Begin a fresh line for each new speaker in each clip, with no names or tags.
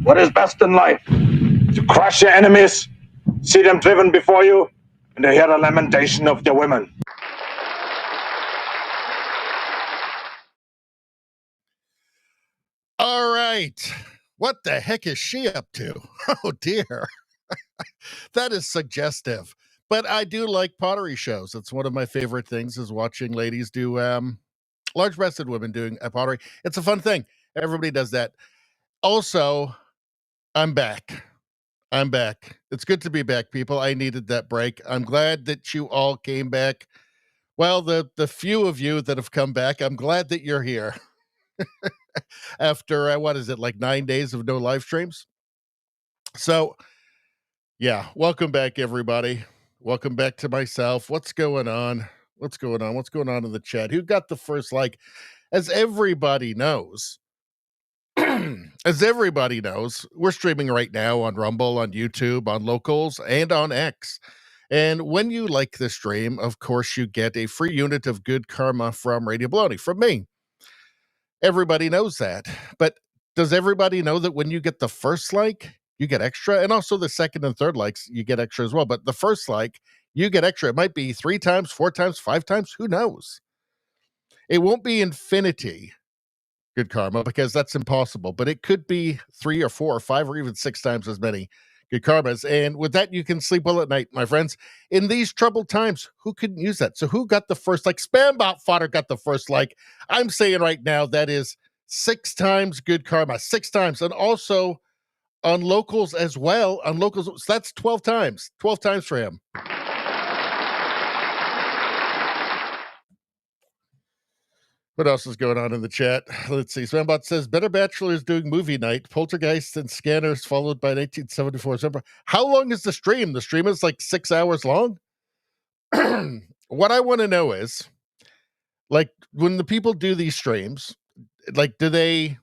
What is best in life? To crush your enemies, see them driven before you, and to hear the lamentation of their women.
All right. What the heck is she up to? Oh, dear. That is suggestive. But I do like pottery shows. It's one of my favorite things is watching ladies do large-breasted women doing pottery. It's a fun thing. Everybody does that. Also, I'm back. I'm back. It's good to be back, people. I needed that break. I'm glad that you all came back. Well, the few of you that have come back, I'm glad that you're here. After, what is it, like 9 days of no live streams? So, yeah, welcome back, everybody. Welcome back to myself. What's going on? What's going on? What's going on in the chat? Who got the first like? As everybody knows, we're streaming right now on Rumble, on YouTube, on Locals, and on X. And when you like the stream, of course, you get a free unit of good karma from Radio Baloney, from me. Everybody knows that. But does everybody know that when you get the first like, you get extra? And also the second and third likes, you get extra as well. But the first like, you get extra. It might be 3 times, 4 times, 5 times. Who knows? It won't be infinity good karma because that's impossible. But it could be 3 or 4 or 5 or even 6 times as many good karmas. And with that, you can sleep well at night, my friends. In these troubled times, who couldn't use that? So who got the first like? Spambot Fodder got the first like. I'm saying right now that is 6 times good karma, 6 times. And also on Locals as well. On Locals, so that's 12 times. 12 times for him. What else is going on in the chat? Let's see. Swambot says, Better Bachelor is doing movie night. Poltergeist and Scanners followed by 1974. How long is the stream? The stream is like 6 hours long. What I want to know is, like, when the people do these streams, like, do they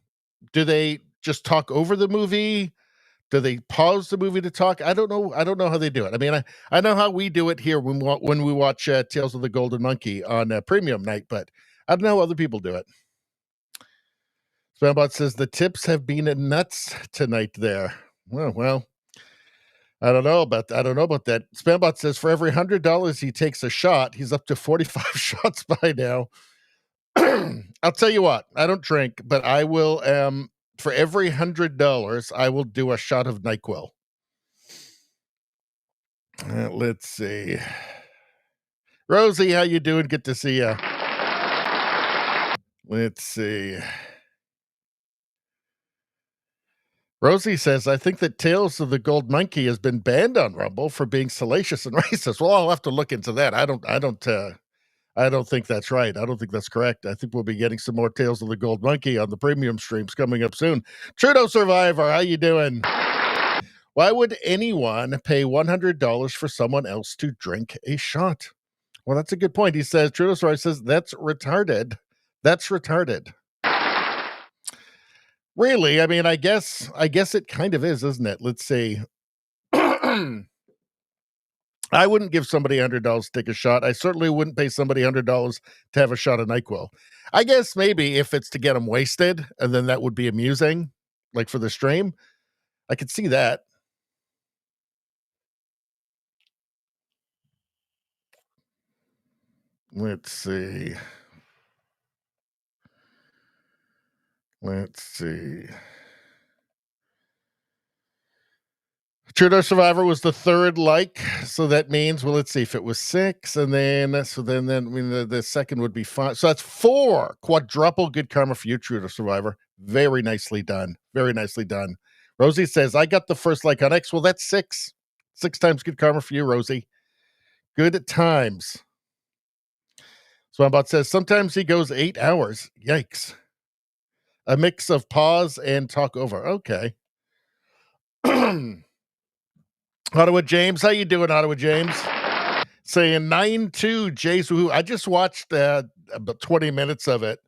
just talk over the movie? Do they pause the movie to talk? I don't know. I don't know how they do it. I mean, I know how we do it here when we watch Tales of the Golden Monkey on premium night, but I don't know how other people do it. Spambot says the tips have been nuts tonight there. Well, I don't know about that. Spambot says for every $100 he takes a shot, he's up to 45 shots by now. I'll tell you what, I don't drink, but I will for every $100, I will do a shot of NyQuil. Let's see. Rosie, how you doing? Good to see you. Let's see. Rosie says, I think that Tales of the Gold Monkey has been banned on Rumble for being salacious and racist. Well, I'll have to look into that. I don't think that's right. I don't think that's correct. I think we'll be getting some more Tales of the Gold Monkey on the premium streams coming up soon. Trudeau Survivor, how you doing? Why would anyone pay $100 for someone else to drink a shot? Well, that's a good point. He says, Trudeau Survivor says, that's retarded. That's retarded. Really? I mean, I guess it kind of is, isn't it? Let's see. I wouldn't give somebody $100 to take a shot. I certainly wouldn't pay somebody $100 to have a shot of NyQuil. I guess maybe if it's to get them wasted, and then that would be amusing, like for the stream. I could see that. Let's see. Trudeau Survivor was the third like, so that means, well, let's see, if it was 6, and then I mean, the second would be 5. So that's 4 quadruple good karma for you, Trudeau Survivor. Very nicely done. Very nicely done. Rosie says, I got the first like on X. Well, that's 6. 6 times good karma for you, Rosie. Good times. Swambot says, sometimes he goes 8 hours. Yikes. A mix of pause and talk over. Okay. Ottawa James, how you doing, Ottawa James? Saying 9-2 Jays Woohoo. I just watched about 20 minutes of it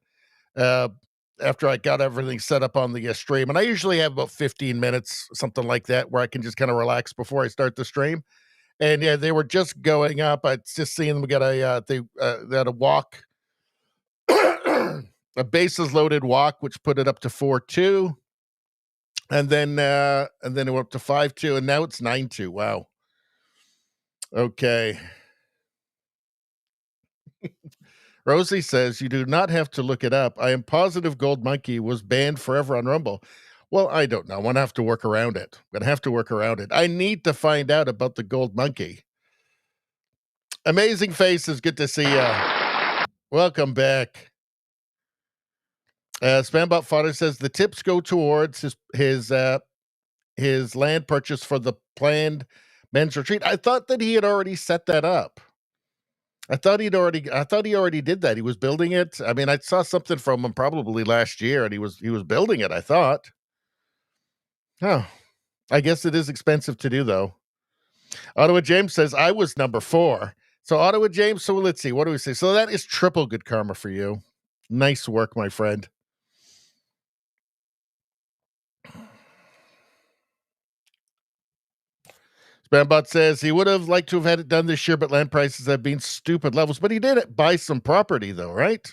after I got everything set up on the stream. And I usually have about 15 minutes, something like that, where I can just kind of relax before I start the stream. And yeah, they were just going up. I just seen them get they had a walk, a bases loaded walk, which put it up to 4-2. And then it went up to 5-2, and now it's 9-2. Wow. Okay. Rosie says, you do not have to look it up. I am positive Gold Monkey was banned forever on Rumble. Well, I don't know. I'm going to have to work around it. I need to find out about the Gold Monkey. Amazing Faces, good to see you. Welcome back. Spambot Fodder says the tips go towards his land purchase for the planned men's retreat. I thought that he had already set that up. I thought he already did that. He was building it. I mean, I saw something from him probably last year, and he was building it, I thought. Oh, I guess it is expensive to do, though. Ottawa James says, I was number 4. So Ottawa James, so let's see. What do we say? So that is triple good karma for you. Nice work, my friend. Spambot says he would have liked to have had it done this year, but land prices have been stupid levels. But he did buy some property, though, right?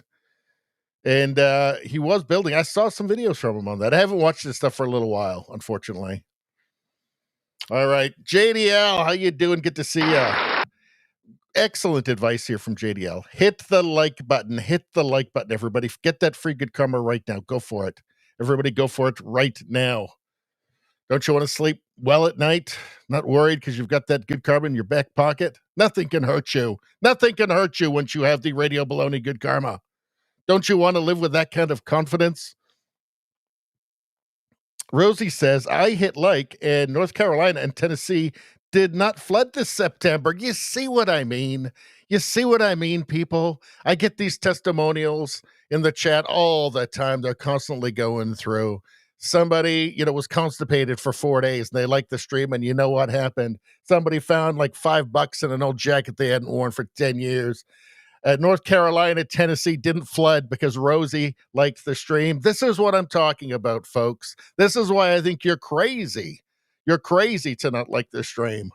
And he was building. I saw some videos from him on that. I haven't watched this stuff for a little while, unfortunately. All right, JDL, how you doing? Good to see you. Excellent advice here from JDL. Hit the like button. Everybody. Get that free good karma right now. Go for it. Everybody go for it right now. Don't you want to sleep well at night? Not worried because you've got that good karma in your back pocket? Nothing can hurt you. Nothing can hurt you once you have the Radio Baloney good karma. Don't you want to live with that kind of confidence? Rosie says, I hit like, and North Carolina and Tennessee did not flood this September. You see what I mean? People? I get these testimonials in the chat all the time. They're constantly going through. Somebody, was constipated for 4 days, and they liked the stream, and you know what happened? Somebody found like $5 in an old jacket they hadn't worn for 10 years. North Carolina, Tennessee didn't flood because Rosie liked the stream. This is what I'm talking about, folks. This is why I think you're crazy. You're crazy to not like the stream.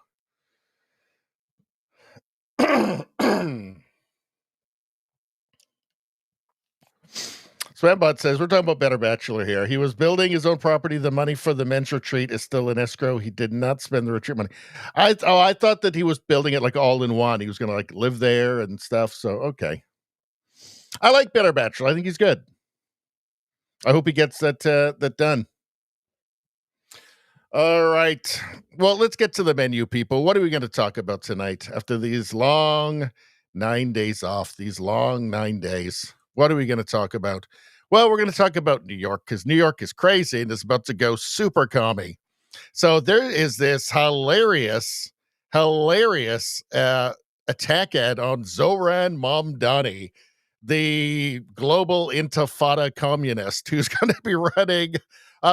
Swambot says, we're talking about Better Bachelor here. He was building his own property. The money for the men's retreat is still in escrow. He did not spend the retreat money. I thought that he was building it like all in one. He was going to like live there and stuff. So, okay. I like Better Bachelor. I think he's good. I hope he gets that done. All right. Well, let's get to the menu, people. What are we going to talk about tonight after these long 9 days off, these long 9 days? What are we going to talk about? Well, we're going to talk about New York because New York is crazy and is about to go super commie. So there is this hilarious attack ad on Zoran Mamdani, the global intifada communist who's going to be running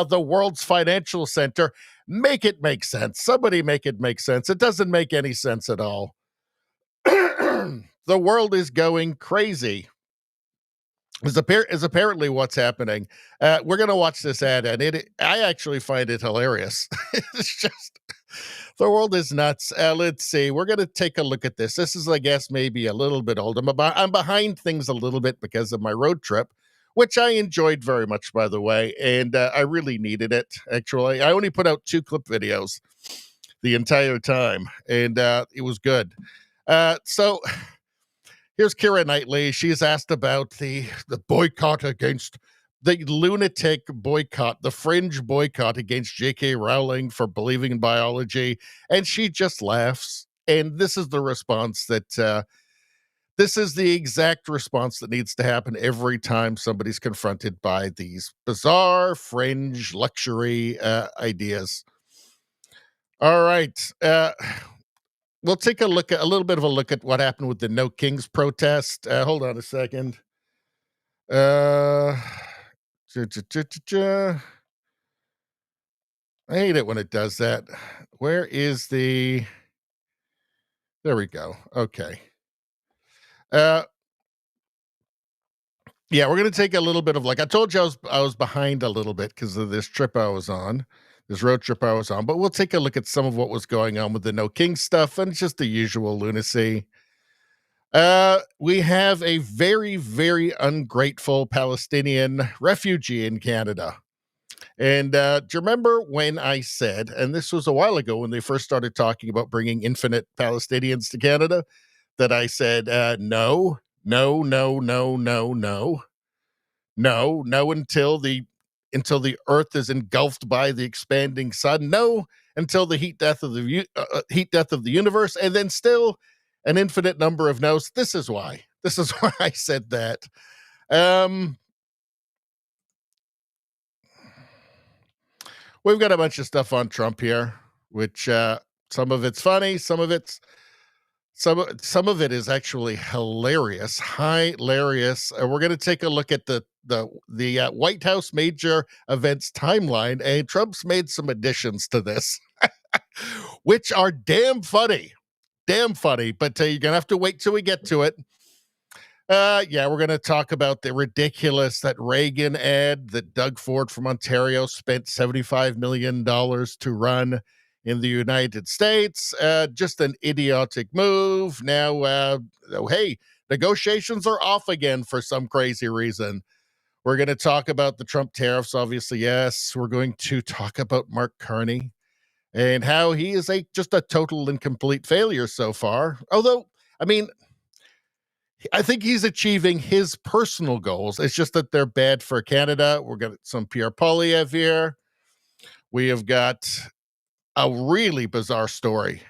the world's financial center. Make it make sense. Somebody make it make sense. It doesn't make any sense at all. The world is going crazy. Is apparently what's happening. We're going to watch this ad, and I actually find it hilarious. It's just, the world is nuts. Let's see. We're going to take a look at this. This is, I guess, maybe a little bit old. I'm behind things a little bit because of my road trip, which I enjoyed very much, by the way, and I really needed it, actually. I only put out 2 clip videos the entire time, and it was good. So here's Keira Knightley. She's asked about the boycott against the lunatic boycott, the fringe boycott against J.K. Rowling for believing in biology, and she just laughs. And this is the response that this is the exact response that needs to happen every time somebody's confronted by these bizarre, fringe, luxury ideas. All right. We'll take a little bit of a look at what happened with the No Kings protest. Hold on a second. I hate it when it does that. Where is the... There we go. Okay. Yeah, we're going to take a little bit of, like I told you, I was behind a little bit because of this trip I was on, this road trip I was on, but we'll take a look at some of what was going on with the No King stuff and just the usual lunacy. We have a very, very ungrateful Palestinian refugee in Canada. And do you remember when I said, and this was a while ago when they first started talking about bringing infinite Palestinians to Canada, that I said, no, no, no, no, no, no, no, no, until the earth is engulfed by the expanding sun. No, until the heat death of the universe, and then still an infinite number of no's. This is why. This is why I said that. We've got a bunch of stuff on Trump here, which some of it's funny, some of it is actually hilarious, hilarious. We're going to take a look at the White House major events timeline, and Trump's made some additions to this, which are damn funny, damn funny. But you're gonna have to wait till we get to it. Yeah, we're going to talk about the ridiculous that Reagan ad that Doug Ford from Ontario spent $75 million to run in the United States. Just an idiotic move. Now, hey, negotiations are off again for some crazy reason. We're going to talk about the Trump tariffs, obviously, yes. We're going to talk about Mark Carney and how he is just a total and complete failure so far. Although, I mean, I think he's achieving his personal goals. It's just that they're bad for Canada. We're got some Pierre Poilievre here. We have got a really bizarre story,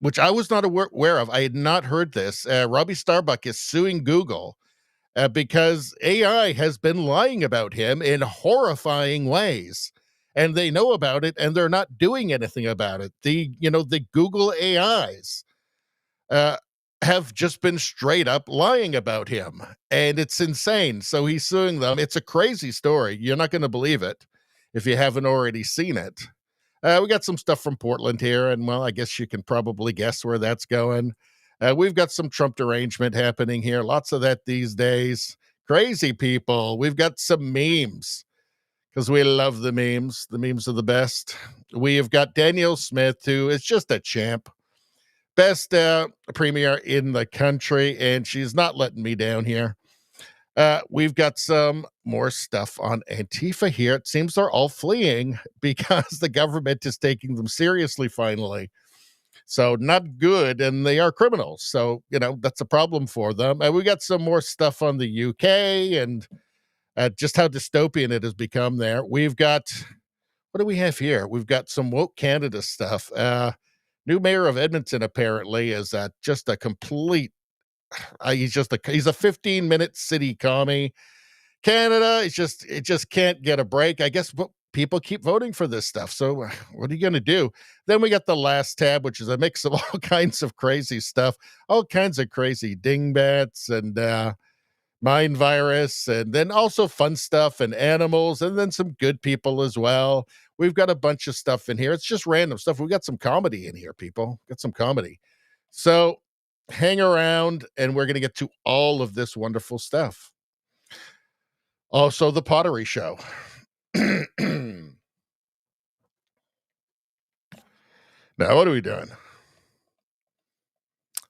which I was not aware of. I had not heard this. Robbie Starbuck is suing Google because AI has been lying about him in horrifying ways. And they know about it, and they're not doing anything about it. The Google AIs have just been straight up lying about him, and it's insane. So he's suing them. It's a crazy story. You're not going to believe it if you haven't already seen it. We got some stuff from Portland here, and well, I guess you can probably guess where that's going. We've got some Trump derangement happening here. Lots of that these days. Crazy people. We've got some memes because we love the memes. The memes are the best. We have got Danielle Smith, who is just a champ. Best premier in the country, and she's not letting me down here. We've got some more stuff on Antifa here. It seems they're all fleeing because the government is taking them seriously finally. So not good, and they are criminals. So, that's a problem for them. And we got some more stuff on the UK and just how dystopian it has become there. We've got, what do we have here? We've got some woke Canada stuff. New mayor of Edmonton apparently is just a complete. He's a 15-minute city commie. Canada, it just can't get a break. I guess people keep voting for this stuff. So what are you going to do? Then we got the last tab, which is a mix of all kinds of crazy stuff, all kinds of crazy dingbats and mind virus, and then also fun stuff and animals, and then some good people as well. We've got a bunch of stuff in here. It's just random stuff. We got some comedy in here, people. Got some comedy. So hang around, and we're going to get to all of this wonderful stuff. Also, the pottery show. Now, what are we doing?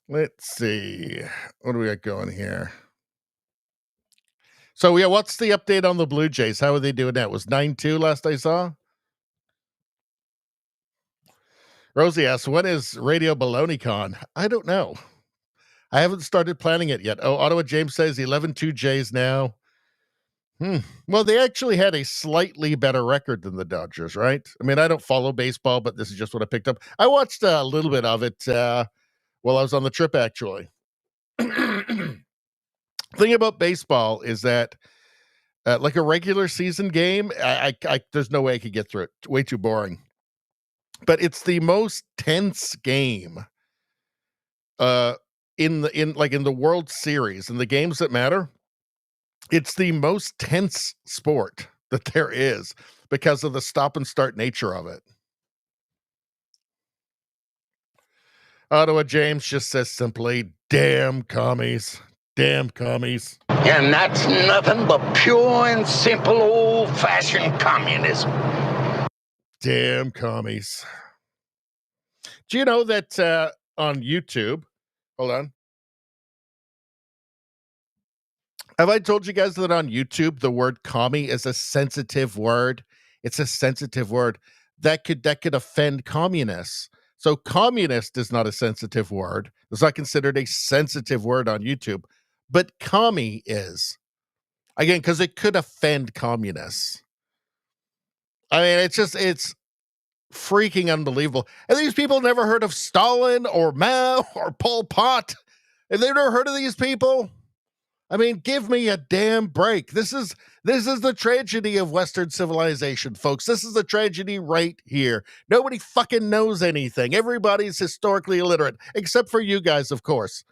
Let's see. What do we got going here? So, yeah, what's the update on the Blue Jays? How are they doing now? It was 9-2 last I saw. Rosie asks, when is Radio Baloney Con? I don't know. I haven't started planning it yet. Oh, Ottawa James says 11-2 Jays now. Well, they actually had a slightly better record than the Dodgers, right? I mean, I don't follow baseball, but this is just what I picked up. I watched a little bit of it while I was on the trip, actually. Thing about baseball is that like a regular season game, I there's no way I could get through it. Way too boring. But it's the most tense game in the World Series, in the games that matter. It's the most tense sport that there is because of the stop and start nature of it. Ottawa James just says simply, damn commies. Damn commies.
And that's nothing but pure and simple old-fashioned communism.
Damn commies. Do you know that on YouTube, hold on. Have I told you guys that on YouTube, the word commie is a sensitive word? It's a sensitive word that could offend communists. So communist is not a sensitive word. It's not considered a sensitive word on YouTube, but commie is. Again, because it could offend communists. I mean, it's freaking unbelievable. And these people never heard of Stalin or Mao or Pol Pot. Have they never heard of these people? I mean, give me a damn break. This is the tragedy of Western civilization, folks. This is the tragedy right here. Nobody fucking knows anything. Everybody's historically illiterate, except for you guys, of course.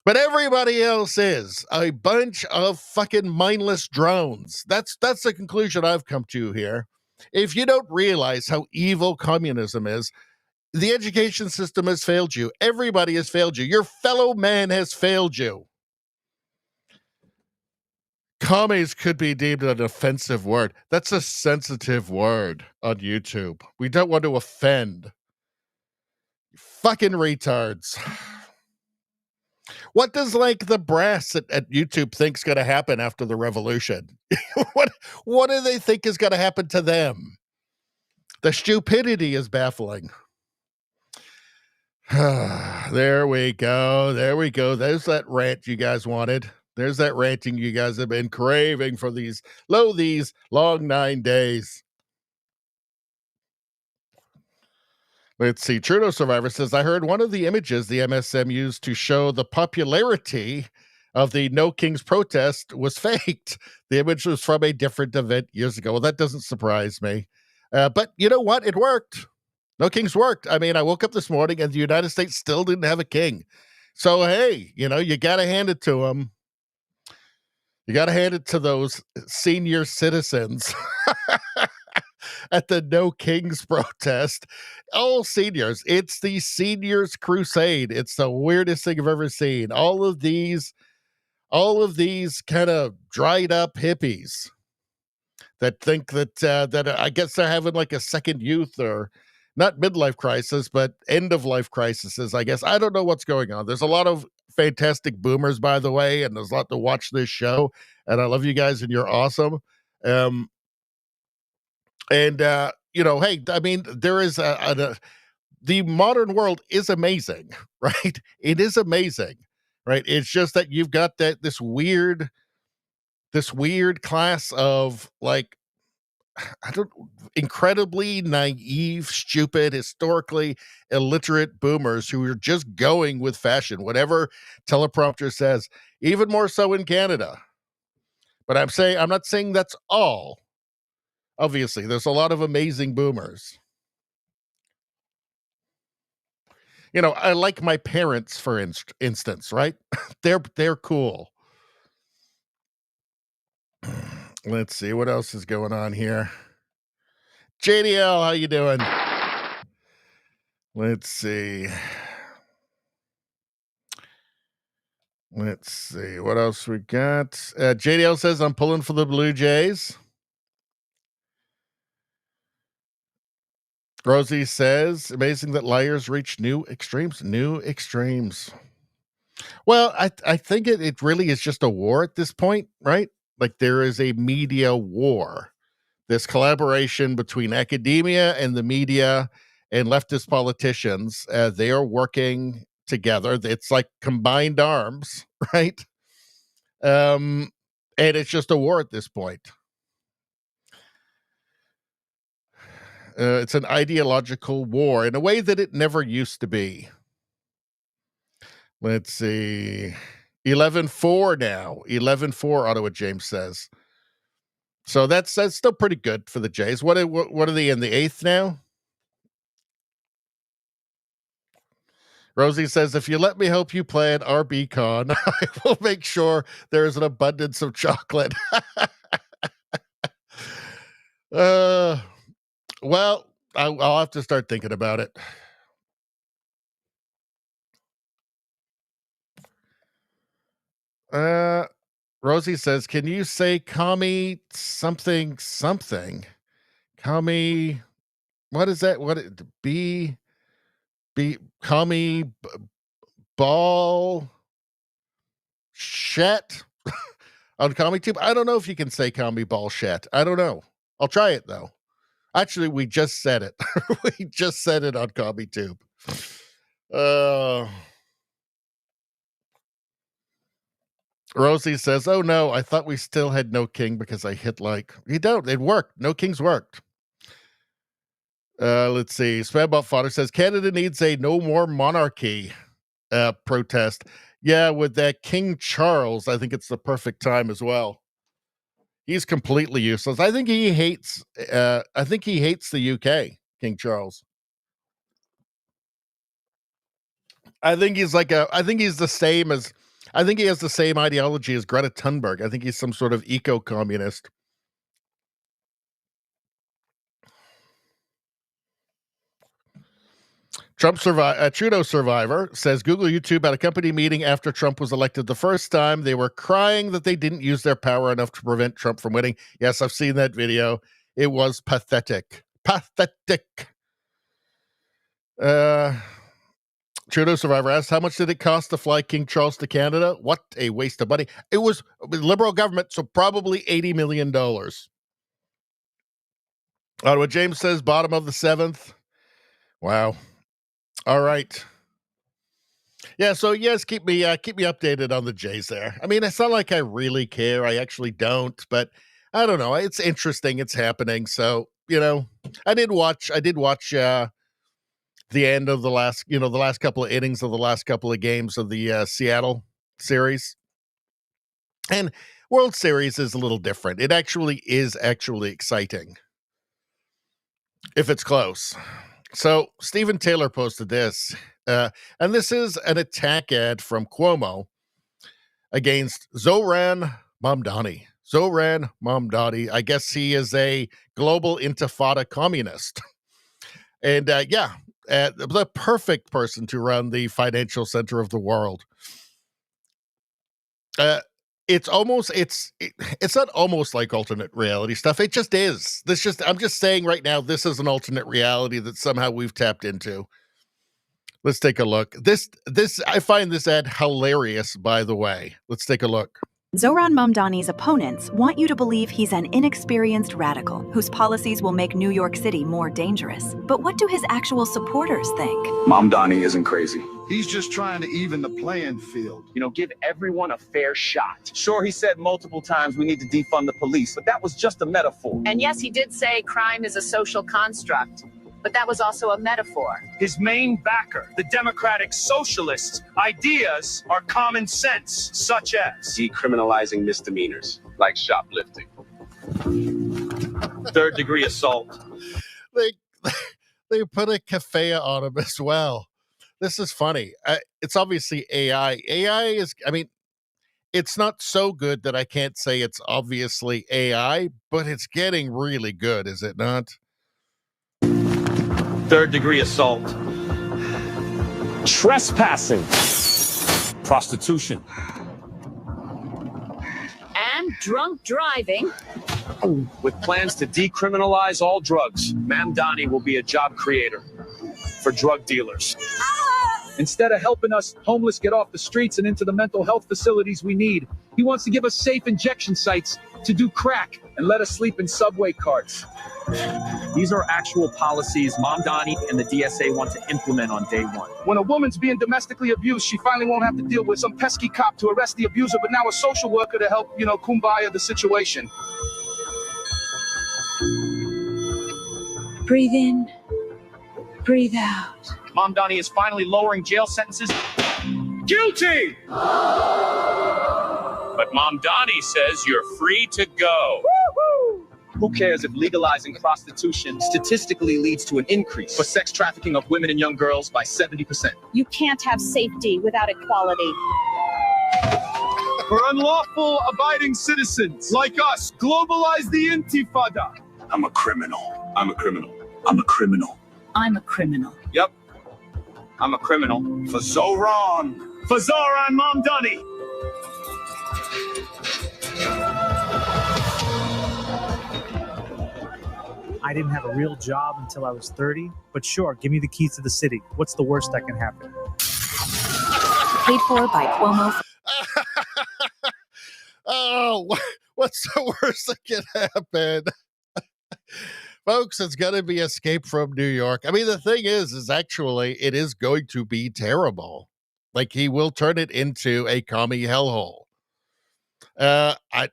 But everybody else is a bunch of fucking mindless drones. That's the conclusion I've come to here. If you don't realize how evil communism is, the education system has failed you. Everybody has failed you. Your fellow man has failed you. Commies could be deemed an offensive word. That's a sensitive word on YouTube. We don't want to offend. You fucking retards. What does like the brass at YouTube think's going to happen after the revolution? What do they think is going to happen to them? The stupidity is baffling. There we go. There we go. There's that rant you guys wanted. There's that ranting you guys have been craving for these long 9 days. Let's see. Trudeau Survivor says, I heard one of the images the MSM used to show the popularity of the No Kings protest was faked. The image was from a different event years ago. Well, that doesn't surprise me. But you know what? It worked. No Kings worked. I mean, I woke up this morning and the United States still didn't have a king. So, hey, you got to hand it to them. You got to hand it to those senior citizens at the No Kings protest. All seniors. It's the seniors crusade. It's the weirdest thing I've ever seen. All of these kind of dried up hippies that think that I guess they're having like a second youth or not midlife crisis, but end of life crises, I guess. I don't know what's going on. There's a lot of fantastic boomers, by the way, and there's a lot to watch this show. And I love you guys, and you're awesome. Hey, I mean, there is the modern world is amazing, right? It is amazing, right? It's just that you've got this weird class of like, incredibly naive, stupid, historically illiterate boomers who are just going with fashion, whatever teleprompter says, even more so in Canada. But I'm not saying that's all. Obviously, there's a lot of amazing boomers. I like my parents, for instance, right? They're cool. Let's see what else is going on here. JDL, how you doing? Let's see what else we got. JDL says I'm pulling for the Blue Jays. Rosie says amazing that liars reach new extremes. Well, I think it really is just a war at this point, right? Like there is a media war. This collaboration between academia and the media and leftist politicians, they are working together. It's like combined arms, right? And it's just a war at this point. It's an ideological war in a way that it never used to be. Let's see. 11-4 now. 11-4, Ottawa James says. So that's still pretty good for the Jays. What are they in the 8th now? Rosie says, if you let me help you plan RBCon, I will make sure there is an abundance of chocolate. Well, I'll have to start thinking about it. Rosie says, can you say commie something? Commie, what is that? Commie ball shet on CommieTube? I don't know if you can say commie ball shet. I don't know. I'll try it, though. Actually, we just said it. We just said it on CombyTube. Rosie says, oh, no, I thought we still had no king because I hit like. You don't. It worked. No kings worked. Let's see. Spambot Fodder says, Canada needs a no more monarchy protest. Yeah, with that King Charles, I think it's the perfect time as well. He's completely useless. I think he hates the UK, King Charles. I think he has the same ideology as Greta Thunberg. I think he's some sort of eco-communist. Trudeau survivor says Google YouTube at a company meeting after Trump was elected the first time. They were crying that they didn't use their power enough to prevent Trump from winning. Yes, I've seen that video. It was pathetic. Pathetic. Trudeau survivor asked, how much did it cost to fly King Charles to Canada? What a waste of money. It was Liberal government, so probably $80 million. What James says, bottom of the 7th. Wow. All right. Yeah, so yes, keep me updated on the Jays there. I mean, it's not like I really care. I actually don't, but I don't know. It's interesting. It's happening. So, I did watch the end of the last couple of innings of the last couple of games of the Seattle series. And World Series is a little different. It actually is exciting if it's close. So Stephen Taylor posted this, and this is an attack ad from Cuomo against Zoran Mamdani. Zoran Mamdani. I guess he is a global intifada communist. And the perfect person to run the financial center of the world. It's not almost like alternate reality stuff. It just is. I'm just saying right now, this is an alternate reality that somehow we've tapped into. Let's take a look. I find this ad hilarious, by the way. Let's take a look.
Zoran Mamdani's opponents want you to believe he's an inexperienced radical whose policies will make New York City more dangerous. But what do his actual supporters think?
Mamdani isn't crazy.
He's just trying to even the playing field.
Give everyone a fair shot. Sure, he said multiple times we need to defund the police, but that was just a metaphor.
And yes, he did say crime is a social construct, but that was also a metaphor.
His main backer, the Democratic Socialists' ideas are common sense, such as
Decriminalizing misdemeanors, like shoplifting.
third-degree assault.
They put a kafaya on him as well. This is funny. It's obviously AI. It's not so good that I can't say it's obviously AI, but it's getting really good, is it not?
Third-degree assault.
Trespassing.
Prostitution.
And drunk driving.
With plans to decriminalize all drugs, Mamdani will be a job creator for drug dealers.
Instead of helping us homeless get off the streets and into the mental health facilities we need, he wants to give us safe injection sites to do crack and let us sleep in subway carts.
These are actual policies Mamdani and the DSA want to implement on day one.
When a woman's being domestically abused, she finally won't have to deal with some pesky cop to arrest the abuser, but now a social worker to help, kumbaya the situation.
Breathe in, breathe out.
Mamdani is finally lowering jail sentences. Guilty! But Mamdani says you're free to go.
Who cares if legalizing prostitution statistically leads to an increase for sex trafficking of women and young girls by 70%?
You can't have safety without equality.
For unlawful abiding citizens like us, globalize the intifada.
I'm a criminal. I'm a criminal. I'm a criminal.
I'm a criminal.
Yep. I'm a criminal.
For Zoran.
For Zoran Mamdani.
I didn't have a real job until I was 30, but sure, give me the keys to the city. What's the worst that can happen?
Paid for by Cuomo.
Oh, what's the worst that can happen? Folks, it's going to be Escape from New York. I mean, the thing is actually it is going to be terrible. Like, he will turn it into a commie hellhole. I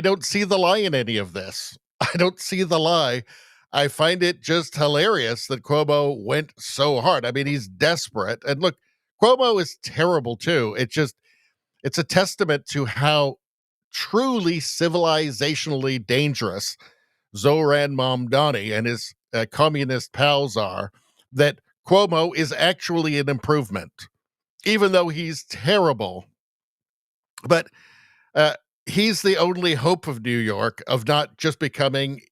don't see the lie in any of this. I don't see the lie. I find it just hilarious that Cuomo went so hard. I mean, he's desperate. And look, Cuomo is terrible too. It's a testament to how truly civilizationally dangerous Zoran Mamdani and his communist pals are, that Cuomo is actually an improvement, even though he's terrible. But he's the only hope of New York of not just becoming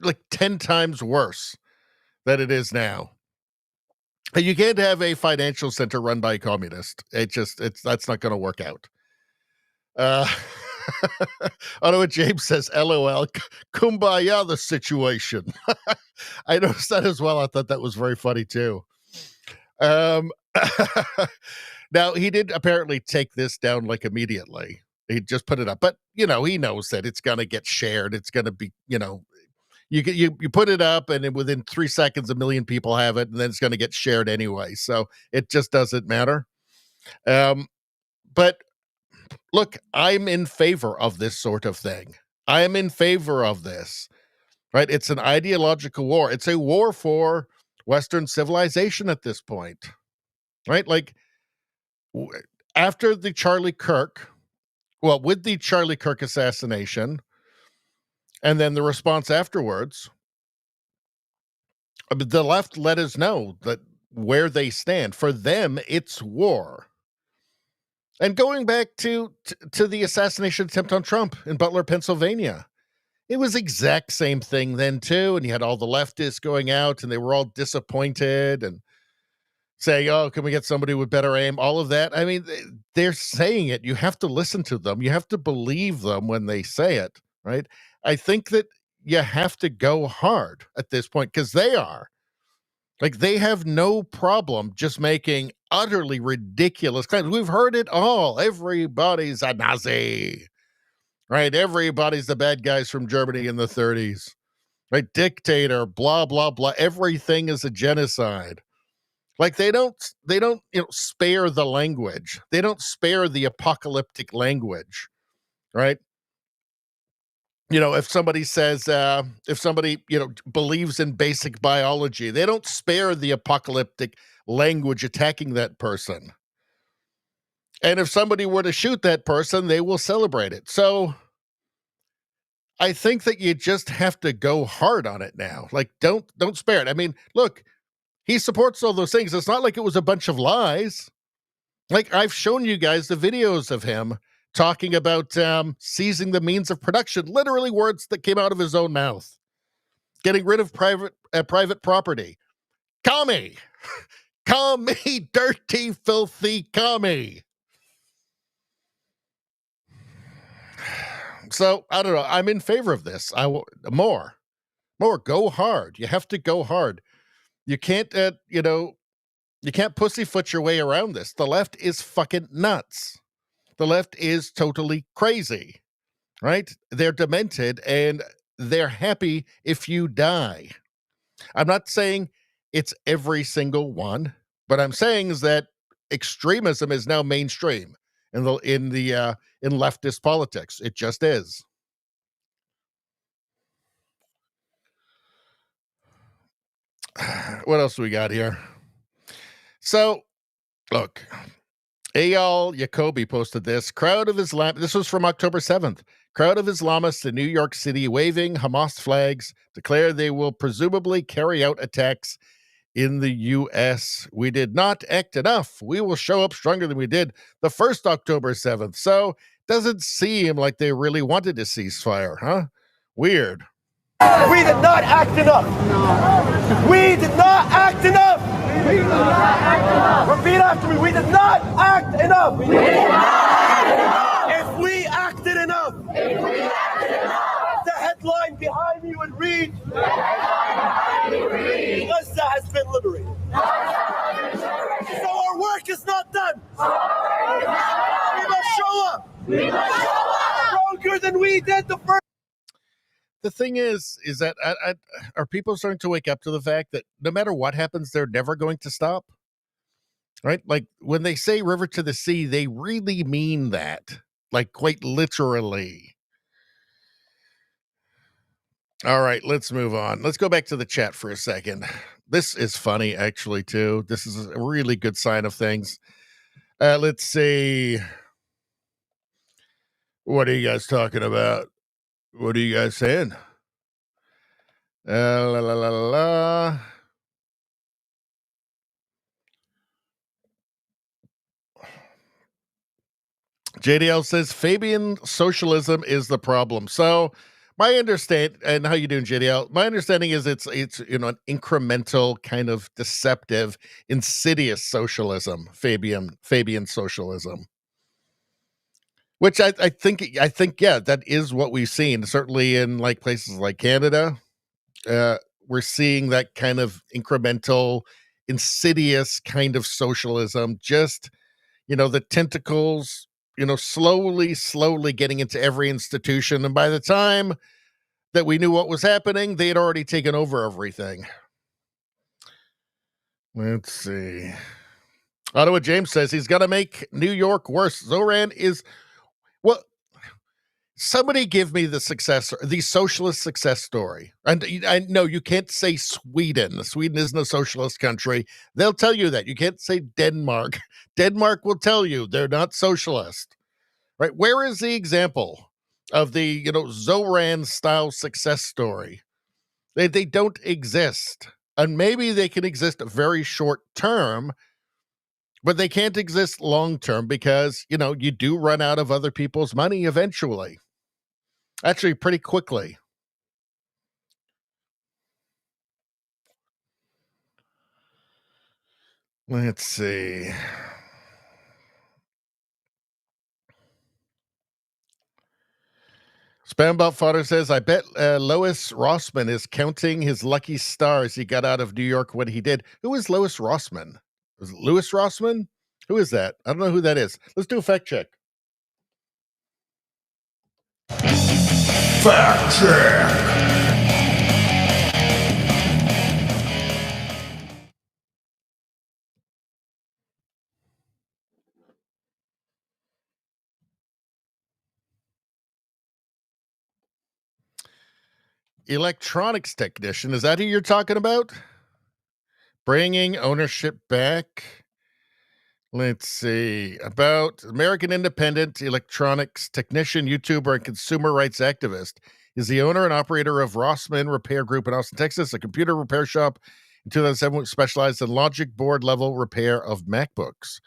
like 10 times worse than it is now. And you can't have a financial center run by a communist. That's not going to work out. I don't know what James says. LOL. Kumbaya the situation. I noticed that as well. I thought that was very funny too. Now, he did apparently take this down like immediately. He just put it up. But, he knows that it's going to get shared. It's going to be, you put it up and within 3 seconds, 1 million people have it, and then it's going to get shared anyway. So it just doesn't matter. But look, I'm in favor of this sort of thing. I am in favor of this, right? It's an ideological war. It's a war for Western civilization at this point, right? Like after the Charlie Kirk, with the Charlie Kirk assassination, and then the response afterwards, the left let us know that where they stand. For them, it's war. And going back to the assassination attempt on Trump in Butler, Pennsylvania, it was exact same thing then too. And you had all the leftists going out and they were all disappointed and saying, oh, can we get somebody with better aim? All of that. I mean, they're saying it. You have to listen to them. You have to believe them when they say it, right? I think that you have to go hard at this point because they are. Like, they have no problem just making utterly ridiculous claims. We've heard it all. Everybody's a Nazi, right? Everybody's the bad guys from Germany in the 30s, right? Dictator, blah, blah, blah. Everything is a genocide. Like, they don't spare the language. They don't spare the apocalyptic language, right? If somebody says, if somebody, believes in basic biology, they don't spare the apocalyptic language attacking that person. And if somebody were to shoot that person, they will celebrate it. So I think that you just have to go hard on it now. Like, don't spare it. I mean, look, he supports all those things. It's not like it was a bunch of lies. Like, I've shown you guys the videos of him talking about seizing the means of production, literally words that came out of his own mouth, getting rid of private property. Commie, commie, dirty, filthy commie. So I don't know. I'm in favor of this. More, go hard. You have to go hard. You can't, you can't pussyfoot your way around this. The left is fucking nuts. The left is totally crazy, right? They're demented and they're happy if you die. I'm not saying it's every single one, but I'm saying is that extremism is now mainstream in leftist politics. It just is. What else do we got here? So, look. Eyal Yacobi posted this. This was from October 7th. Crowd of Islamists in New York City waving Hamas flags declare they will presumably carry out attacks in the U.S. We did not act enough. We will show up stronger than we did the first October 7th. So, doesn't seem like they really wanted a ceasefire, huh? Weird.
We did not act enough. No. We did not act enough. We did not act enough. Repeat after me. We did not act enough. We did not act enough. If we acted enough. If we acted enough. The headline behind me would read. The headline behind me would read. Gaza has been liberated. So our work is not done. We must show up. We must show up. Stronger than we did the first.
the thing is that are people starting to wake up to the fact that no matter what happens, they're never going to stop? Right? Like when they say river to the sea, they really mean that, like quite literally. All right, let's move on. Let's go back to the chat for a second. This is funny, actually, too. This is a really good sign of things. Let's see. What are you guys talking about? What are you guys saying? La, la, la, la. JDL says Fabian socialism is the problem. So my understand, and how you doing, JDL? My understanding is it's an incremental, kind of deceptive, insidious socialism, Fabian socialism. Which I think yeah, that is what we've seen. Certainly in like places like Canada, we're seeing that kind of incremental, insidious kind of socialism. Just the tentacles, slowly getting into every institution. And by the time that we knew what was happening, they had already taken over everything. Let's see. Ottawa James says he's got to make New York worse. Zoran is, well, somebody give me the socialist success story. And I know you can't say Sweden. Sweden isn't a socialist country. They'll tell you that. You can't say Denmark. Denmark will tell you they're not socialist. Right? Where is the example of the, Zoran style success story? They don't exist. And maybe they can exist very short term, but they can't exist long term because, you do run out of other people's money eventually. Actually, pretty quickly. Let's see. Spambot Fodder says, I bet Lois Rossman is counting his lucky stars he got out of New York when he did. Who is Lois Rossman? Is it Louis Rossman? Who is that? I don't know who that is. Let's do a fact check.
Fact check.
Electronics technician. Is that who you're talking about? Bringing ownership back. Let's see. About American independent electronics technician, YouTuber, and consumer rights activist. Is the owner and operator of Rossman Repair Group in Austin, Texas, a computer repair shop in 2007 which specialized in logic board level repair of MacBooks.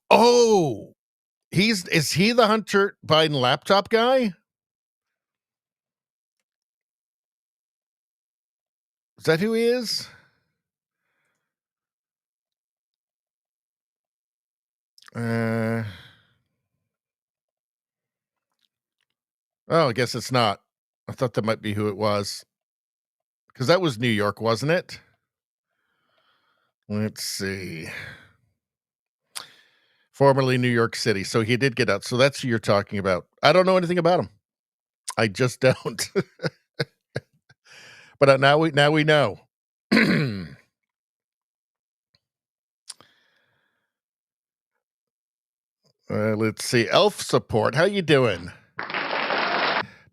Oh, is he the Hunter Biden laptop guy? Is that who he is? Oh, I guess it's not. I thought that might be who it was. Because that was New York, wasn't it? Let's see. Formerly New York City. So he did get out. So that's who you're talking about. I don't know anything about him. I just don't. But now we know. Let's see. Elf support. How you doing?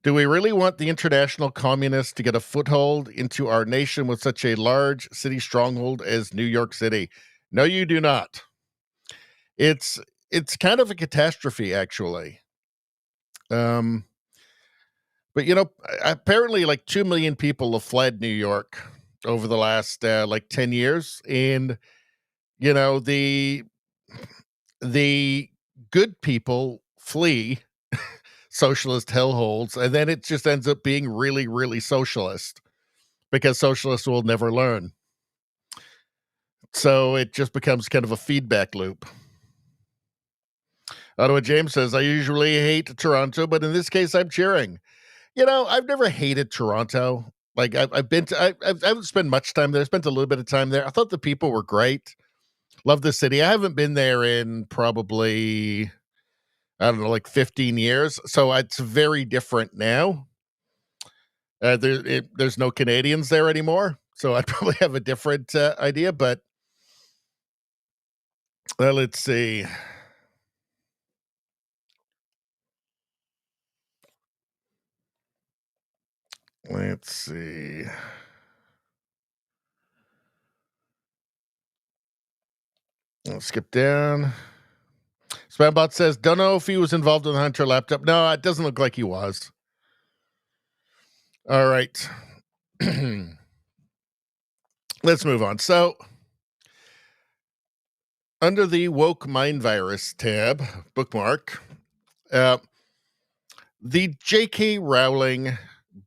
Do we really want the international communists to get a foothold into our nation with such a large city stronghold as New York City? No, you do not. It's kind of a catastrophe, actually. But apparently like 2 million people have fled New York over the last 10 years. And, the good people flee socialist hellholes, and then it just ends up being really, really socialist because socialists will never learn. So it just becomes kind of a feedback loop. Ottawa James says, I usually hate Toronto, but in this case, I'm cheering. I've never hated Toronto. Like I haven't spent much time there. I spent a little bit of time there. I thought the people were great. Love the city. I haven't been there in probably, I don't know, like 15 years. So it's very different now. There's no Canadians there anymore, so I'd probably have a different idea. But let's see. Let's see. I'll skip down. Spambot says, don't know if he was involved in the Hunter laptop. No, it doesn't look like he was. All right. Let's move on. So, under the woke mind virus tab, bookmark, the J.K. Rowling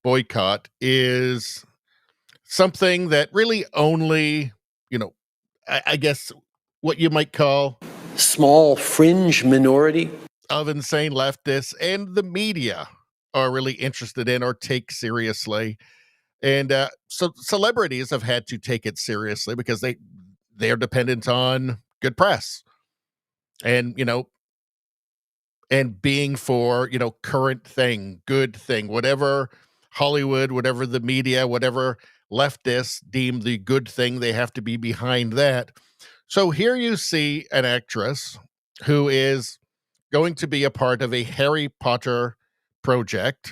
boycott is something that really only, I guess what you might call
small fringe minority
of insane leftists and the media are really interested in or take seriously. And so celebrities have had to take it seriously because they are dependent on good press and, and being for, current thing, good thing, whatever Hollywood, whatever the media, whatever leftists deem the good thing, they have to be behind that. So here you see an actress who is going to be a part of a Harry Potter project,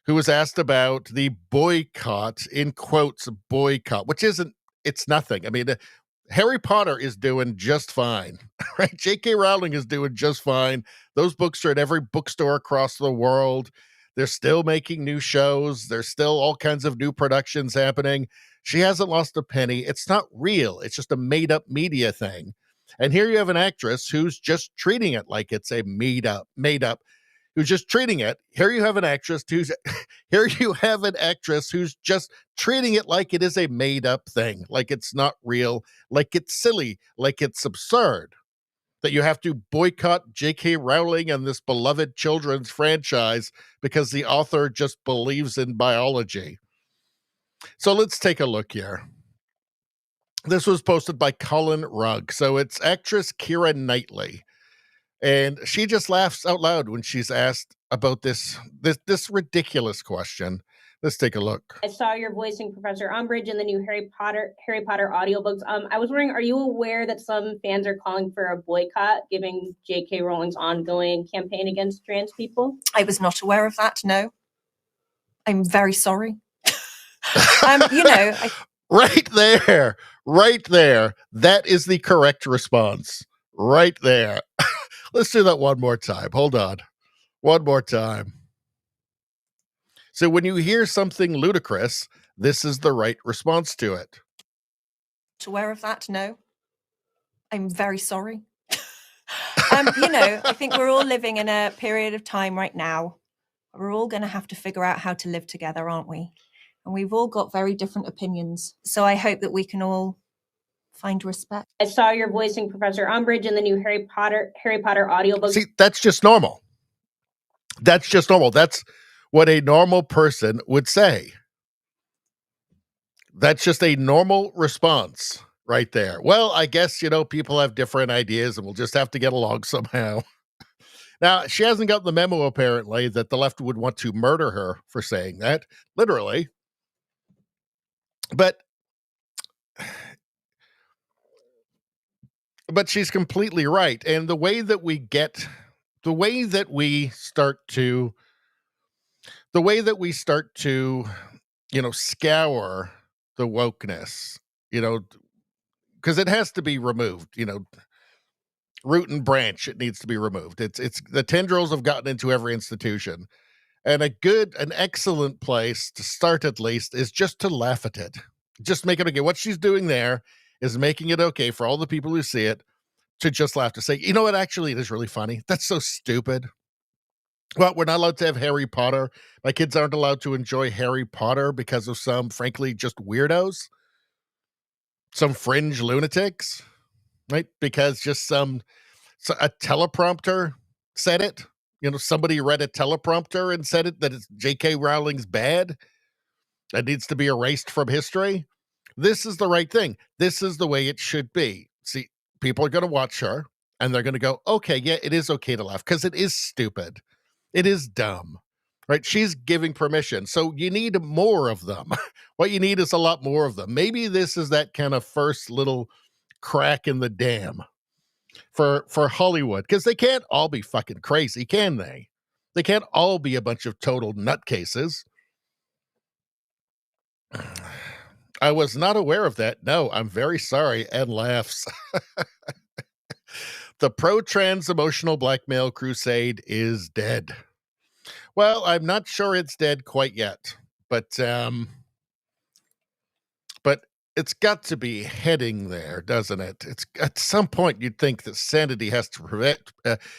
who was asked about the boycott, in quotes, boycott, which it's nothing. I mean, Harry Potter is doing just fine, right? J.K. Rowling is doing just fine. Those books are at every bookstore across the world. They're still making new shows. There's still all kinds of new productions happening. She hasn't lost a penny. It's not real. It's just a made-up media thing. And here you have an actress who's just treating it like it's a made up, who's just treating it. Here you have an actress who's just treating it like it is a made up thing, like it's not real, like it's silly, like it's absurd. That you have to boycott J.K. Rowling and this beloved children's franchise because the author just believes in biology. So let's take a look here. This was posted by Colin Rugg. So it's actress Keira Knightley. And she just laughs out loud when she's asked about this ridiculous question. Let's take a look.
I saw you're voicing Professor Umbridge in the new Harry Potter audiobooks. I was wondering, are you aware that some fans are calling for a boycott, given J.K. Rowling's ongoing campaign against trans people?
I was not aware of that, no. I'm very sorry.
Right there. That is the correct response. Right there. Let's do that one more time. Hold on. One more time. So when you hear something ludicrous, this is the right response to it.
Aware of that? No. I'm very sorry. I think we're all living in a period of time right now. We're all going to have to figure out how to live together, aren't we? And we've all got very different opinions. So I hope that we can all find respect.
I saw you're voicing Professor Umbridge in the new Harry Potter audiobooks.
See, that's just normal. That's what a normal person would say. That's just a normal response right there. Well, I guess, people have different ideas and we'll just have to get along somehow. Now, she hasn't got the memo, apparently, that the left would want to murder her for saying that, literally. But she's completely right. And the way that we start to, scour the wokeness, because it has to be removed, root and branch, it needs to be removed. It's the tendrils have gotten into every institution. And an excellent place to start, at least, is just to laugh at it. Just make it okay. What she's doing there is making it okay for all the people who see it to just laugh, to say, you know what, actually, it is really funny. That's so stupid. Well, we're not allowed to have Harry Potter. My kids aren't allowed to enjoy Harry Potter because of some, frankly, just weirdos. Some fringe lunatics, right? Because just a teleprompter said it. Somebody read a teleprompter and said it, that it's J.K. Rowling's bad. That needs to be erased from history. This is the right thing. This is the way it should be. See, people are going to watch her and they're going to go, okay, yeah, it is okay to laugh because it is stupid. It is dumb, right? She's giving permission. So you need more of them. What you need is a lot more of them. Maybe this is that kind of first little crack in the dam for Hollywood, because they can't all be fucking crazy, can they? They can't all be a bunch of total nutcases. I was not aware of that. No, I'm very sorry. And laughs. The pro-trans emotional blackmail crusade is dead. Well, I'm not sure it's dead quite yet, but it's got to be heading there, doesn't it? It's at some point you'd think that sanity has to prevail.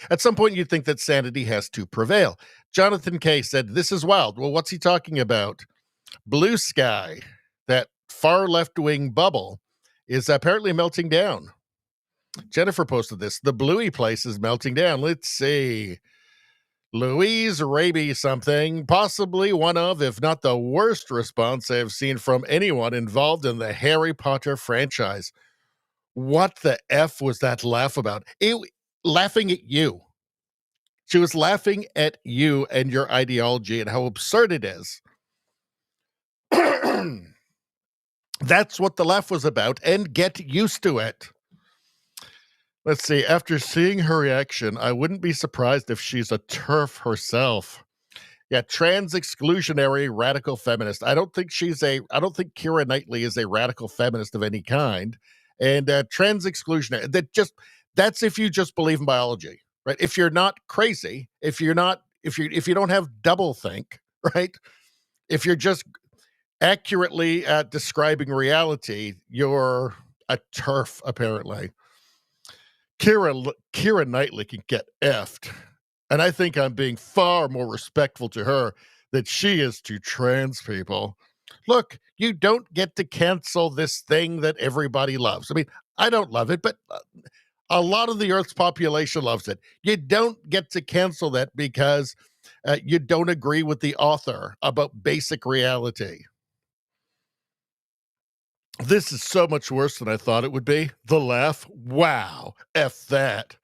At some point you'd think that sanity has to prevail. Jonathan K said, "This is wild." Well, what's he talking about? Blue Sky, that far left-wing bubble, is apparently melting down. Jennifer posted this. The Bluey place is melting down. Let's see. Louise Raby something, possibly one of, if not the worst response I have seen from anyone involved in the Harry Potter franchise. What the F was that laugh about? Laughing at you. She was laughing at you and your ideology and how absurd it is. That's what the laugh was about, and get used to it. Let's see. After seeing her reaction, I wouldn't be surprised if she's a TERF herself. Yeah, trans exclusionary radical feminist. I don't think Keira Knightley is a radical feminist of any kind. And trans exclusionary, that's if you just believe in biology, right? If you're not crazy, if you don't have doublethink, right? If you're just accurately describing reality, you're a TERF, apparently. Keira Knightley can get effed. And I think I'm being far more respectful to her than she is to trans people. Look, you don't get to cancel this thing that everybody loves. I mean, I don't love it, but a lot of the Earth's population loves it. You don't get to cancel that because you don't agree with the author about basic reality. This is so much worse than I thought it would be. The laugh. Wow. F that.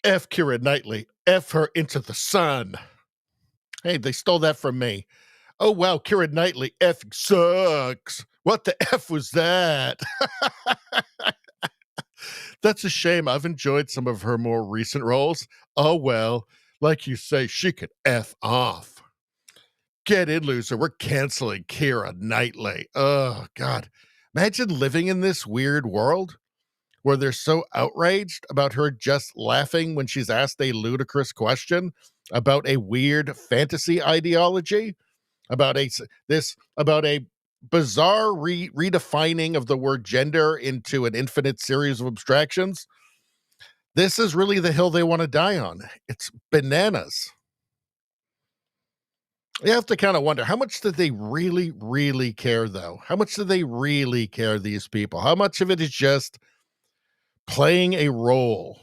F Keira Knightley. F her into the sun. Hey, they stole that from me. Oh, wow. Keira Knightley F sucks. What the F was that? That's a shame. I've enjoyed some of her more recent roles. Oh, well, like you say, she could F off. Get in, loser. We're canceling Keira Knightley. Oh, God. Imagine living in this weird world where they're so outraged about her just laughing when she's asked a ludicrous question about a weird fantasy ideology, about a bizarre redefining of the word gender into an infinite series of abstractions. This is really the hill they want to die on. It's bananas. You have to kind of wonder, how much do they really, really care, though? How much do they really care, these people? How much of it is just playing a role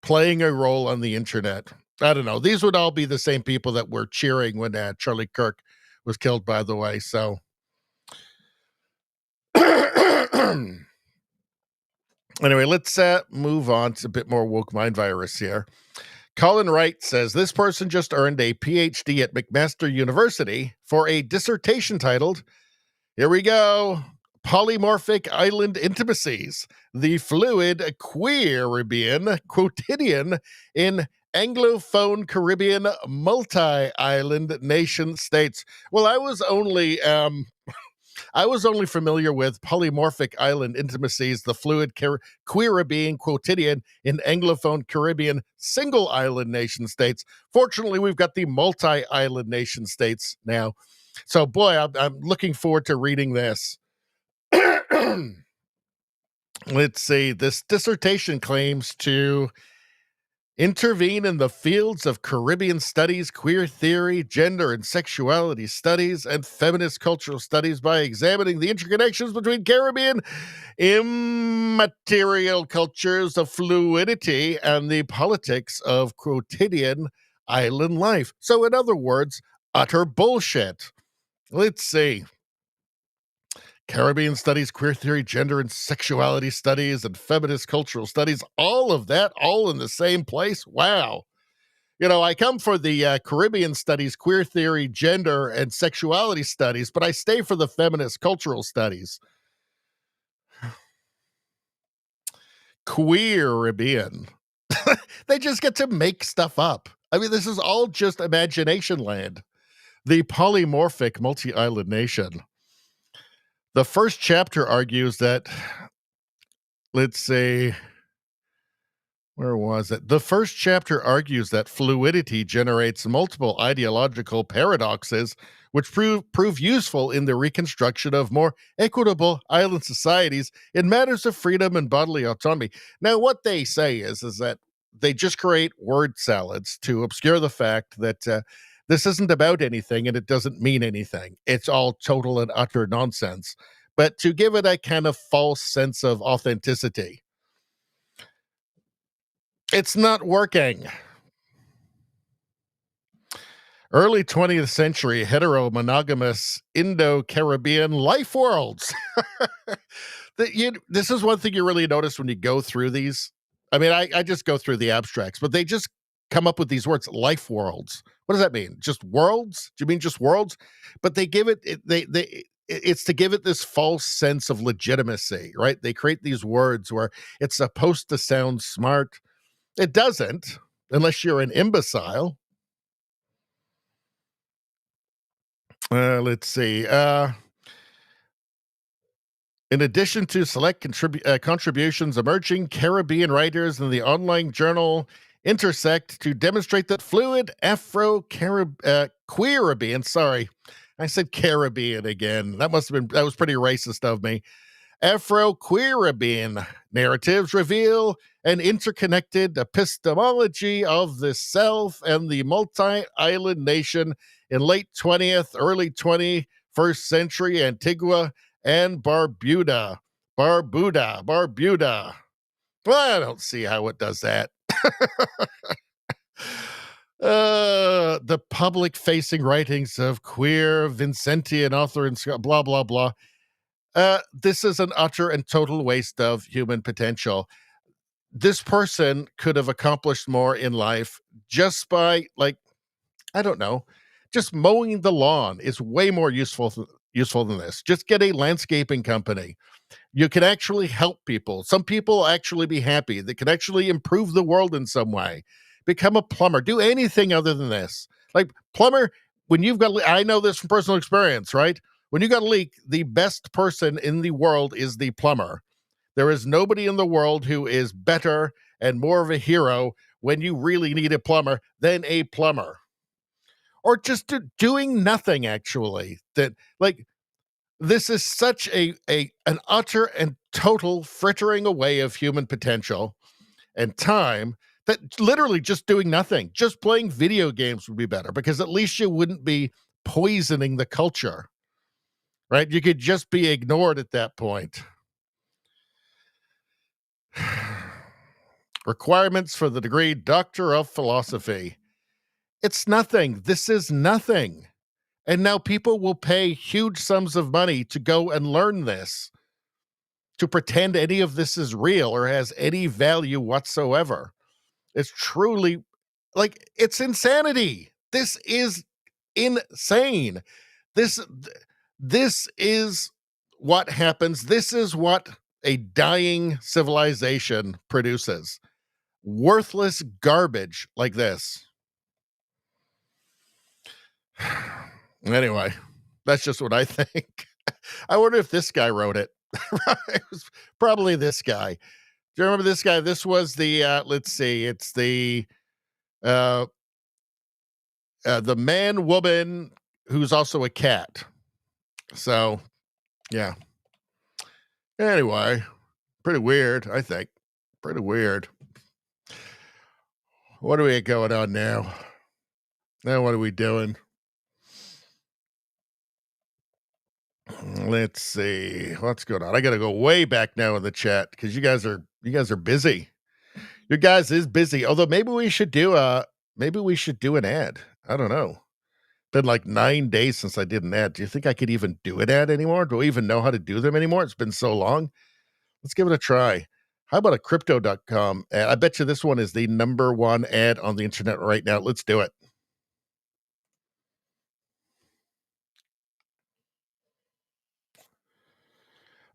on the internet? I don't know. These would all be the same people that were cheering when Charlie Kirk was killed, by the way. So anyway, let's move on to a bit more woke mind virus here. Colin Wright says, this person just earned a PhD at McMaster University for a dissertation titled, here we go, Polymorphic Island Intimacies, the Fluid Queeribian Quotidian in Anglophone Caribbean Multi-Island Nation States. Well, I was only familiar with Polymorphic Island Intimacies, the Fluid Queeribian Quotidian in Anglophone Caribbean Single Island Nation States. Fortunately, we've got the Multi-Island Nation States now. So, boy, I'm looking forward to reading this. Let's see. This dissertation claims to intervene in the fields of Caribbean studies, queer theory, gender and sexuality studies, and feminist cultural studies by examining the interconnections between Caribbean immaterial cultures of fluidity and the politics of quotidian island life. So, in other words, utter bullshit. Let's see. Caribbean studies, queer theory, gender and sexuality studies, and feminist cultural studies, all of that, all in the same place. Wow. You know, I come for the Caribbean studies, queer theory, gender, and sexuality studies, but I stay for the feminist cultural studies. Queer-Caribbean. They just get to make stuff up. I mean, this is all just imagination land. The polymorphic multi-island nation. The first chapter argues that, let's say, where was it? The first chapter argues that fluidity generates multiple ideological paradoxes, which prove useful in the reconstruction of more equitable island societies in matters of freedom and bodily autonomy. Now, what they say is that they just create word salads to obscure the fact that this isn't about anything and it doesn't mean anything. It's all total and utter nonsense, but to give it a kind of false sense of authenticity. It's not working. Early 20th century hetero-monogamous Indo-Caribbean life worlds. This is one thing you really notice when you go through these. I mean, I just go through the abstracts, but they just come up with these words, life worlds. What does that mean? Just worlds? Do you mean just worlds? But they give it's to give it this false sense of legitimacy, right? They create these words where it's supposed to sound smart. It doesn't, unless you're an imbecile. Let's see. In addition to select contributions, emerging Caribbean writers in the online journal intersect to demonstrate that fluid Afro-Caribbean, sorry, I said Caribbean again. That was pretty racist of me. Afro-Caribbean narratives reveal an interconnected epistemology of the South and the multi-island nation in late 20th, early 21st century Antigua and Barbuda. Well, I don't see how it does that. The public-facing writings of queer Vincentian author and blah, blah, blah. This is an utter and total waste of human potential. This person could have accomplished more in life just by, like, I don't know, just mowing the lawn is way more useful than this. Just get a landscaping company. You can actually help people. Some people actually be happy. They can actually improve the world in some way. Become a plumber. Do anything other than this. Like, plumber, when you've got, I know this from personal experience, right? When you got a leak, the best person in the world is the plumber. There is nobody in the world who is better and more of a hero when you really need a plumber than a plumber. Or just doing nothing, actually. That, like, this is such an utter and total frittering away of human potential and time that literally just doing nothing, just playing video games would be better, because at least you wouldn't be poisoning the culture, right? You could just be ignored at that point. Requirements for the degree Doctor of Philosophy. It's nothing. This is nothing. And now people will pay huge sums of money to go and learn this, to pretend any of this is real or has any value whatsoever. It's truly, like, it's insanity. This is insane. This is what happens. This is what a dying civilization produces. Worthless garbage like this. Anyway, that's just what I think. I wonder if this guy wrote it. It was probably this guy. Do you remember this guy? This was the, let's see, it's the man, woman, who's also a cat. So, yeah. Anyway, pretty weird, I think. Pretty weird. What are we going on now? Now, what are we doing? Let's see what's going on. I got to go way back now in the chat because you guys are busy. Your guys is busy. Although maybe we should do an ad. I don't know. Been like 9 days since I did an ad. Do you think I could even do an ad anymore? Do I even know how to do them anymore? It's been so long. Let's give it a try. How about a crypto.com ad? I bet you this one is the #1 ad on the internet right now. Let's do it.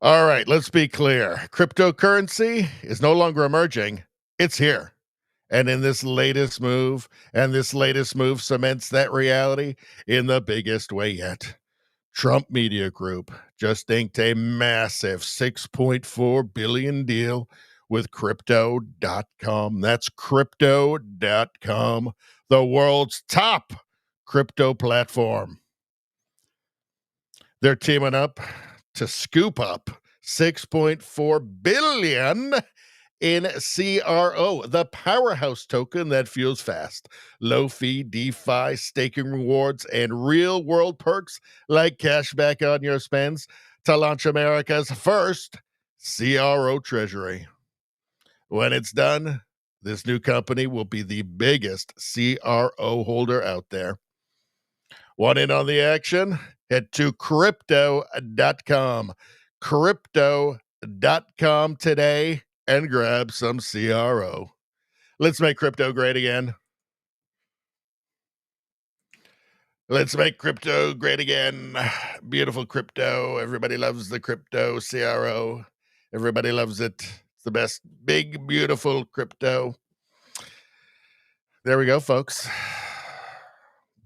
All right, let's be clear. Cryptocurrency is no longer emerging. It's here. And in this latest move, cements that reality in the biggest way yet. Trump Media Group just inked a massive $6.4 billion deal with Crypto.com. That's Crypto.com, the world's top crypto platform. They're teaming up to scoop up $6.4 billion in CRO, the powerhouse token that fuels fast, low-fee DeFi staking rewards and real-world perks like cashback on your spends to launch America's first CRO treasury. When it's done, this new company will be the biggest CRO holder out there. Want in on the action? Head to Crypto.com. Crypto.com today and grab some CRO. Let's make crypto great again. Let's make crypto great again. Beautiful crypto. Everybody loves the crypto CRO. Everybody loves it. It's the best big, beautiful crypto. There we go, folks.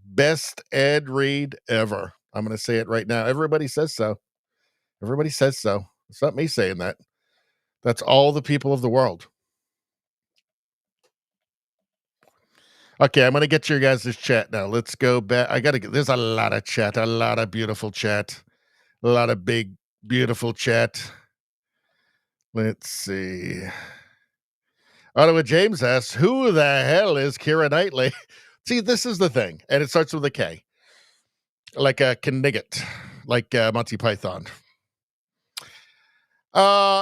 Best ad read ever. I'm going to say it right now. Everybody says so. Everybody says so. It's not me saying that. That's all the people of the world. Okay, I'm going to get your guys' chat now. Let's go back. There's a lot of chat, a lot of beautiful chat, a lot of big, beautiful chat. Let's see. Ottawa James asks, who the hell is Keira Knightley? See, this is the thing, and it starts with a K. Like a Knigget, like Monty Python.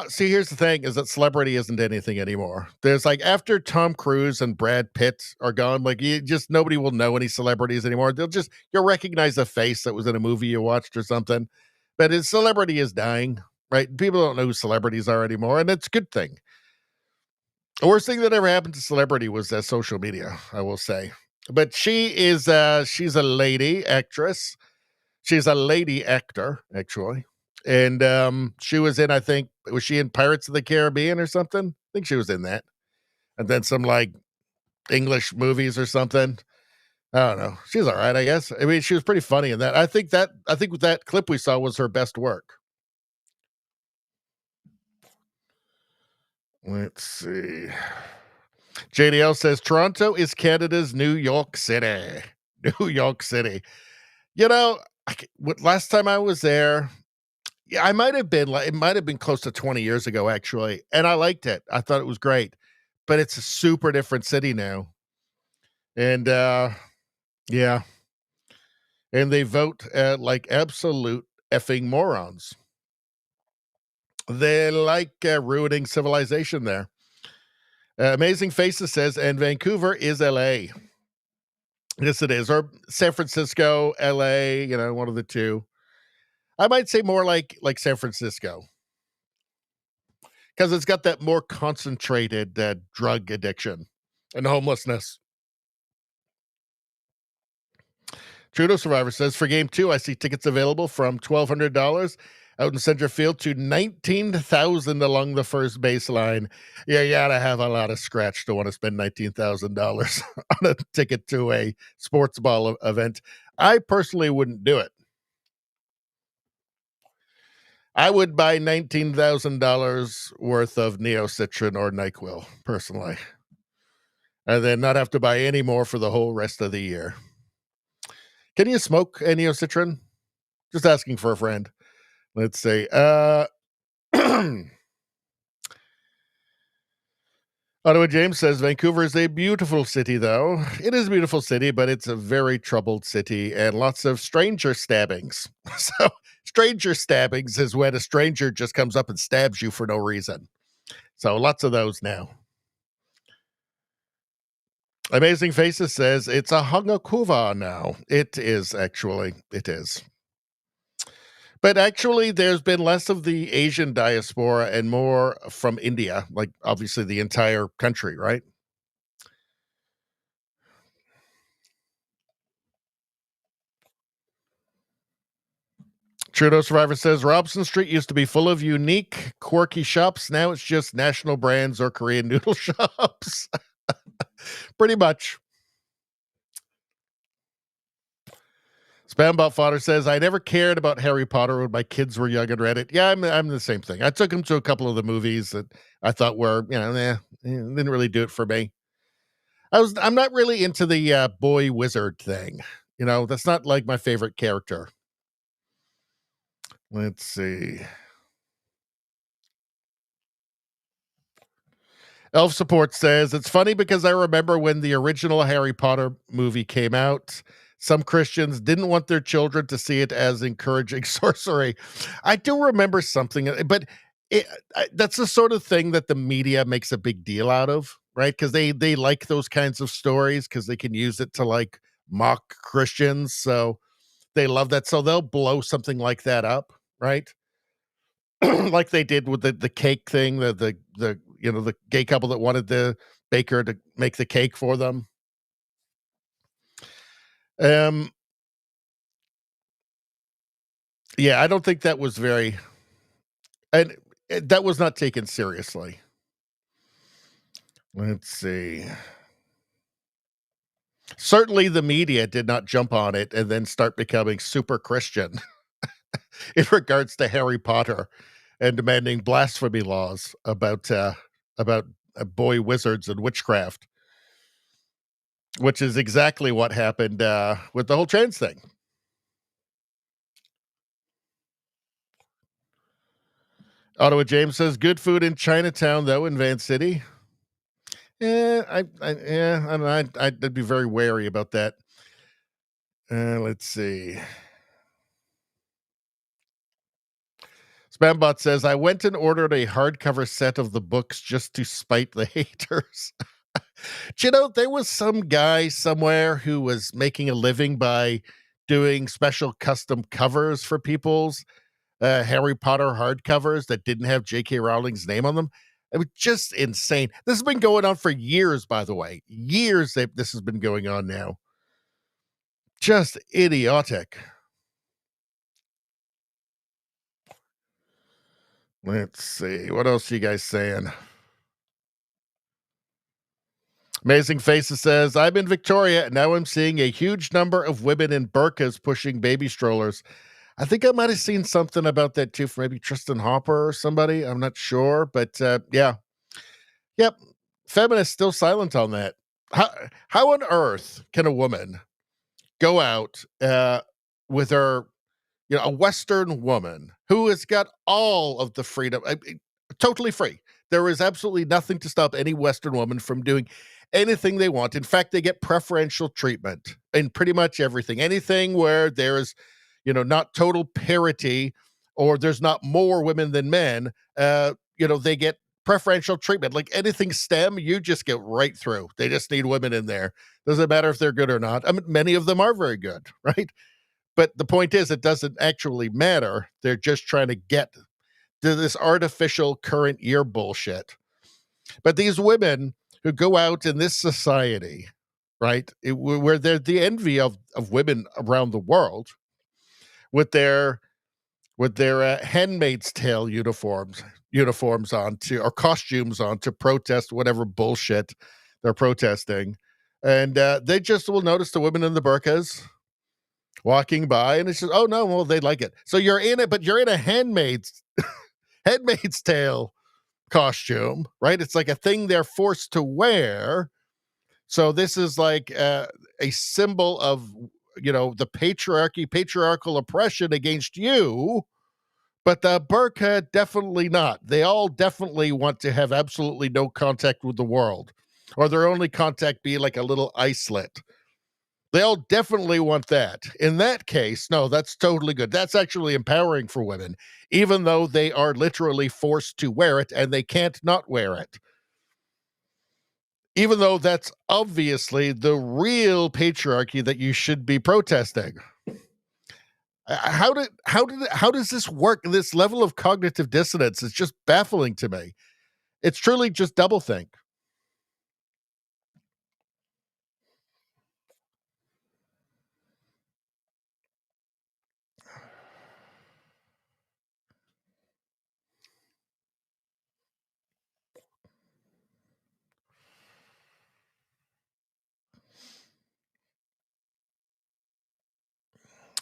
See, here's the thing, is that celebrity isn't anything anymore. There's like, after Tom Cruise and Brad Pitt are gone, like nobody will know any celebrities anymore. You'll recognize a face that was in a movie you watched or something, but his celebrity is dying, right? People don't know who celebrities are anymore, and it's a good thing. The worst thing that ever happened to celebrity was social media, I will say. But she's a lady actress. She's a lady actor, actually. And she was in, I think, was she in Pirates of the Caribbean or something? I think she was in that. And then some like English movies or something. I don't know. She's all right, I guess. I mean, she was pretty funny in that. I think that clip we saw was her best work. Let's see. JDL says Toronto is Canada's New York City. New York City. You know, last time I was there, yeah, it might have been close to 20 years ago, actually. And I liked it. I thought it was great. But it's a super different city now. And yeah. And they vote like absolute effing morons. They like ruining civilization there. Amazing Faces says, and Vancouver is LA. Yes, it is. Or San Francisco, LA, one of the two. I might say more like San Francisco, because it's got that more concentrated drug addiction and homelessness. Trudeau Survivor says, for Game 2, I see tickets available from $1,200 out in center field to $19,000 along the first baseline. Yeah, you gotta have a lot of scratch to want to spend $19,000 on a ticket to a sports ball event. I personally wouldn't do it. I would buy $19,000 worth of Neocitrin or NyQuil, personally. And then not have to buy any more for the whole rest of the year. Can you smoke a Neocitrin? Just asking for a friend. Let's see. Ottawa James says, Vancouver is a beautiful city, though. It is a beautiful city, but it's a very troubled city and lots of stranger stabbings. So stranger stabbings is when a stranger just comes up and stabs you for no reason. So lots of those now. Amazing Faces says, it's a Hungakuva now. It is, actually. It is. But actually, there's been less of the Asian diaspora and more from India, like obviously the entire country, right? Trudeau Survivor says Robson Street used to be full of unique, quirky shops. Now it's just national brands or Korean noodle shops. Pretty much. Spambot Fodder says, I never cared about Harry Potter when my kids were young and read it. Yeah, I'm the same thing. I took them to a couple of the movies that I thought were, didn't really do it for me. I'm not really into the boy wizard thing. That's not like my favorite character. Let's see. Elf Support says, it's funny because I remember when the original Harry Potter movie came out, some Christians didn't want their children to see it as encouraging sorcery. I do remember something, but that's the sort of thing that the media makes a big deal out of, right? Because they like those kinds of stories because they can use it to like mock Christians. So they love that. So they'll blow something like that up, right? Like they did with the cake thing, the gay couple that wanted the baker to make the cake for them. Yeah, I don't think that was that was not taken seriously. Let's see. Certainly the media did not jump on it and then start becoming super Christian in regards to Harry Potter and demanding blasphemy laws about boy wizards and witchcraft, which is exactly what happened with the whole trans thing. Ottawa James says, good food in Chinatown, though, in Van City. I'd be very wary about that. Let's see. Spambot says, I went and ordered a hardcover set of the books just to spite the haters. There was some guy somewhere who was making a living by doing special custom covers for people's Harry Potter hardcovers that didn't have J.K. Rowling's name on them. It was just insane. This has been going on for years, by the way. Years that this has been going on now. Just idiotic. Let's see. What else are you guys saying? Amazing Faces says, I'm in Victoria, and now I'm seeing a huge number of women in burqas pushing baby strollers. I think I might have seen something about that too, from maybe Tristan Hopper or somebody. I'm not sure, but yeah. Yep. Feminists still silent on that. How on earth can a woman go out with her, a Western woman who has got all of the freedom, totally free. There is absolutely nothing to stop any Western woman from doing anything they want. In fact, they get preferential treatment in pretty much everything. Anything where there's, not total parity or there's not more women than men, they get preferential treatment. Like anything STEM, you just get right through. They just need women in there. Doesn't matter if they're good or not. I mean, many of them are very good, right? But the point is, it doesn't actually matter. They're just trying to get to this artificial current year bullshit. But these women who go out in this society, right, where they're the envy of women around the world, with their Handmaid's Tale uniforms on to, or costumes on, to protest whatever bullshit they're protesting, and they just will notice the women in the burqas walking by, and it's just, oh no, well, they like it. So you're in it, but you're in a Handmaid's Tale costume, right? It's like a thing they're forced to wear. So this is like a symbol of, the patriarchal oppression against you. But the burqa, definitely not. They all definitely want to have absolutely no contact with the world, or their only contact be like a little islet. They all definitely want that. In that case, no, that's totally good. That's actually empowering for women, even though they are literally forced to wear it and they can't not wear it. Even though that's obviously the real patriarchy that you should be protesting. How does this work? This level of cognitive dissonance is just baffling to me. It's truly just doublethink.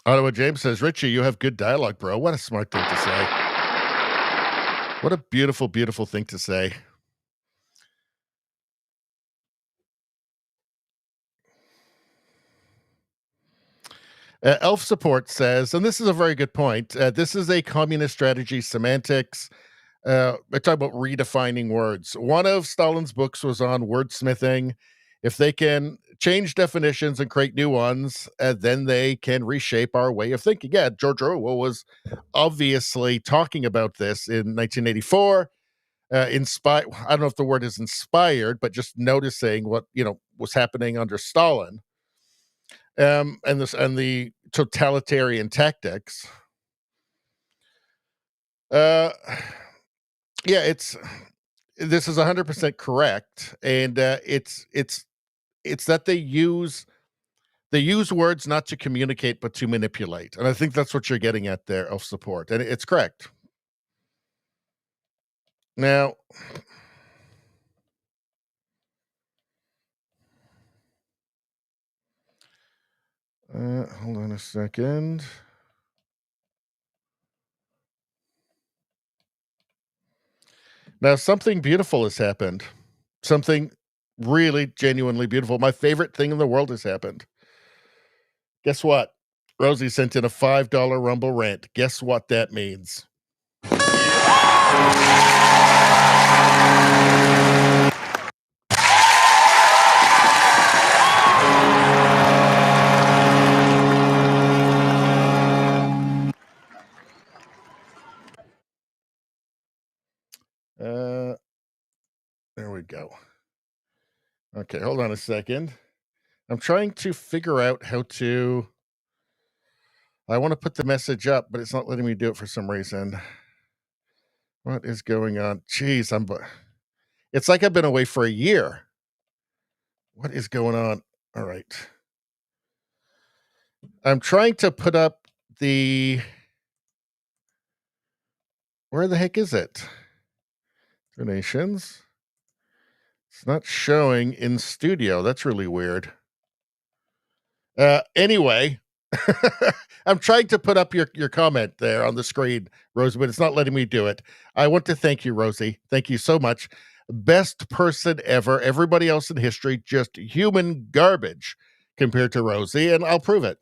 Ottawa James says, Richie, you have good dialogue, bro. What a smart thing to say. What a beautiful, beautiful thing to say. Elf Support says, and this is a very good point, this is a communist strategy semantics. I talk about redefining words. One of Stalin's books was on wordsmithing. If they can change definitions and create new ones, then they can reshape our way of thinking. Yeah, George Orwell was obviously talking about this in 1984. I don't know if the word is inspired, but just noticing what was happening under Stalin, and the totalitarian tactics. Yeah, this is 100% correct, and it's that they use words not to communicate but to manipulate, and I think that's what you're getting at there, Elf Support, and it's correct. Now, hold on a second. Now, something beautiful has happened. Something really genuinely beautiful. My favorite thing in the world has happened. Guess what? Rosie sent in a $5 Rumble rant. Guess what that means? There we go. Okay, hold on a second. I'm trying to figure out how to. I want to put the message up, but it's not letting me do it for some reason. What is going on? Jeez, it's like I've been away for a year. What is going on? All right. I'm trying to put up where the heck is it? Donations. It's not showing in studio. That's really weird. Anyway, I'm trying to put up your comment there on the screen, Rosie, but it's not letting me do it. I want to thank you, Rosie. Thank you so much. Best person ever. Everybody else in history, just human garbage compared to Rosie, and I'll prove it.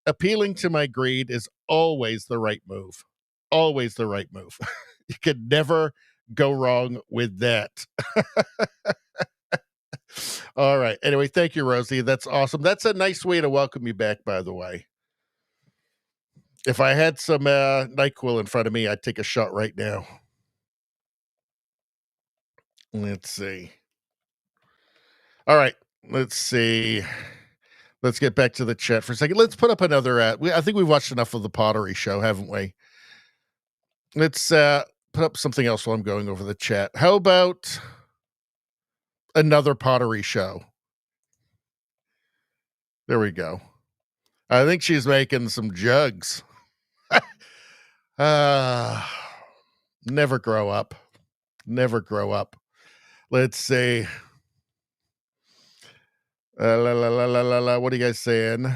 Appealing to my greed is always the right move. Always the right move. You could never go wrong with that. All right. Anyway, thank you, Rosie. That's awesome. That's a nice way to welcome you back, by the way. If I had some NyQuil in front of me, I'd take a shot right now. Let's see. All right. Let's see. Let's get back to the chat for a second. Let's put up another I think we've watched enough of the Pottery Show, haven't we? Let's put up something else while I'm going over the chat. How about another Pottery Show? There we go. I think she's making some jugs. Never grow up. Never grow up. Let's see. What are you guys saying?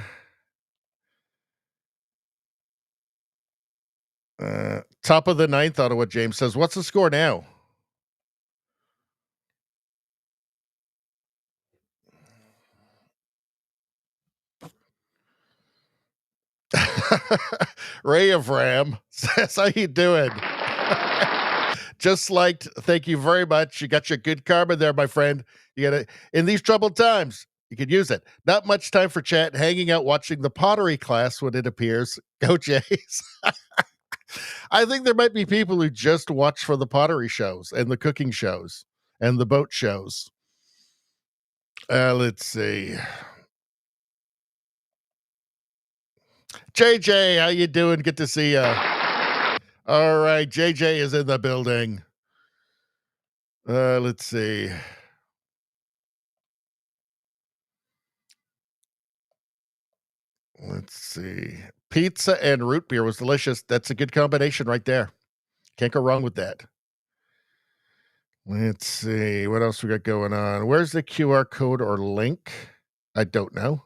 Top of the ninth, Ottawa James says, what's the score now? Ray of Ram says, how you doing? Just liked, thank you very much. You got your good karma there, my friend. You got it in these troubled times. You could use it. Not much time for chat, hanging out, watching the pottery class when it appears. Go Jays. I think there might be people who just watch for the pottery shows and the cooking shows and the boat shows. Let's see. JJ, how you doing? Good to see you. All right, JJ is in the building. Let's see. Let's see. Pizza and root beer was delicious. That's a good combination right there. Can't go wrong with that. Let's see. What else we got going on? Where's the QR code or link? I don't know.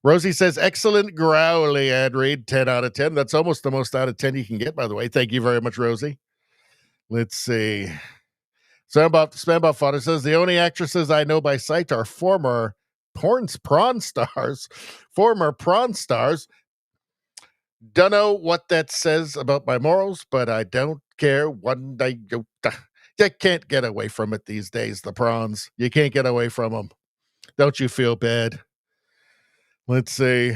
Rosie says, excellent growly ad read, 10 out of 10. That's almost the most out of 10 you can get, by the way. Thank you very much, Rosie. Let's see. Spambot Fodder says, the only actresses I know by sight are former prawn stars. Former prawn stars. Don't know what that says about my morals, but I don't care one iota. You can't get away from it these days, the prawns. You can't get away from them. Don't you feel bad? Let's see.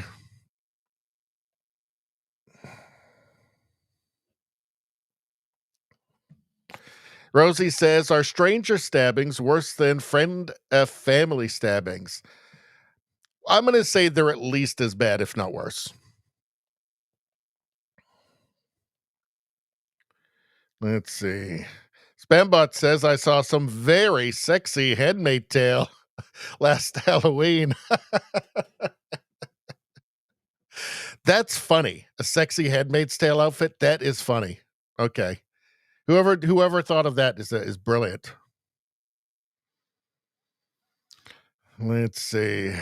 Rosie says, are stranger stabbings worse than family stabbings? I'm going to say they're at least as bad, if not worse. Let's see. Spambot says, I saw some very sexy Handmaid's Tale last Halloween. That's funny. A sexy Handmaid's Tale outfit. That is funny. Okay. Whoever thought of that is brilliant. Let's see.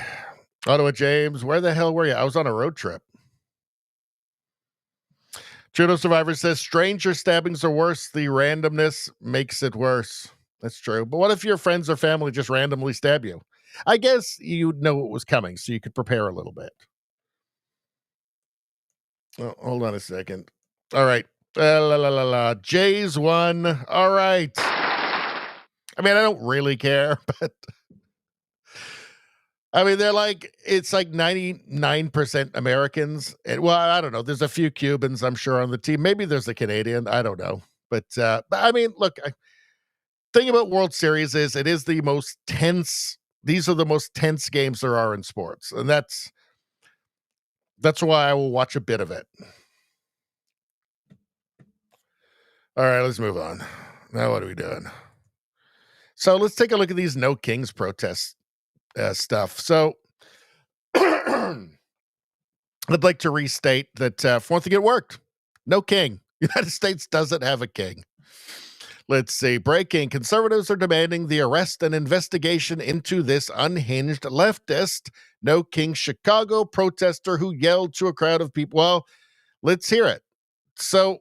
Ottawa James, where the hell were you? I was on a road trip. Judo Survivor says, stranger stabbings are worse. The randomness makes it worse. That's true. But what if your friends or family just randomly stab you? I guess you'd know what was coming, so you could prepare a little bit. Oh, hold on a second. All right. Jay's won. All right. I mean, I don't really care, but I mean, it's like 99% Americans. And, well, I don't know. There's a few Cubans, I'm sure, on the team. Maybe there's a Canadian. I don't know. But I mean, look, thing about World Series is it is the most tense. These are the most tense games there are in sports. And that's why I will watch a bit of it. All right, let's move on. Now, what are we doing? So let's take a look at these No Kings protest stuff. So I'd like to restate that for one thing, it worked. No king. The United States doesn't have a king. Let's see. Breaking. Conservatives are demanding the arrest and investigation into this unhinged leftist No King Chicago protester who yelled to a crowd of people. Well, let's hear it. So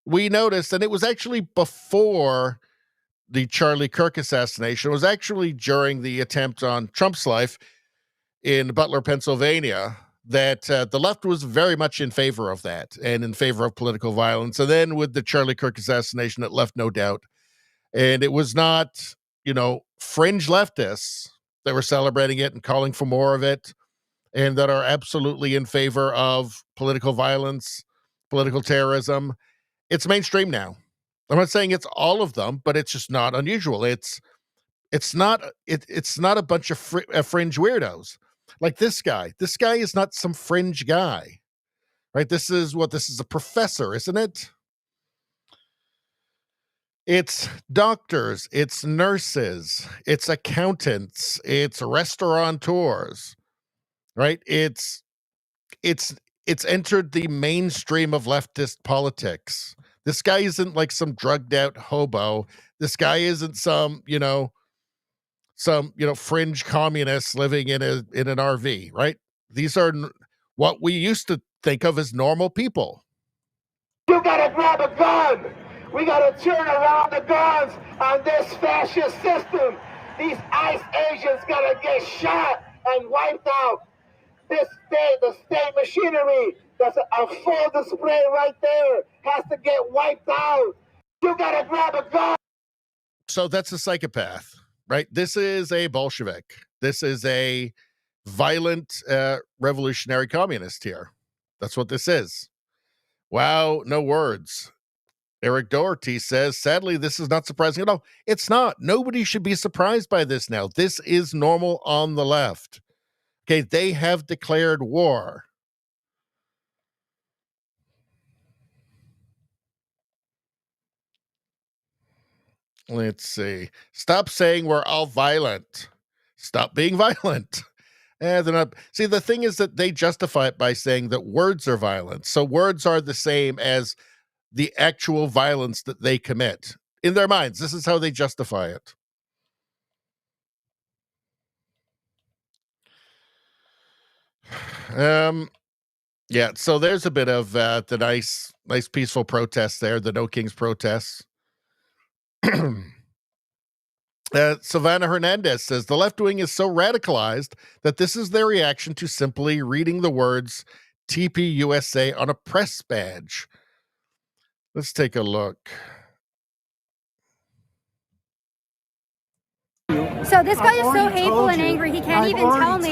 we noticed, and it was actually before the Charlie Kirk assassination. It was actually during the attempt on Trump's life in Butler, Pennsylvania, that the left was very much in favor of that and in favor of political violence. And then with the Charlie Kirk assassination, it left no doubt. And it was not, fringe leftists that were celebrating it and calling for more of it and that are absolutely in favor of political violence, political terrorism. It's mainstream now. I'm not saying it's all of them, but it's just not unusual. It's not a bunch of fringe weirdos like this guy. This guy is not some fringe guy, right? This is a professor, isn't it? It's doctors, it's nurses, it's accountants, it's restaurateurs, right? It's entered the mainstream of leftist politics. This guy isn't like some drugged out hobo. This guy isn't some fringe communists living in an RV, right? These are what we used to think of as normal people.
You gotta grab a gun. We gotta turn around the guns on this fascist system. These ICE agents gotta get shot and wiped out. The state machinery, that's a full display right there, has to get wiped out. You gotta grab a gun.
So that's a psychopath, right? This is a Bolshevik. This is a violent revolutionary communist here. That's what this is. Wow, no words. Eric Doherty says, sadly, this is not surprising at all. It's not. Nobody should be surprised by this now. This is normal on the left. Okay, they have declared war. Let's see. Stop saying we're all violent. Stop being violent. They're not. See, the thing is that they justify it by saying that words are violent. So words are the same as the actual violence that they commit. In their minds, this is how they justify it. Yeah, so there's a bit of the nice peaceful protest there, the No Kings protests. Savannah Hernandez says the left wing is so radicalized that this is their reaction to simply reading the words TPUSA on a press badge. Let's take a look.
So this guy is so hateful and angry, he can't even tell me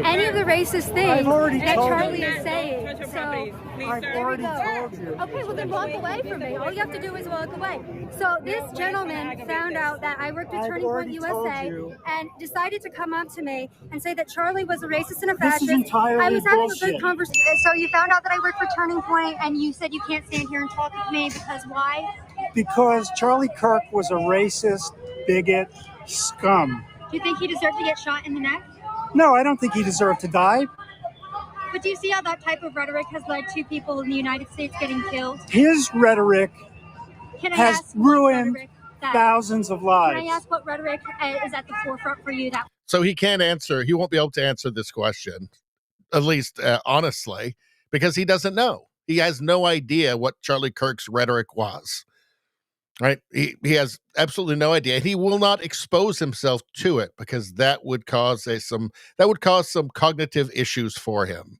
any of the racist things that Charlie is saying. So
I've already told you.
Okay, well then walk away from me. All you have to do is walk away. So this gentleman found out that I worked at Turning Point USA and decided to come up to me and say that Charlie was a racist and a fascist.
This is entirely
I was having
bullshit.
a good conversation. So you found out that I worked for Turning Point and you said you can't stand here and talk with me because why?
Because Charlie Kirk was a racist, bigot, scum.
Do you think he deserved to get shot in the neck?
No, I don't think he deserved to die.
But do you see how that type of rhetoric has led to people in the United States getting killed?
His rhetoric has ruined thousands of lives.
Can I ask what rhetoric is at the forefront for you?
So he can't answer. He won't be able to answer this question, at least honestly, because he doesn't know. He has no idea what Charlie Kirk's rhetoric was. Right? He has absolutely no idea. He will not expose himself to it because that would cause some cognitive issues for him.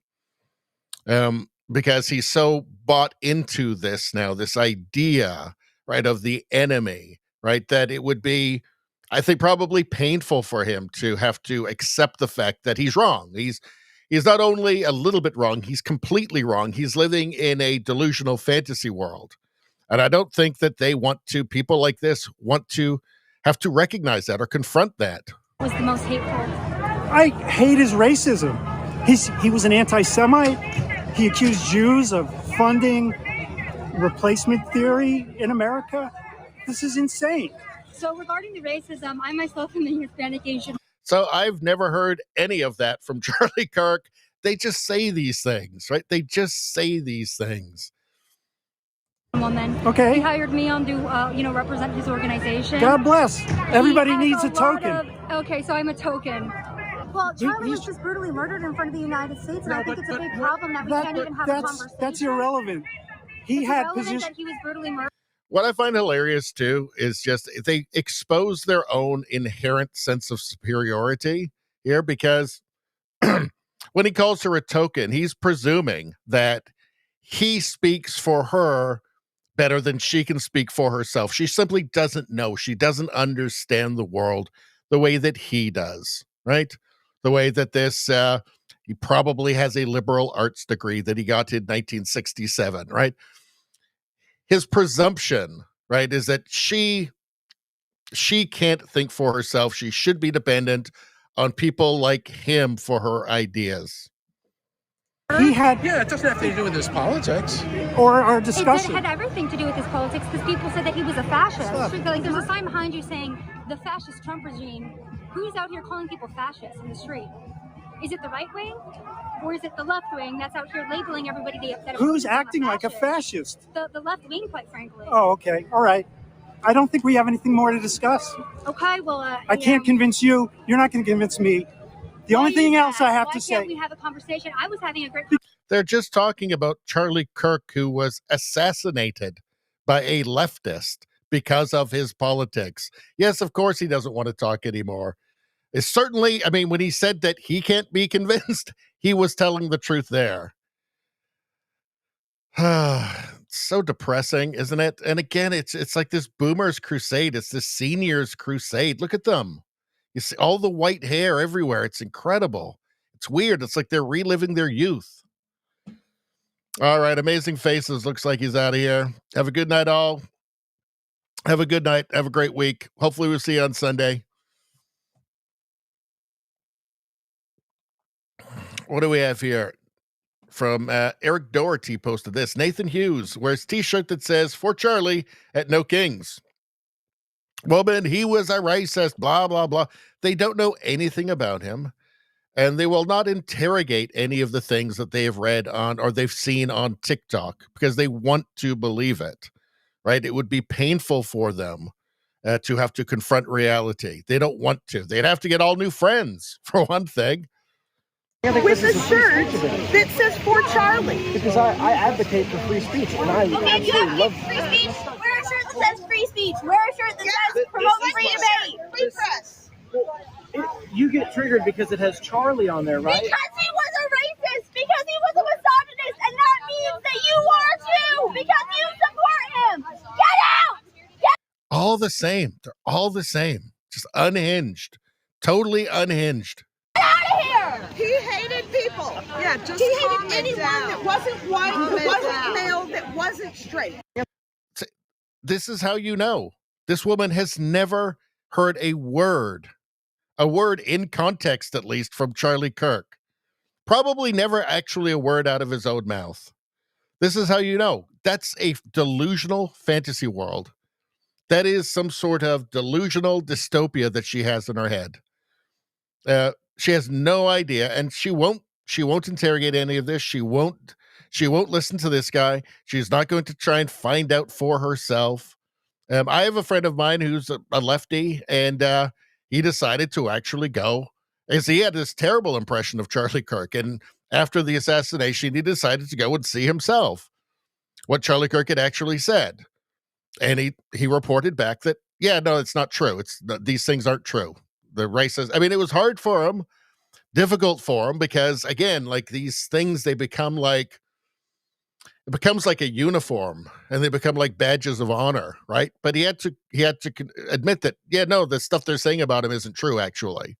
Because he's so bought into this now, this idea, right, of the enemy, right, that it would be, I think, probably painful for him to have to accept the fact that he's wrong. He's not only a little bit wrong, he's completely wrong. He's living in a delusional fantasy world. And I don't think that people like this want to have to recognize that or confront that.
Was the most hateful?
I hate his racism. He was an anti-Semite. He accused Jews of funding replacement theory in America. This is insane.
So regarding the racism, I myself am a Hispanic Asian.
So I've never heard any of that from Charlie Kirk. They just say these things, right? They just say these things.
Woman.
Okay.
He hired me on to, represent his organization.
God bless. Everybody needs a token.
Okay, so I'm a token. Well, Charlie was just brutally murdered in front of the United States, and I think it's a big problem that we can't even have a conversation.
That's irrelevant. He had position.
That he was brutally murdered.
What I find hilarious too is just they expose their own inherent sense of superiority here, because when he calls her a token, he's presuming that he speaks for her better than she can speak for herself. She simply doesn't know. She doesn't understand the world the way that he does, right? The way that he probably has a liberal arts degree that he got in 1967, right? His presumption, right, is that she can't think for herself. She should be dependent on people like him for her ideas.
Yeah, it doesn't have to do with his politics.
Or our discussion.
It had everything to do with his politics because people said that he was a fascist. Like, there's a sign behind you saying the fascist Trump regime. Who's out here calling people fascists in the street? Is it the right wing or is it the left wing that's out here labeling everybody
Who's acting like a fascist?
The left wing, quite frankly.
Oh, okay. All right. I don't think we have anything more to discuss.
Okay, well,
I can't convince you. You're not going to convince me. The only thing else I have to say.
Why can't we have a conversation? I was having a great.
They're just talking about Charlie Kirk, who was assassinated by a leftist because of his politics. Yes, of course, he doesn't want to talk anymore. It's certainly, I mean, when he said that he can't be convinced, he was telling the truth there. So depressing, isn't it? And again, it's like this boomers crusade. It's this seniors crusade. Look at them. You see all the white hair everywhere. It's incredible. It's weird. It's like they're reliving their youth. All right. Amazing Faces. Looks like he's out of here. Have a good night, all. Have a good night. Have a great week. Hopefully we'll see you on Sunday. What do we have here? From Eric Doherty posted this. Nathan Hughes wears t-shirt that says, "For Charlie at No Kings." Woman, he was a racist, blah, blah, blah. They don't know anything about him, and they will not interrogate any of the things that they have read on or they've seen on TikTok because they want to believe it, right? It would be painful for them to have to confront reality. They don't want to. They'd have to get all new friends, for one thing.
With a shirt that says "For Charlie."
Because I advocate for free speech, and I
Okay, you
absolutely love
free speech. Wear a shirt that says "Free Speech." Wear a shirt that says "Promote free debate." Free press.
You get triggered because it has Charlie on there, right?
Because he was a racist. Because he was a misogynist, and that means that you are too. Because you support him. Get out.
All the same. They're all the same. Just unhinged. Totally unhinged.
Get out of here.
He hated people. Yeah, just
he hated
calm
anyone
down.
that wasn't white,
Calm
that
it
wasn't
down.
male, that wasn't straight.
This is how you know. This woman has never heard a word in context, at least, from Charlie Kirk. Probably never actually a word out of his own mouth. This is how you know. That's a delusional fantasy world. That is some sort of delusional dystopia that she has in her head. She has no idea, and she won't interrogate any of this. She won't listen to this guy. She's not going to try and find out for herself. I have a friend of mine who's a lefty, and he decided to actually go, as he had this terrible impression of Charlie Kirk. And after the assassination, he decided to go and see himself what Charlie Kirk had actually said. And he reported back that, yeah, no, it's not true. These things aren't true. The racist. I mean, it was hard for him, difficult for him, because again, like these things, it becomes like a uniform, and they become like badges of honor, right? But he had to admit that, yeah, no, the stuff they're saying about him isn't true, actually.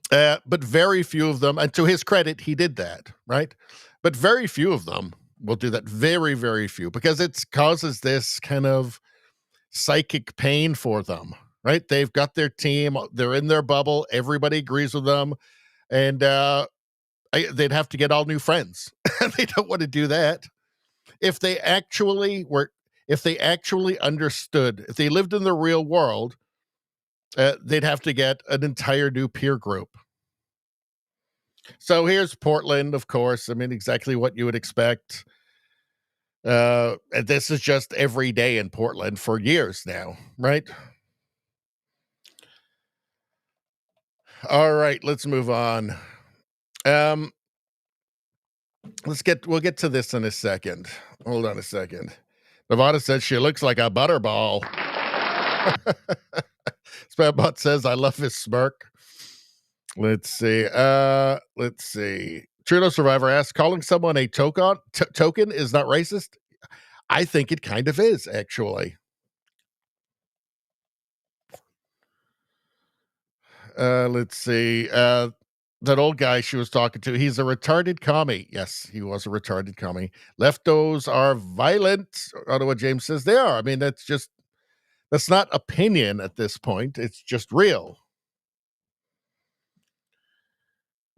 But very few of them, and to his credit, he did that, right? But very few of them will do that. Very, very few, because it causes this kind of psychic pain for them, right? They've got their team, they're in their bubble, everybody agrees with them, and they'd have to get all new friends. They don't want to do that. If they actually understood, if they lived in the real world, they'd have to get an entire new peer group. So here's Portland, of course. I mean, exactly what you would expect. And this is just every day in Portland for years now, right? All right, let's move on. We'll get to this in a second. Hold on a second. Nevada says she looks like a butterball. Spambot says, I love his smirk. Let's see. Trudeau Survivor asks, calling someone a token is not racist? I think it kind of is, actually. Let's see. That old guy she was talking to, he's a retarded commie. Yes, he was a retarded commie. Leftos are violent. Ottawa James says they are. I mean, that's not opinion at this point. It's just real.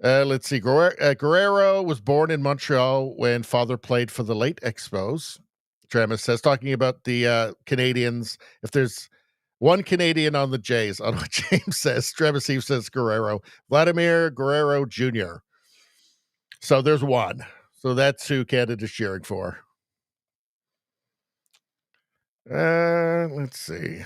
Let's see. Guerrero was born in Montreal when father played for the late Expos. Travis says, talking about the Canadians, if there's one Canadian on the Jays, on what James says, Travis Eve says Guerrero. Vladimir Guerrero Jr. So there's one. So that's who Canada's cheering for. Let's see.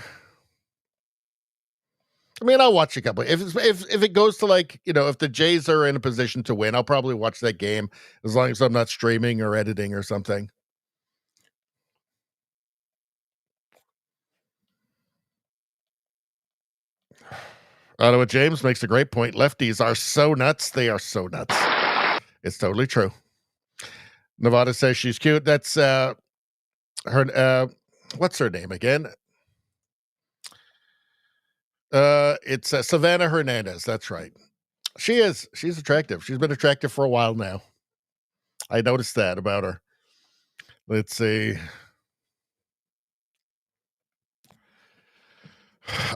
I mean, I'll watch a couple. If it goes to if the Jays are in a position to win, I'll probably watch that game as long as I'm not streaming or editing or something. Ottawa James makes a great point. Lefties are so nuts. They are so nuts. It's totally true. Nevada says she's cute. That's her. What's her name again? It's Savannah Hernandez. That's right. She's attractive. She's been attractive for a while now. I noticed that about her. Let's see.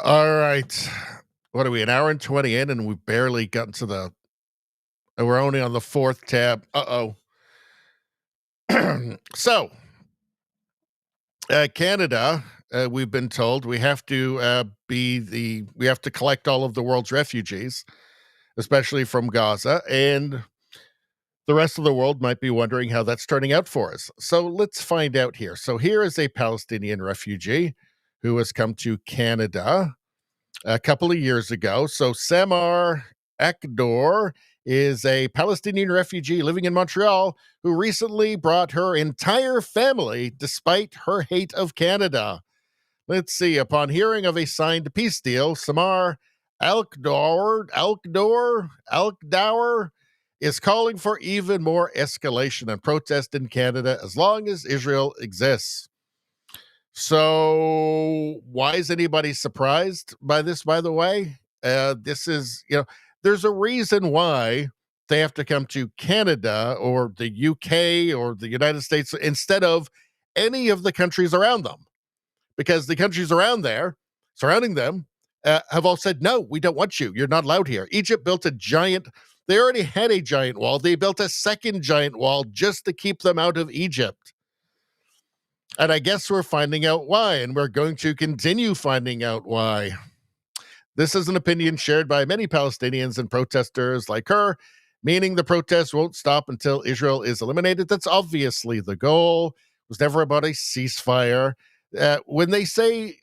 All right. What are we, an hour and 20 in, and we've barely gotten to the... We're only on the 4th tab. Uh-oh. So, Canada, we've been told we have to we have to collect all of the world's refugees, especially from Gaza, and the rest of the world might be wondering how that's turning out for us. So let's find out here. So here is a Palestinian refugee who has come to Canada a couple of years ago. So Samar Akdor is a Palestinian refugee living in Montreal who recently brought her entire family despite her hate of Canada. Let's see. Upon hearing of a signed peace deal, Samar Alkdour is calling for even more escalation and protest in Canada as long as Israel exists. So why is anybody surprised by this, by the way? This is, there's a reason why they have to come to Canada or the UK or the United States instead of any of the countries around them. Because the countries around there, surrounding them, have all said, no, we don't want you. You're not allowed here. Egypt built they already had a giant wall. They built a second giant wall just to keep them out of Egypt. And I guess we're finding out why, and we're going to continue finding out why. This is an opinion shared by many Palestinians and protesters like her, meaning the protests won't stop until Israel is eliminated. That's obviously the goal. It was never about a ceasefire. When they say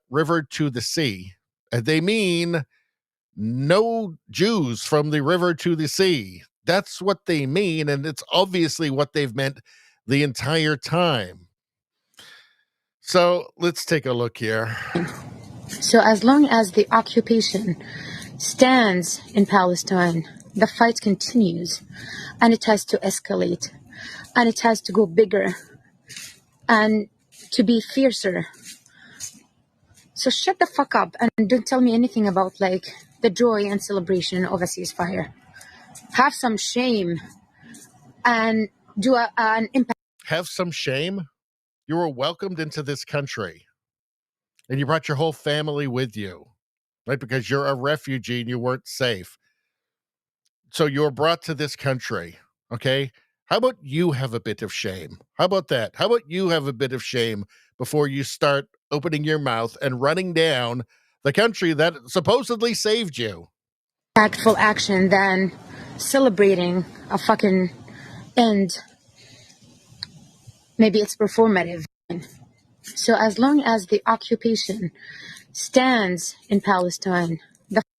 river to the sea, they mean no Jews from the river to the sea. That's what they mean, and it's obviously what they've meant the entire time. So let's take a look here.
So as long as the occupation stands in Palestine, the fight continues, and it has to escalate, and it has to go bigger, and to be fiercer. So shut the fuck up and don't tell me anything about the joy and celebration of a ceasefire. Have some shame and do an impact.
Have some shame? You were welcomed into this country and you brought your whole family with you, right? Because you're a refugee and you weren't safe. So you were brought to this country, okay? How about you have a bit of shame? How about that? How about you have a bit of shame before you start opening your mouth and running down the country that supposedly saved you?
Impactful action than celebrating a fucking end. Maybe it's performative. So as long as the occupation stands in Palestine,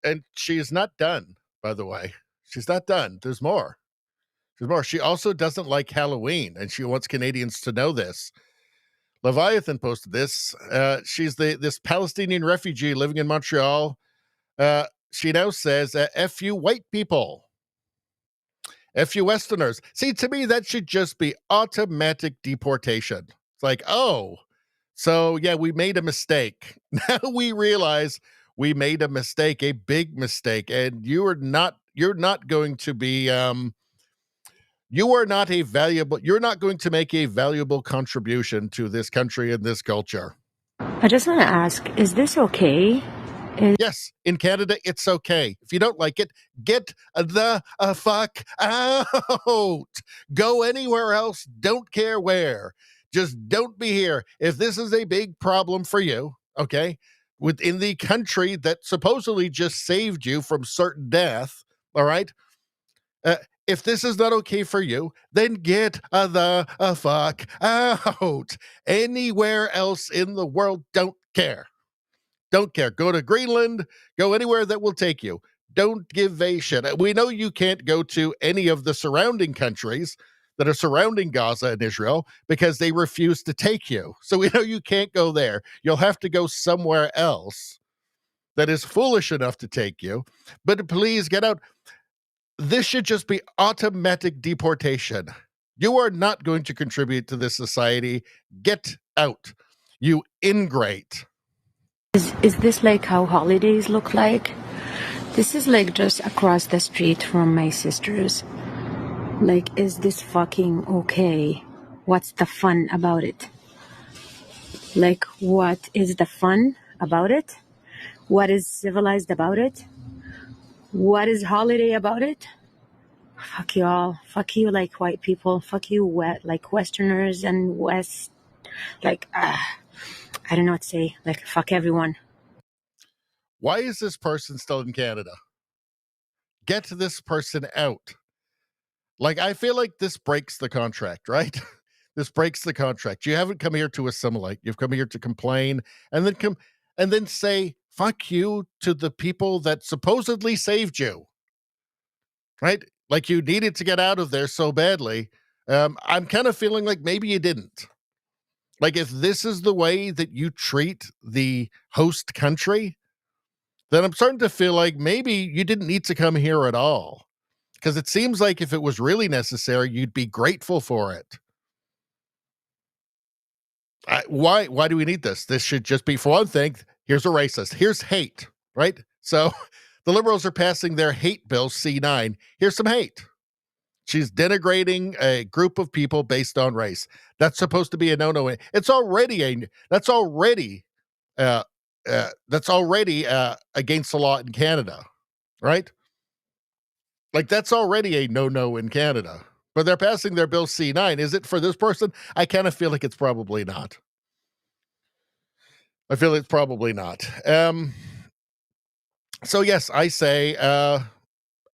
and she is not done, by the way. She's not done. There's more. There's more. She also doesn't like Halloween, and she wants Canadians to know this. Leviathan posted this. She's this Palestinian refugee living in Montreal. She now says, F you white people. F you Westerners. See, to me, that should just be automatic deportation. It's like, oh, so yeah, we made a mistake. Now we realize we made a mistake, a big mistake, and you're not going to be, you're not going to make a valuable contribution to this country and this culture.
I just want to ask, is this okay?
Yes, in Canada, it's okay. If you don't like it, get the fuck out. Go anywhere else. Don't care where. Just don't be here. If this is a big problem for you, okay, within the country that supposedly just saved you from certain death, all right, if this is not okay for you, then get the fuck out. Anywhere else in the world, don't care. Don't care. Go to Greenland. Go anywhere that will take you. Don't give a shit. We know you can't go to any of the surrounding countries that are surrounding Gaza and Israel because they refuse to take you. So we know you can't go there. You'll have to go somewhere else that is foolish enough to take you. But please get out. This should just be automatic deportation. You are not going to contribute to this society. Get out, you ingrate.
Is this like how holidays look like? This is like just across the street from my sister's. Like, is this fucking okay? What's the fun about it? Like, what is the fun about it? What is civilized about it? What is holiday about it? Fuck you all. Fuck you like white people. Fuck you like Westerners and West. Like, I don't know what to say. Like, fuck everyone.
Why is this person still in Canada? Get this person out. Like, I feel like this breaks the contract, right? This breaks the contract. You haven't come here to assimilate. You've come here to complain and then say fuck you to the people that supposedly saved you. Right? Like you needed to get out of there so badly. I'm kind of feeling like maybe you didn't. Like if this is the way that you treat the host country, then I'm starting to feel like maybe you didn't need to come here at all. Because it seems like if it was really necessary, you'd be grateful for it. Why do we need this? This should just be, for one thing, here's a racist. Here's hate, right? So the Liberals are passing their hate bill, C9. Here's some hate. She's denigrating a group of people based on race. That's supposed to be a no-no. That's already against the law in Canada, right? Like that's already a no-no in Canada. But they're passing their bill C9. Is it for this person? I kind of feel like it's probably not. I feel it's probably not. So yes, I say,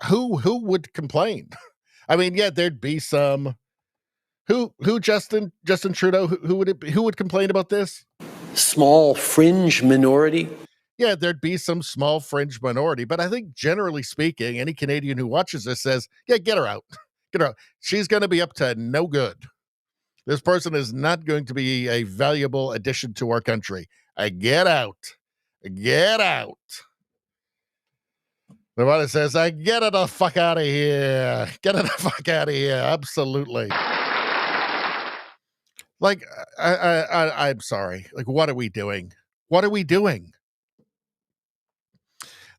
who would complain? I mean, yeah, there'd be some. Who Justin Trudeau? Who would it be? Who would complain about this?
Small fringe minority.
Yeah, there'd be some small fringe minority, but I think generally speaking, any Canadian who watches this says, "Yeah, get her out. Get her out. She's going to be up to no good. This person is not going to be a valuable addition to our country. Get out. Get out." Nobody says, "I get it the fuck out of here. Get it the fuck out of here." Absolutely. Like, I'm sorry. Like, what are we doing? What are we doing?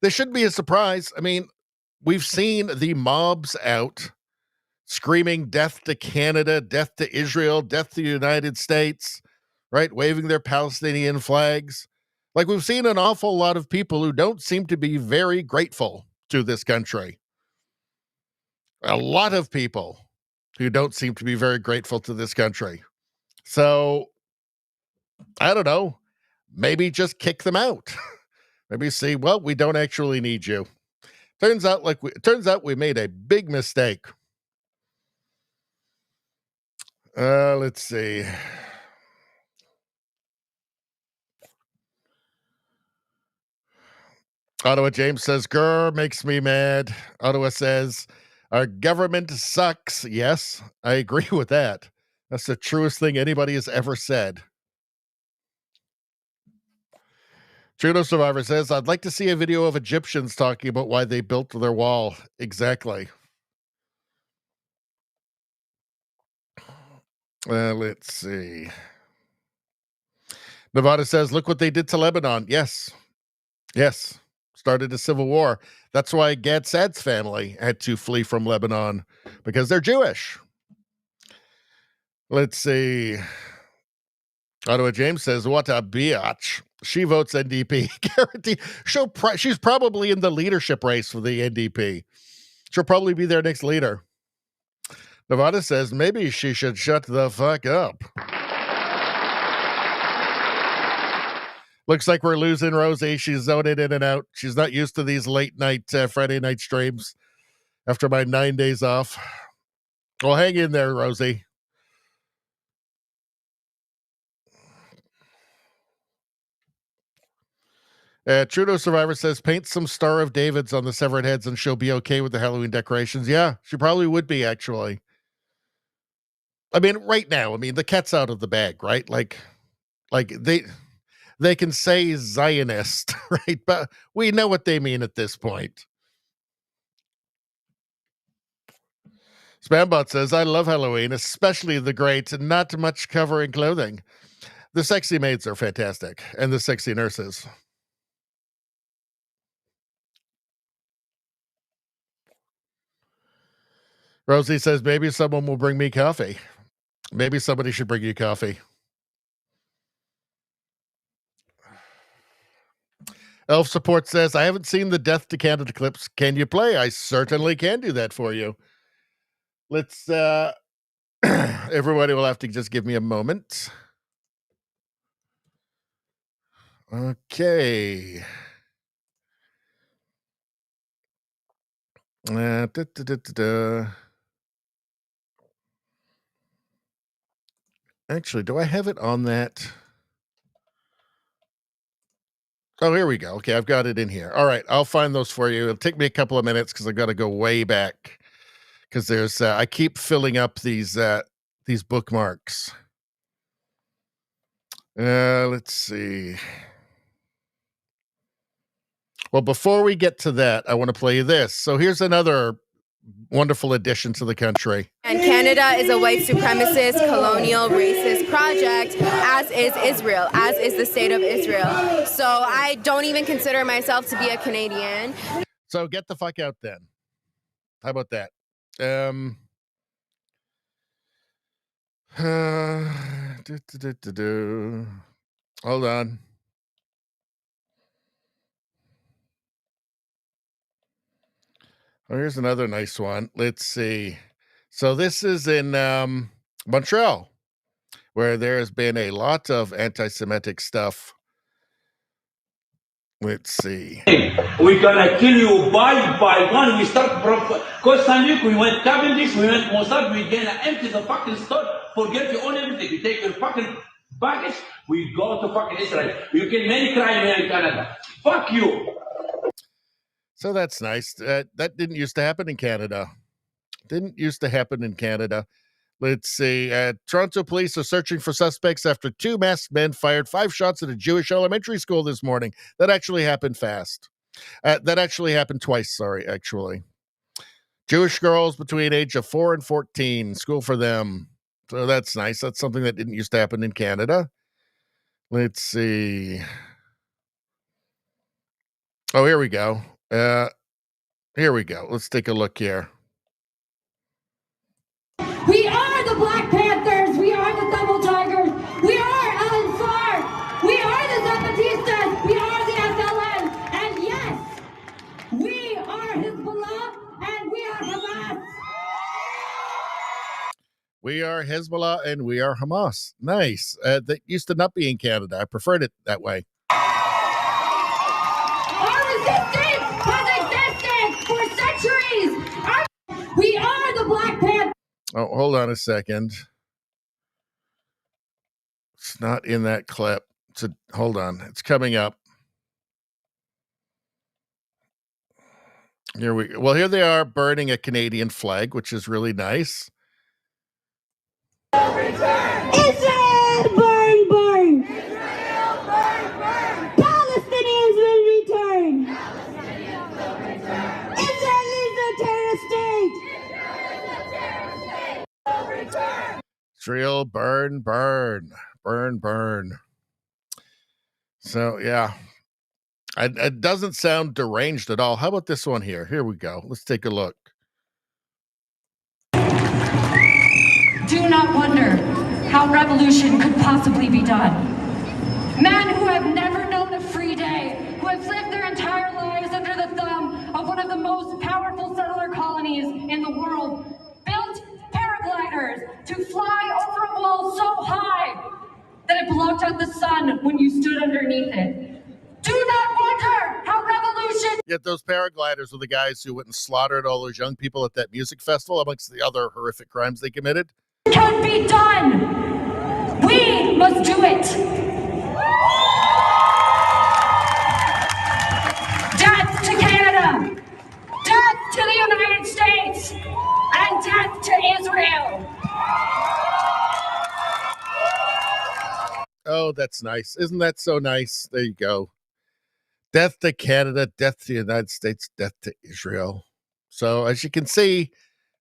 This shouldn't be a surprise. I mean, we've seen the mobs out screaming death to Canada, death to Israel, death to the United States, right? Waving their Palestinian flags. Like we've seen an awful lot of people who don't seem to be very grateful to this country. A lot of people who don't seem to be very grateful to this country. So, I don't know. Maybe just kick them out. Maybe see, well, we don't actually need you. Turns out we made a big mistake. Let's see. Ottawa James says, "Grr, makes me mad." Ottawa says, "Our government sucks." Yes, I agree with that. That's the truest thing anybody has ever said. Trudeau Survivor says, "I'd like to see a video of Egyptians talking about why they built their wall." Exactly. Let's see. Nevada says, "Look what they did to Lebanon." Yes. Yes. Started a civil war. That's why Gad Saad's family had to flee from Lebanon, because they're Jewish. Let's see. Ottawa James says, "What a biatch." She votes NDP. Guarantee. She's probably in the leadership race for the NDP. She'll probably be their next leader. Nevada says, "Maybe she should shut the fuck up." Looks like we're losing Rosie. She's zoning in and out. She's not used to these late night Friday night streams after my 9 days off. Well, hang in there, Rosie. Trudeau Survivor says, "Paint some Star of Davids on the severed heads and she'll be okay with the Halloween decorations." Yeah, she probably would be, actually. I mean, right now, the cat's out of the bag, right? Like they can say Zionist, right? But we know what they mean at this point. Spambot says, "I love Halloween, especially the great, not much covering clothing. The sexy maids are fantastic, and the sexy nurses." Rosie says, "Maybe someone will bring me coffee." Maybe somebody should bring you coffee. Elf Support says, I haven't seen the Death to Canada clips. Can you play? I certainly can do that for you. Let's, everybody will have to just give me a moment. Okay. Actually, do I have it on that? Oh, here we go. Okay, I've got it in here. All right, I'll find those for you. It'll take me a couple of minutes because I've got to go way back because there's I keep filling up these bookmarks. Let's see. Well, before we get to that, I want to play you this. So here's another wonderful addition to the country.
And Canada is a white supremacist, colonial, racist project, as is Israel, as is the state of Israel. So I don't even consider myself to be a Canadian.
So get the fuck out then. How about that? Hold on. Oh, here's another nice one. Let's see. So this is in Montreal, where there has been a lot of anti-Semitic stuff. Let's see.
We're gonna kill you by one. We start from Costa we went Cavendish, we went Mossad, we're gonna empty the fucking store, forget you own everything. You take your fucking baggage, we go to fucking Israel. You can many crime here in Canada. Fuck you.
So that's nice. That didn't used to happen in Canada. Let's see. Toronto police are searching for suspects after 2 masked men fired 5 shots at a Jewish elementary school this morning. That actually happened fast. That actually happened twice, sorry, actually. Jewish girls between age of 4 and 14. School for them. So that's nice. That's something that didn't used to happen in Canada. Let's see. Oh, here we go. Let's take a look here.
We are the Black Panthers. We are the Double Tigers. We are Ellen Sarr. We are the Zapatistas. We are the FLN. And yes, we are Hezbollah and we are Hamas.
We are Hezbollah and we are Hamas. Nice. That used to not be in Canada. I preferred it that way.
Our resistance has existed for centuries. We are the Black Panthers.
Oh, hold on a second. It's not in that clip. Hold on. It's coming up. Here we go. Well, here they are burning a Canadian flag, which is really nice.
Israel, burn, burn. Israel, burn, burn. Palestinians will return. Israel is a terrorist state.
Israel, burn, burn, burn, burn. So, yeah. It doesn't sound deranged at all. How about this one here? Here we go. Let's take a look.
Do not wonder how revolution could possibly be done. Men who have never known a free day, who have lived their entire lives under the thumb of one of the most powerful settler colonies in the world, built paragliders to fly over a wall so high that it blocked out the sun when you stood underneath it. Do not wonder how revolution...
Yet those paragliders were the guys who went and slaughtered all those young people at that music festival, amongst the other horrific crimes they committed.
Can be done. We must do it. Death to Canada. Death to the United States. And death to Israel.
Oh, that's nice. Isn't that so nice? There you go. Death to Canada, death to the United States, death to Israel. So as you can see,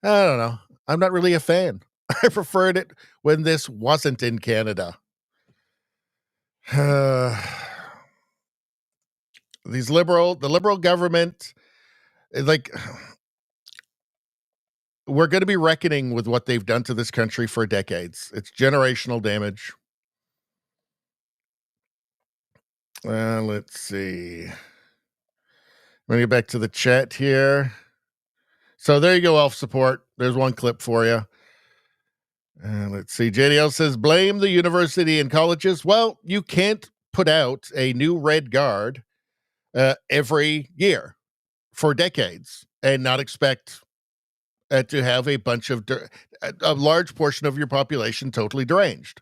I don't know. I'm not really a fan. I preferred it when this wasn't in Canada. The liberal government, like, we're going to be reckoning with what they've done to this country for decades. It's generational damage. Let's see. Let me get back to the chat here. So there you go, Elf Support. There's one clip for you. Let's see. JDL says, blame the university and colleges. Well, you can't put out a new Red Guard every year for decades and not expect to have a bunch of a large portion of your population totally deranged.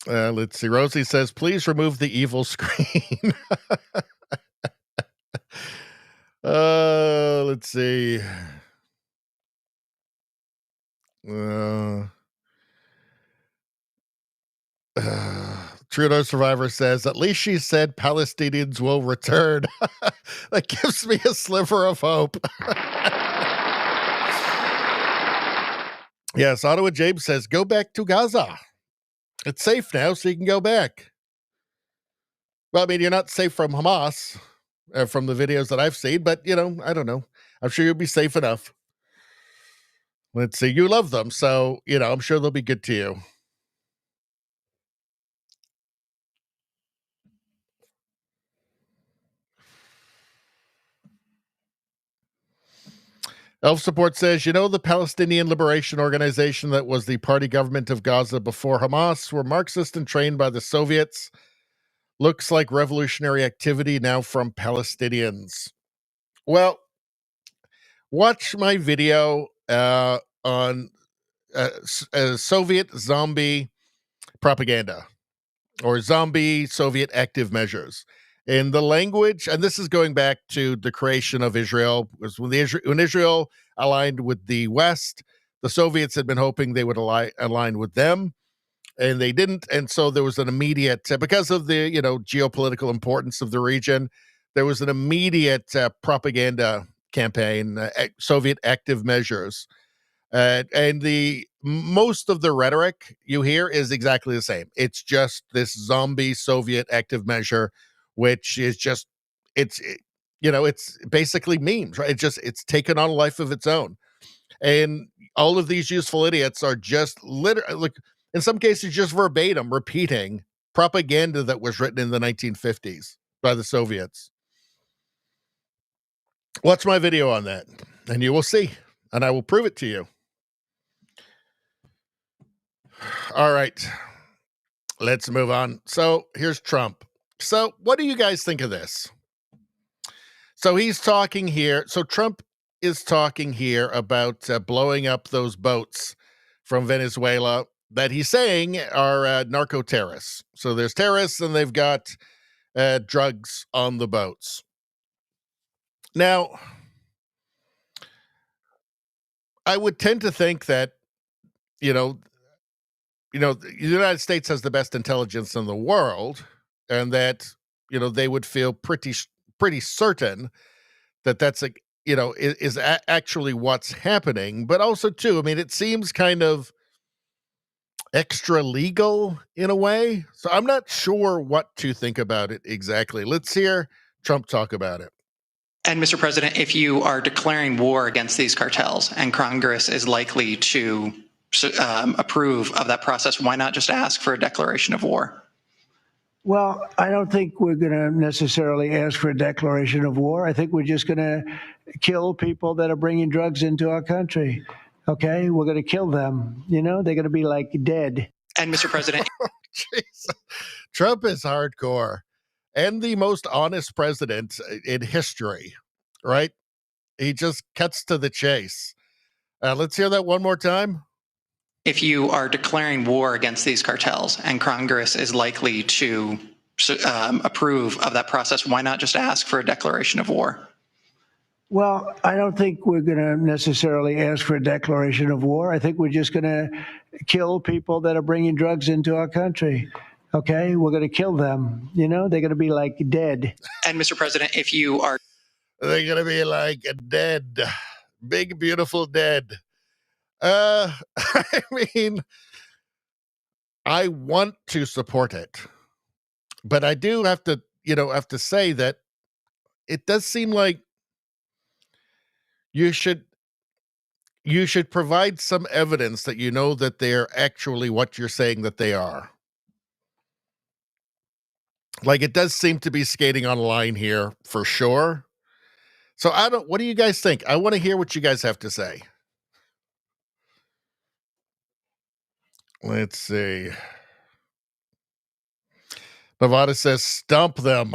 Let's see. Rosie says, please remove the evil screen. Let's see. Trudeau Survivor says, at least she said Palestinians will return. That gives me a sliver of hope. Yes, Ottawa James says, go back to Gaza. It's safe now, so you can go back. Well, I mean, you're not safe from Hamas, from the videos that I've seen, but, I don't know. I'm sure you'll be safe enough. Let's see. You love them, so, I'm sure they'll be good to you. Elf Support says, the Palestinian Liberation Organization that was the party government of Gaza before Hamas were Marxist and trained by the Soviets. Looks like revolutionary activity now from Palestinians. Well, watch my video on Soviet zombie propaganda or zombie Soviet active measures. In the language, and this is going back to the creation of Israel, was when Israel aligned with the West, the Soviets had been hoping they would align with them, and they didn't. And so there was an immediate, because of the geopolitical importance of the region, there was an immediate propaganda campaign, Soviet active measures. And the most of the rhetoric you hear is exactly the same. It's just this zombie Soviet active measure, which is just, it's basically memes, right? It's taken on a life of its own. And all of these useful idiots are just literally, like, in some cases, just verbatim repeating propaganda that was written in the 1950s by the Soviets. Watch my video on that, and you will see, and I will prove it to you. All right, let's move on. So here's Trump. So what do you guys think of this? So he's talking here. So Trump is talking here about blowing up those boats from Venezuela that he's saying are narco terrorists. So there's terrorists and they've got drugs on the boats. Now, I would tend to think that, the United States has the best intelligence in the world, and that, they would feel pretty certain that that's is actually what's happening. But also, too, I mean, it seems kind of extra legal in a way. So I'm not sure what to think about it exactly. Let's hear Trump talk about it.
And Mr. President, if you are declaring war against these cartels and Congress is likely to approve of that process, why not just ask for a declaration of war?
Well, I don't think we're going to necessarily ask for a declaration of war. I think we're just going to kill people that are bringing drugs into our country. Okay, we're going to kill them. They're going to be like dead.
And Mr. President,
Trump is hardcore and the most honest president in history, right? He just cuts to the chase. Let's hear that one more time.
If you are declaring war against these cartels and Congress is likely to approve of that process, why not just ask for a declaration of war?
Well, I don't think we're going to necessarily ask for a declaration of war. I think we're just going to kill people that are bringing drugs into our country. Okay, we're going to kill them. They're going to be like dead.
And Mr. President, if you are...
They're going to be like dead. Big, beautiful dead. I mean, I want to support it, but I do have to, say that it does seem like you should provide some evidence that that they're actually what you're saying that they are. Like, it does seem to be skating on a line here for sure. So what do you guys think? I want to hear what you guys have to say. Let's see. Nevada says, stump them.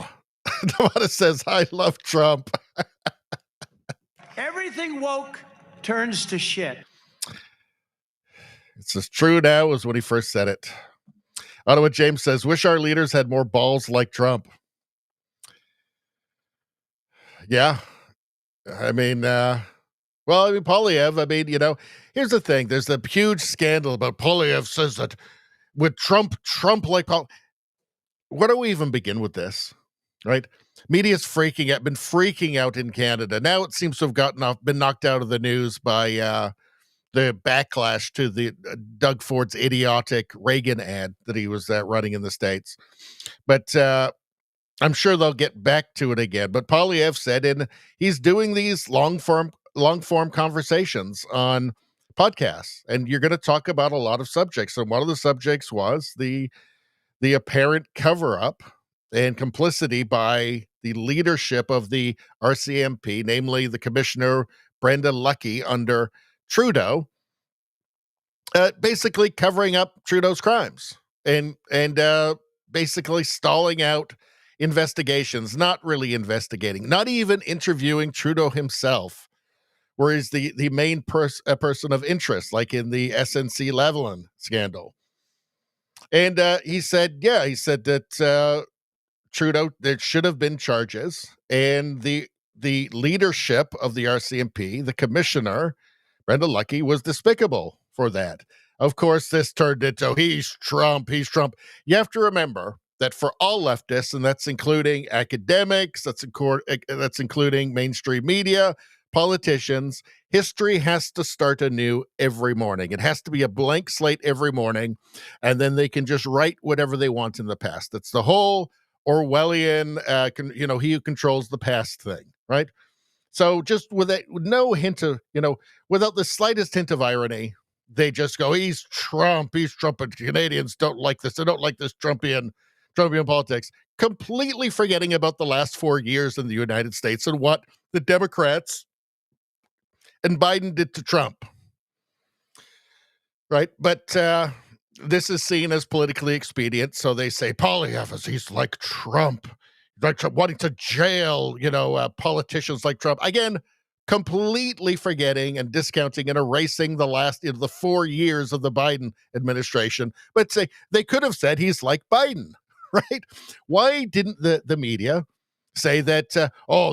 Nevada says, I love Trump.
Everything woke turns to shit.
It's as true now as when he first said it. Ottawa James says, wish our leaders had more balls like Trump. Yeah. I mean, Poilievre, here's the thing. There's a huge scandal about Poilievre says that with Trump like Paul. Where do we even begin with this? Right? Media's been freaking out in Canada. Now it seems to have been knocked out of the news by the backlash to the Doug Ford's idiotic Reagan ad that he was running in the States. But I'm sure they'll get back to it again. But Poilievre said, and he's doing these long form conversations on podcasts, and you're going to talk about a lot of subjects. And one of the subjects was the apparent cover-up and complicity by the leadership of the RCMP, namely the Commissioner Brenda Lucki under Trudeau, basically covering up Trudeau's crimes and basically stalling out investigations, not really investigating, not even interviewing Trudeau himself, where he's the main person of interest, like in the SNC Lavalin scandal. And he said that Trudeau, there should have been charges, and the leadership of the RCMP, the commissioner, Brenda Lucki, was despicable for that. Of course, this turned into, he's Trump. You have to remember that for all leftists, and that's including academics, that's including mainstream media, politicians, history has to start anew every morning. It has to be a blank slate every morning, and then they can just write whatever they want in the past. That's the whole Orwellian, he who controls the past thing, right? So just with no hint of, without the slightest hint of irony, they just go, he's Trump, and Canadians don't like this. They don't like this Trumpian politics, completely forgetting about the last 4 years in the United States and what the Democrats and Biden did to Trump, right? But this is seen as politically expedient, so they say Poilievre, he's like Trump, wanting to jail, politicians like Trump. Again, completely forgetting and discounting and erasing the 4 years of the Biden administration. But say they could have said he's like Biden, right? Why didn't the media say that,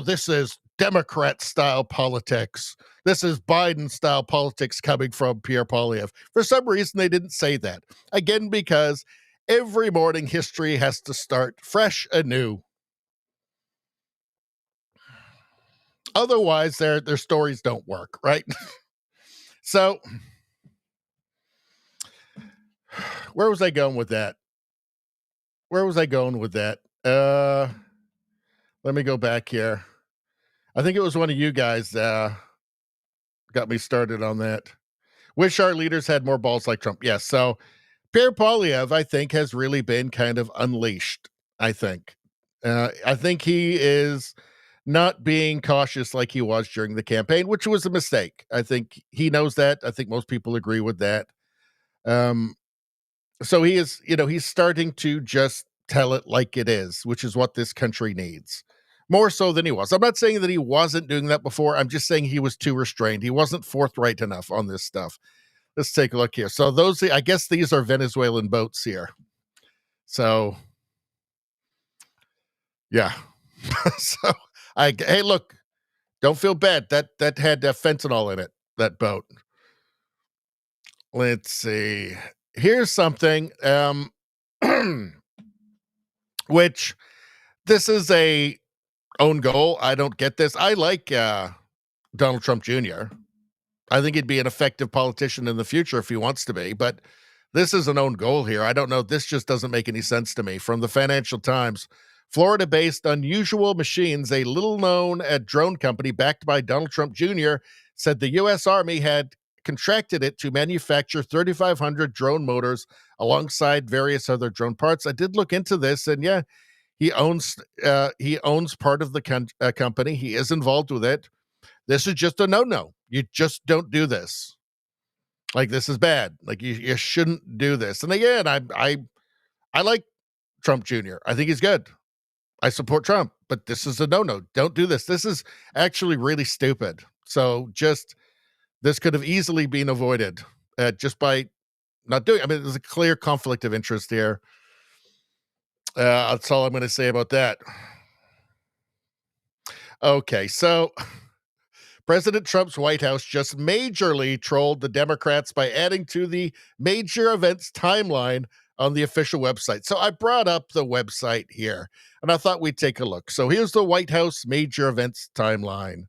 this is Democrat-style politics. This is Biden-style politics coming from Pierre Poilievre. For some reason, they didn't say that. Again, because every morning history has to start fresh anew. Otherwise, their stories don't work, right? So, where was I going with that? Let me go back here. I think it was one of you guys got me started on that. Wish our leaders had more balls like Trump. Yes, so Pierre Poilievre, I think, has really been kind of unleashed, I think. I think he is not being cautious like he was during the campaign, which was a mistake. I think he knows that. I think most people agree with that. So he is, he's starting to just tell it like it is, which is what this country needs. More so than he was. I'm not saying that he wasn't doing that before. I'm just saying he was too restrained. He wasn't forthright enough on this stuff. Let's take a look here. So I guess these are Venezuelan boats here. So, yeah. So, hey, look, don't feel bad. That had fentanyl in it, that boat. Let's see. Here's something, which this is a own goal. I don't get this. I like Donald Trump Jr. I think he'd be an effective politician in the future if he wants to be, but this is an own goal here. I don't know. This just doesn't make any sense to me. From the Financial Times, Florida-based Unusual Machines, a little-known drone company backed by Donald Trump Jr., said the U.S. Army had contracted it to manufacture 3,500 drone motors alongside various other drone parts. I did look into this, and yeah, He owns part of the company. He is involved with it. This is just a no-no. You just don't do this. Like, this is bad. Like, you shouldn't do this. And again, I like Trump Jr. I think he's good. I support Trump, but this is a no-no. Don't do this. This is actually really stupid. So this could have easily been avoided just by not doing. I mean, there's a clear conflict of interest here. That's all I'm going to say about that. Okay, so President Trump's White House just majorly trolled the Democrats by adding to the major events timeline on the official website. So I brought up the website here, and I thought we'd take a look. So here's the White House major events timeline.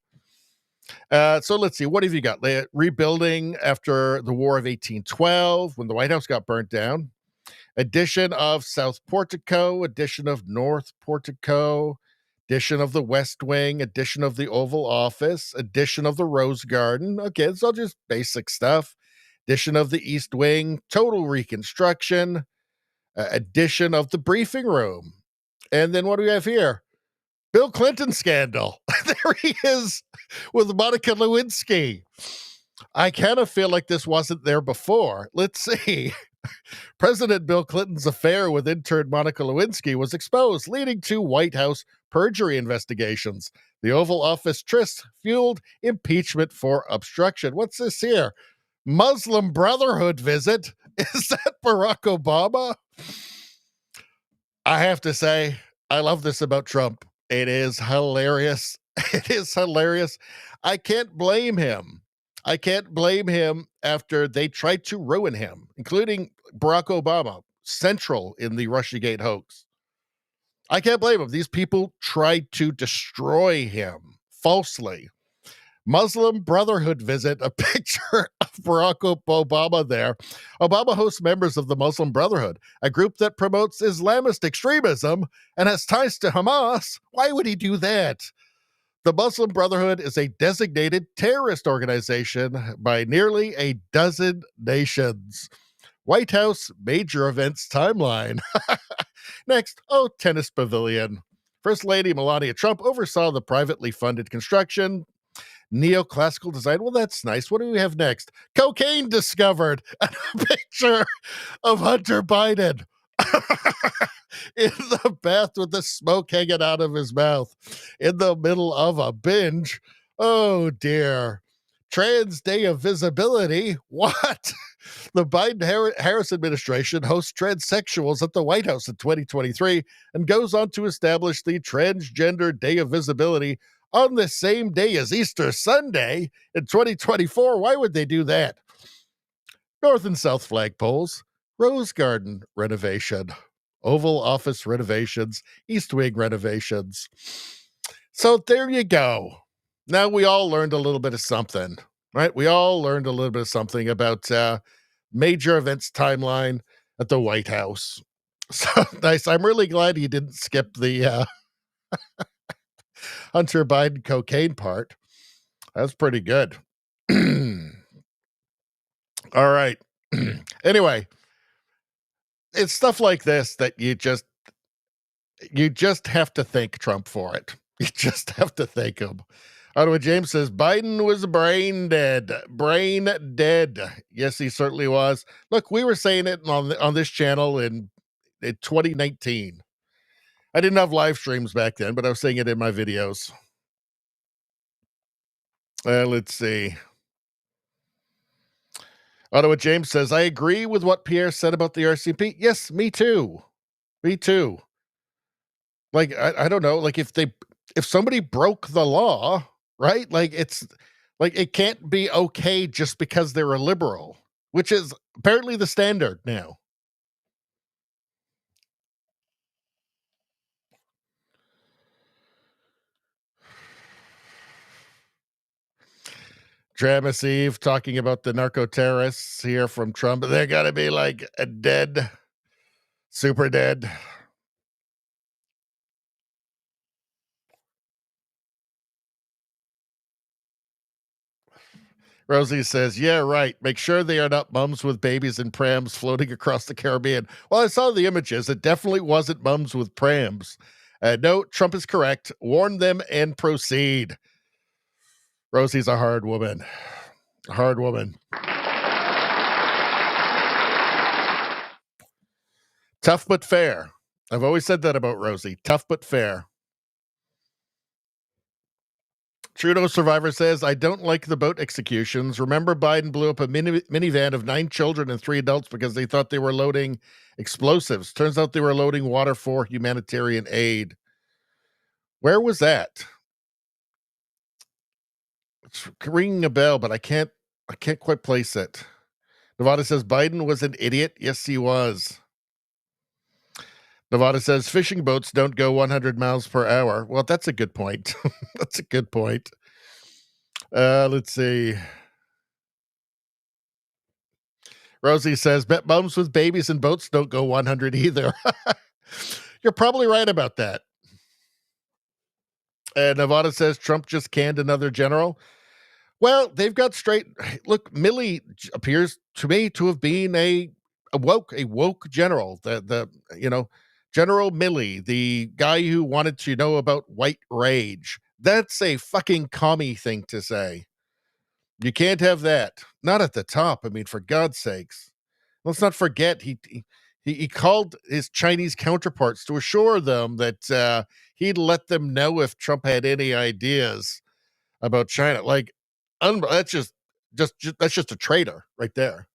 So let's see, what have you got? Rebuilding after the War of 1812, when the White House got burnt down. Addition of South Portico, addition of North Portico, addition of the West Wing, addition of the Oval Office, addition of the Rose Garden. Okay, it's all just basic stuff. Addition of the East Wing, total reconstruction, addition of the briefing room. And then what do we have here? Bill Clinton scandal. There he is with Monica Lewinsky. I kind of feel like this wasn't there before. Let's see. President Bill Clinton's affair with intern Monica Lewinsky was exposed, leading to White House perjury investigations. The Oval Office tryst fueled impeachment for obstruction. What's this here? Muslim Brotherhood visit? Is that Barack Obama? I have to say, I love this about Trump. It is hilarious. It is hilarious. I can't blame him. I can't blame him after they tried to ruin him, including Barack Obama, central in the Russiagate hoax. I can't blame him. These people tried to destroy him falsely. Muslim Brotherhood visit, a picture of Barack Obama there. Obama hosts members of the Muslim Brotherhood, a group that promotes Islamist extremism and has ties to Hamas. Why would he do that? The Muslim Brotherhood is a designated terrorist organization by nearly a dozen nations. White House major events timeline. Next, tennis pavilion. First Lady Melania Trump oversaw the privately funded construction. Neoclassical design. Well, that's nice. What do we have next? Cocaine discovered. A picture of Hunter Biden in the bath with the smoke hanging out of his mouth in the middle of a binge. Oh, dear. Trans Day of Visibility. What? The Biden-Harris administration hosts transsexuals at the White House in 2023 and goes on to establish the Transgender Day of Visibility on the same day as Easter Sunday in 2024. Why would they do that? North and South flagpoles, Rose Garden renovation, Oval Office renovations, East Wing renovations. So there you go. Now we all learned a little bit of something, right? We all learned a little bit of something about major events timeline at the White House. So nice. I'm really glad you didn't skip the Hunter Biden cocaine part. That's pretty good. All right. Anyway, it's stuff like this that you just have to thank Trump for it. You just have to thank him. Ottawa James says Biden was brain dead. Brain dead. Yes, he certainly was. Look, we were saying it on this channel in 2019. I didn't have live streams back then, but I was saying it in my videos. Let's see. Ottawa James says, I agree with what Pierre said about the RCMP. Yes, me too. Me too. Like, I don't know, like if somebody broke the law, right? Like it's like it can't be okay just because they're a liberal, which is apparently the standard now. Travis Eve talking about the narco terrorists here from Trump. They're gonna be like a dead, super dead. Rosie says, yeah, right. Make sure they are not mums with babies in prams floating across the Caribbean. Well, I saw the images. It definitely wasn't mums with prams. No, Trump is correct. Warn them and proceed. Rosie's a hard woman. A hard woman. Tough but fair. I've always said that about Rosie. Tough but fair. Trudeau survivor says, I don't like the boat executions. Remember, Biden blew up a minivan of 9 children and 3 adults because they thought they were loading explosives. Turns out they were loading water for humanitarian aid. Where was that? It's ringing a bell, but I can't quite place it. Nevada says Biden was an idiot. Yes, he was. Nevada says fishing boats don't go 100 miles per hour. Well, that's a good point. That's a good point. Let's see. Rosie says, bet bums with babies and boats don't go 100 either. You're probably right about that. Nevada says Trump just canned another general. Well, they've got straight. Look, Milley appears to me to have been a woke general. The General Milley, the guy who wanted to know about white rage. That's a fucking commie thing to say. You can't have that. Not at the top. I mean, for God's sakes. Let's not forget he called his Chinese counterparts to assure them that he'd let them know if Trump had any ideas about China. Like, that's just that's just a traitor right there.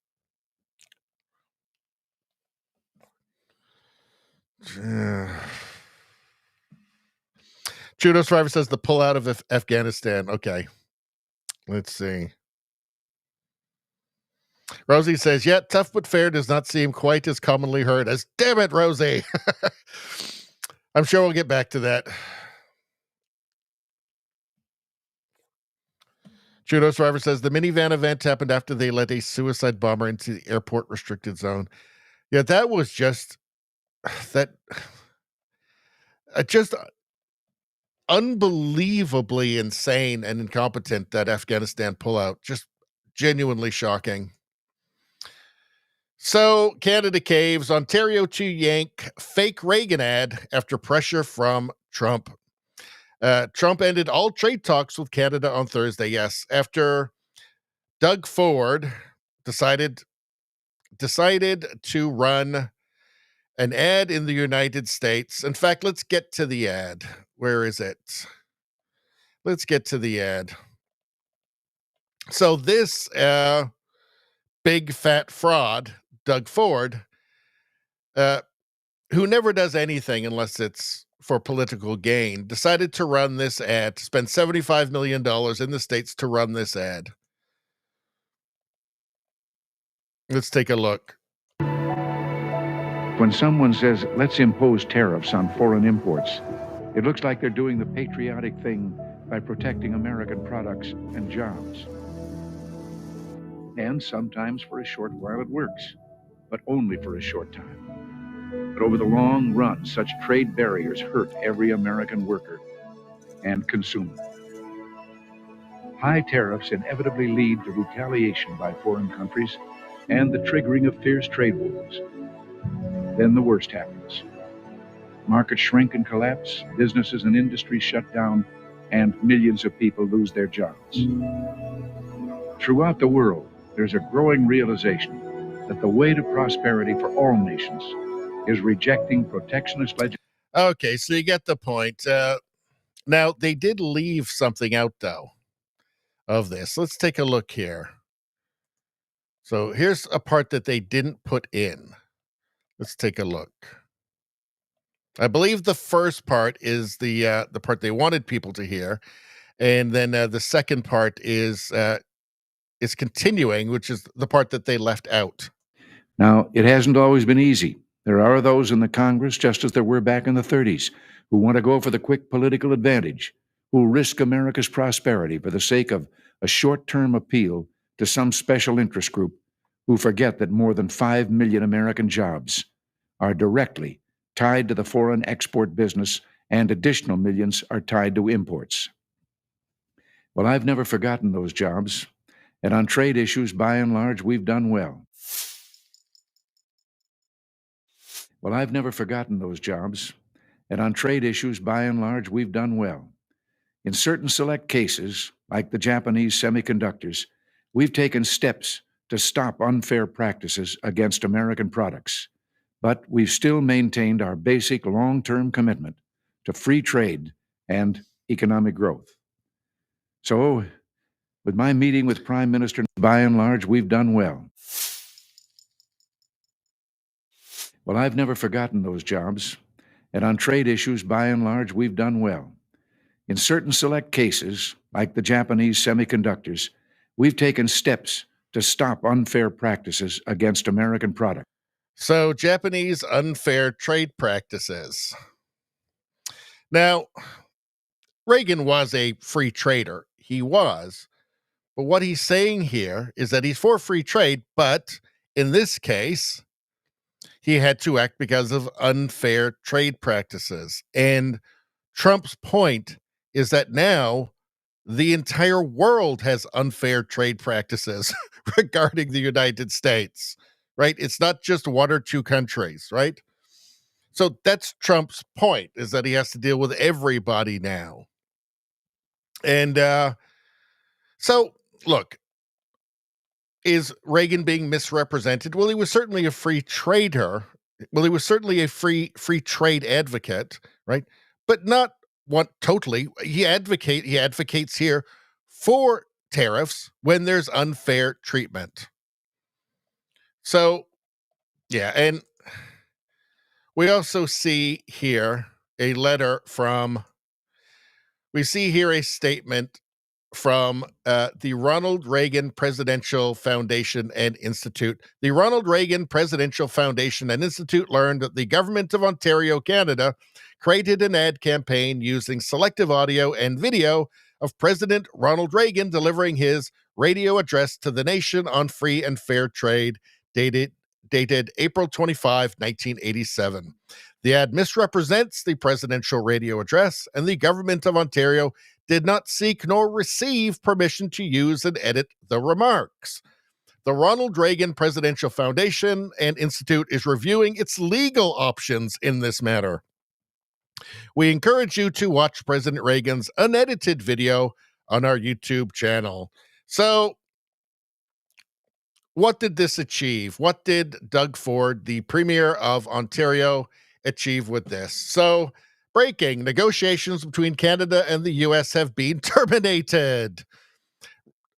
Trudeau survivor says the pullout of Afghanistan. Okay, let's see. Rosie says, yeah, tough but fair does not seem quite as commonly heard as damn it, Rosie. I'm sure we'll get back to that. Trudeau survivor says the minivan event happened after they let a suicide bomber into the airport restricted zone. Yeah, that was just unbelievably insane and incompetent, that Afghanistan pullout. Just genuinely shocking. So, Canada caves, Ontario to yank fake Reagan ad after pressure from Trump. Trump ended all trade talks with Canada on Thursday, yes, after Doug Ford decided to run an ad in the United States. In fact, let's get to the ad. Where is it? Let's get to the ad. So this big fat fraud, Doug Ford, who never does anything unless it's for political gain, decided to run this ad, to spend $75 million in the States to run this ad. Let's take a look.
When someone says, let's impose tariffs on foreign imports, it looks like they're doing the patriotic thing by protecting American products and jobs. And sometimes for a short while it works, but only for a short time. But over the long run, such trade barriers hurt every American worker and consumer. High tariffs inevitably lead to retaliation by foreign countries and the triggering of fierce trade wars. Then the worst happens. Markets shrink and collapse, businesses and industries shut down, and millions of people lose their jobs. Throughout the world, there's a growing realization that the way to prosperity for all nations is rejecting protectionist legislation.
Okay, so you get the point. Now, they did leave something out, though, of this. Let's take a look here. So here's a part that they didn't put in. Let's take a look. I believe the first part is the part they wanted people to hear, and then the second part is continuing, which is the part that they left out.
Now, it hasn't always been easy. There are those in the Congress, just as there were back in the 30s, who want to go for the quick political advantage, who risk America's prosperity for the sake of a short-term appeal to some special interest group, who forget that more than 5 million American jobs are directly tied to the foreign export business, and additional millions are tied to imports. Well, I've never forgotten those jobs, And on trade issues, by and large, we've done well. Well, I've never forgotten those jobs. And on trade issues, by and large, we've done well. In certain select cases, like the Japanese semiconductors, we've taken steps to stop unfair practices against American products. But we've still maintained our basic long-term commitment to free trade and economic growth. So, with my meeting with Prime Minister, by and large, we've done well. Well, I've never forgotten those jobs. And on trade issues, by and large, we've done well. In certain select cases, like the Japanese semiconductors, we've taken steps to stop unfair practices against American products.
So, Japanese unfair trade practices. Now, Reagan was a free trader. He was. But what he's saying here is that he's for free trade, but in this case, he had to act because of unfair trade practices. And Trump's point is that now the entire world has unfair trade practices regarding the United States, right? It's not just one or two countries, right? So that's Trump's point, is that he has to deal with everybody now. And so, look, is Reagan being misrepresented? Well, he was certainly a free trader. Well, he was certainly a free trade advocate, right? But not what totally. He advocates here for tariffs when there's unfair treatment. So, yeah, and we also see here a letter from. We see here a statement from the Ronald Reagan Presidential Foundation and Institute. The Ronald Reagan Presidential Foundation and Institute learned that the government of Ontario, Canada, created an ad campaign using selective audio and video of President Ronald Reagan delivering his radio address to the nation on free and fair trade, dated April 25, 1987. The ad misrepresents the presidential radio address, and the government of Ontario did not seek nor receive permission to use and edit the remarks. The Ronald Reagan Presidential Foundation and Institute is reviewing its legal options in this matter. We encourage you to watch President Reagan's unedited video on our YouTube channel. So, what did this achieve? What did Doug Ford, the Premier of Ontario, achieve with this? So, breaking: negotiations between Canada and the U.S. have been terminated.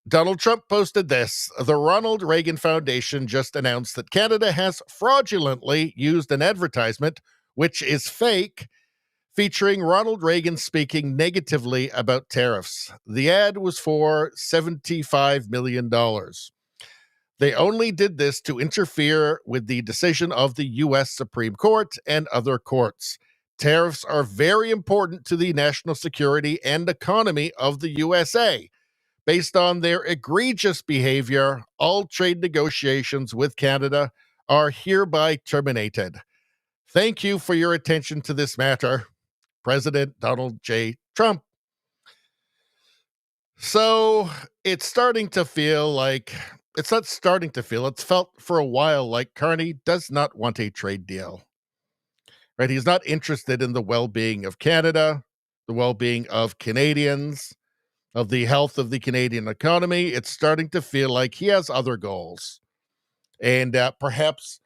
Donald Trump posted this. The Ronald Reagan Foundation just announced that Canada has fraudulently used an advertisement, which is fake, featuring Ronald Reagan speaking negatively about tariffs. The ad was for $75 million. They only did this to interfere with the decision of the U.S. Supreme Court and other courts. Tariffs are very important to the national security and economy of the USA. Based on their egregious behavior, all trade negotiations with Canada are hereby terminated. Thank you for your attention to this matter, President Donald J. Trump. So it's starting to feel like, it's not starting to feel, it's felt for a while like Carney does not want a trade deal. Right? He's not interested in the well-being of Canada, the well-being of Canadians, of the health of the Canadian economy. It's starting to feel like he has other goals. And perhaps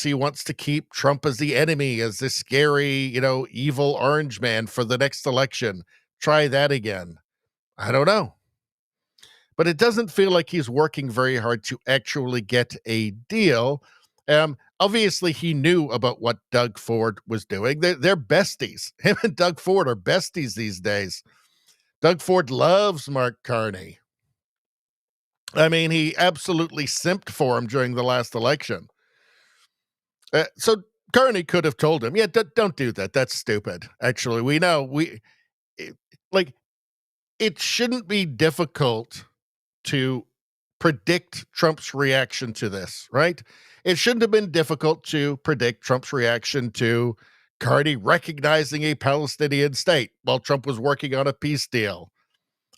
he wants to keep Trump as the enemy, as this scary, evil orange man for the next election. Try that again. I don't know. But it doesn't feel like he's working very hard to actually get a deal. Obviously, he knew about what Doug Ford was doing. They're besties. Him and Doug Ford are besties these days. Doug Ford loves Mark Carney. I mean, he absolutely simped for him during the last election. So Carney could have told him, yeah, don't do that. That's stupid. Actually, we know. It shouldn't be difficult to predict Trump's reaction to this, right? It shouldn't have been difficult to predict Trump's reaction to Carney recognizing a Palestinian state while Trump was working on a peace deal,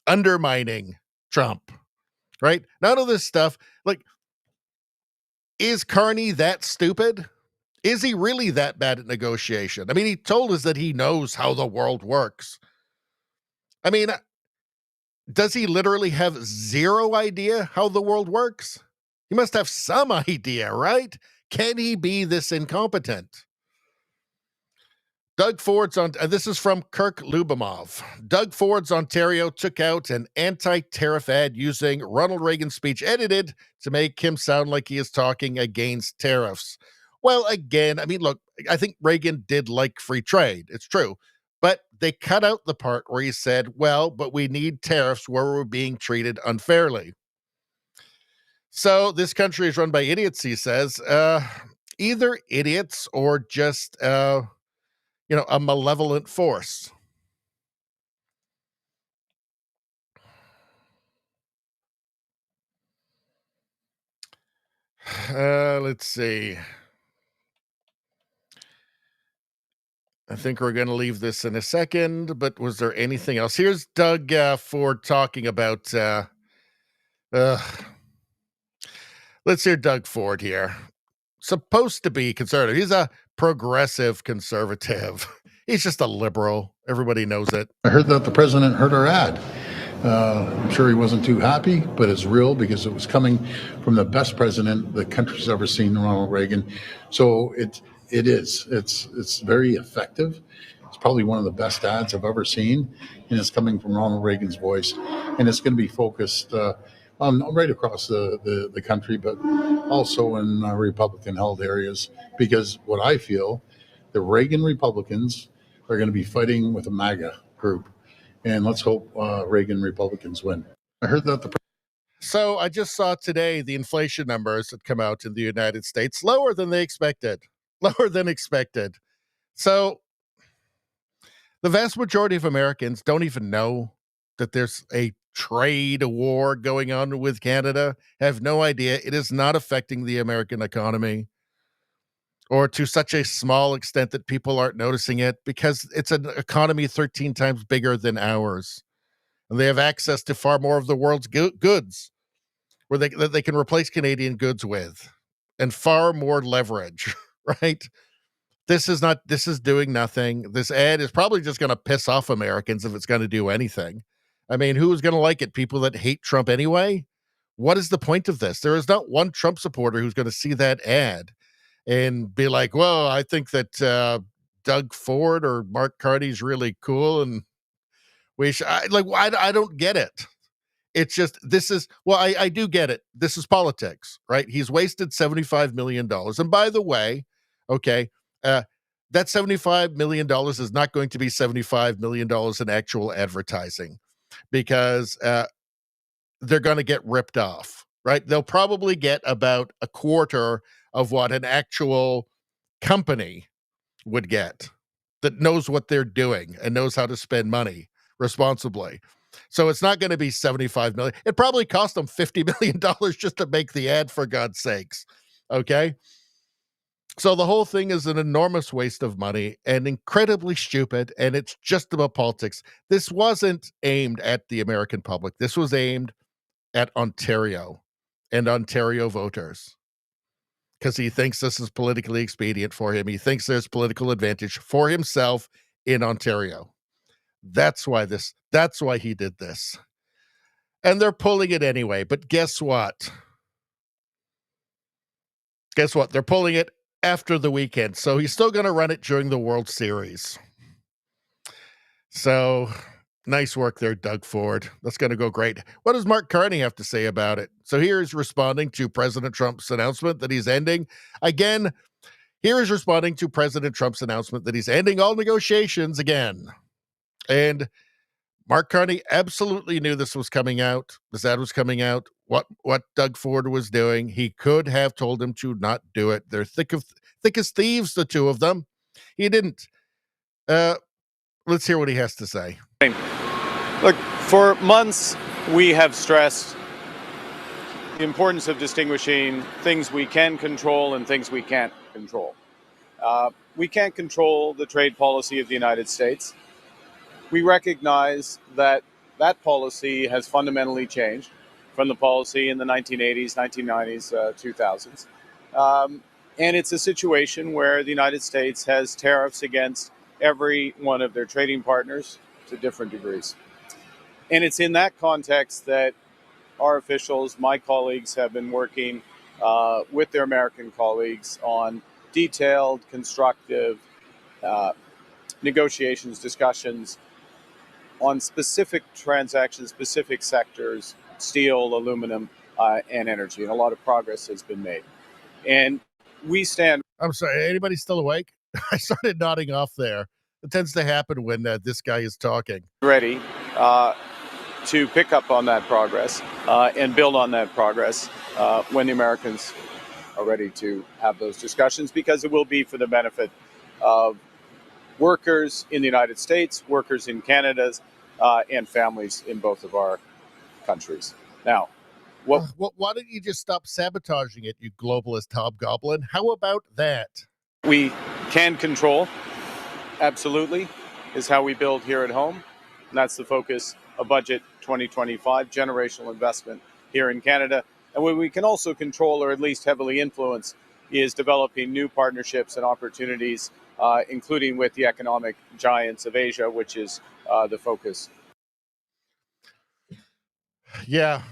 undermining Trump, right? None of this stuff. Like, is Carney that stupid? Is he really that bad at negotiation? I mean, he told us that he knows how the world works. I mean, does he literally have zero idea how the world works? He must have some idea, right? Can he be this incompetent? Doug Ford's on, this is from Kirk Lubomov. Doug Ford's Ontario took out an anti-tariff ad using Ronald Reagan's speech edited to make him sound like he is talking against tariffs. Well, again, I mean, look, I think Reagan did like free trade. It's true. But they cut out the part where he said, well, but we need tariffs where we're being treated unfairly. So this country is run by idiots, he says. Either idiots or just, a malevolent force. Let's see. I think we're going to leave this in a second, but was there anything else? Here's Doug Ford talking about, let's hear Doug Ford here. Supposed to be conservative. He's a progressive conservative. He's just a liberal. Everybody knows it.
I heard that the president heard our ad. I'm sure he wasn't too happy, but it's real because it was coming from the best president the country's ever seen, Ronald Reagan. So it is. It's very effective. It's probably one of the best ads I've ever seen, and it's coming from Ronald Reagan's voice, and it's going to be focused on right across the country, but also in Republican-held areas, because what I feel, the Reagan Republicans are going to be fighting with a MAGA group. And let's hope Reagan Republicans win. I heard that
So I just saw today the inflation numbers that come out in the United States, lower than they expected. Lower than expected. So the vast majority of Americans don't even know that there's a trade war going on with Canada, have no idea. It is not affecting the American economy, or to such a small extent that people aren't noticing it, because it's an economy 13 times bigger than ours. And they have access to far more of the world's goods that they can replace Canadian goods with, and far more leverage, right? This is doing nothing. This ad is probably just going to piss off Americans if it's going to do anything. I mean, who's going to like it? People that hate Trump anyway? What is the point of this? There is not one Trump supporter who's going to see that ad and be like, well, I think that Doug Ford or Mark Carney is really cool, and I don't get it. It's just, I do get it. This is politics, right? He's wasted $75 million. And by the way, okay, that $75 million is not going to be $75 million in actual advertising, because they're going to get ripped off, right? They'll probably get about a quarter of what an actual company would get that knows what they're doing and knows how to spend money responsibly. So it's not going to be $75 million. It probably cost them $50 million just to make the ad, for God's sakes. Okay. So the whole thing is an enormous waste of money and incredibly stupid. And it's just about politics. This wasn't aimed at the American public. This was aimed at Ontario and Ontario voters, because he thinks this is politically expedient for him. He thinks there's political advantage for himself in Ontario. That's why he did this. And they're pulling it anyway. But guess what? They're pulling it after the weekend. So he's still going to run it during the World Series. So nice work there, Doug Ford. That's going to go great. What does Mark Carney have to say about it? So here he's responding to President Trump's announcement that he's ending. Again, here is responding to President Trump's announcement that he's ending all negotiations again. And Mark Carney absolutely knew this was coming out. This ad was coming out. What Doug Ford was doing. He could have told him to not do it. They're thick as thieves, the two of them. He didn't. Let's hear what he has to say.
Look, for months we have stressed the importance of distinguishing things we can control and things we can't control. We can't control the trade policy of the United States. We recognize that that policy has fundamentally changed. from the policy in the 1980s, 1990s, 2000s. And it's a situation where the United States has tariffs against every one of their trading partners to different degrees. And it's in that context that our officials, my colleagues, have been working with their American colleagues on detailed, constructive negotiations, discussions on specific transactions, specific sectors, steel, aluminum, and energy. And a lot of progress has been made. And we stand.
I'm sorry, anybody still awake? I started nodding off there. It tends to happen when this guy is talking.
Ready to pick up on that progress and build on that progress when the Americans are ready to have those discussions, because it will be for the benefit of workers in the United States, workers in Canada, and families in both of our countries. Now,
why don't you just stop sabotaging it, you globalist hobgoblin? How about that?
We can control, absolutely, is how we build here at home. And that's the focus of Budget 2025, generational investment here in Canada. And what we can also control, or at least heavily influence, is developing new partnerships and opportunities, including with the economic giants of Asia, which is the focus.
Yeah,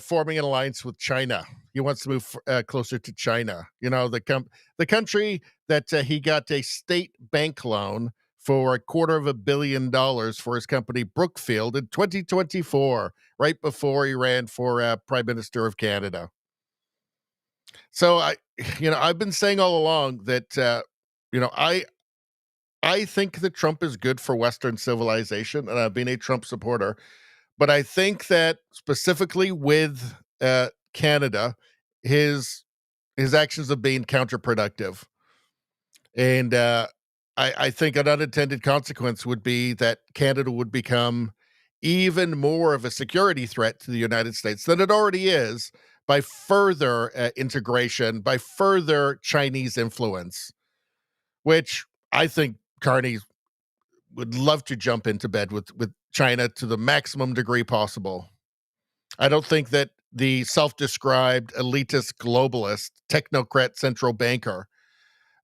forming an alliance with China. He wants to move closer to China. You know, the country that he got a state bank loan for $250 million for his company Brookfield in 2024, right before he ran for Prime Minister of Canada. So I've been saying all along that I think that Trump is good for Western civilization, and I've been a Trump supporter. But I think that specifically with Canada, his actions have been counterproductive. And I think an unintended consequence would be that Canada would become even more of a security threat to the United States than it already is by further integration, by further Chinese influence, which I think Carney would love to jump into bed with China to the maximum degree possible. I don't think that the self-described elitist globalist technocrat central banker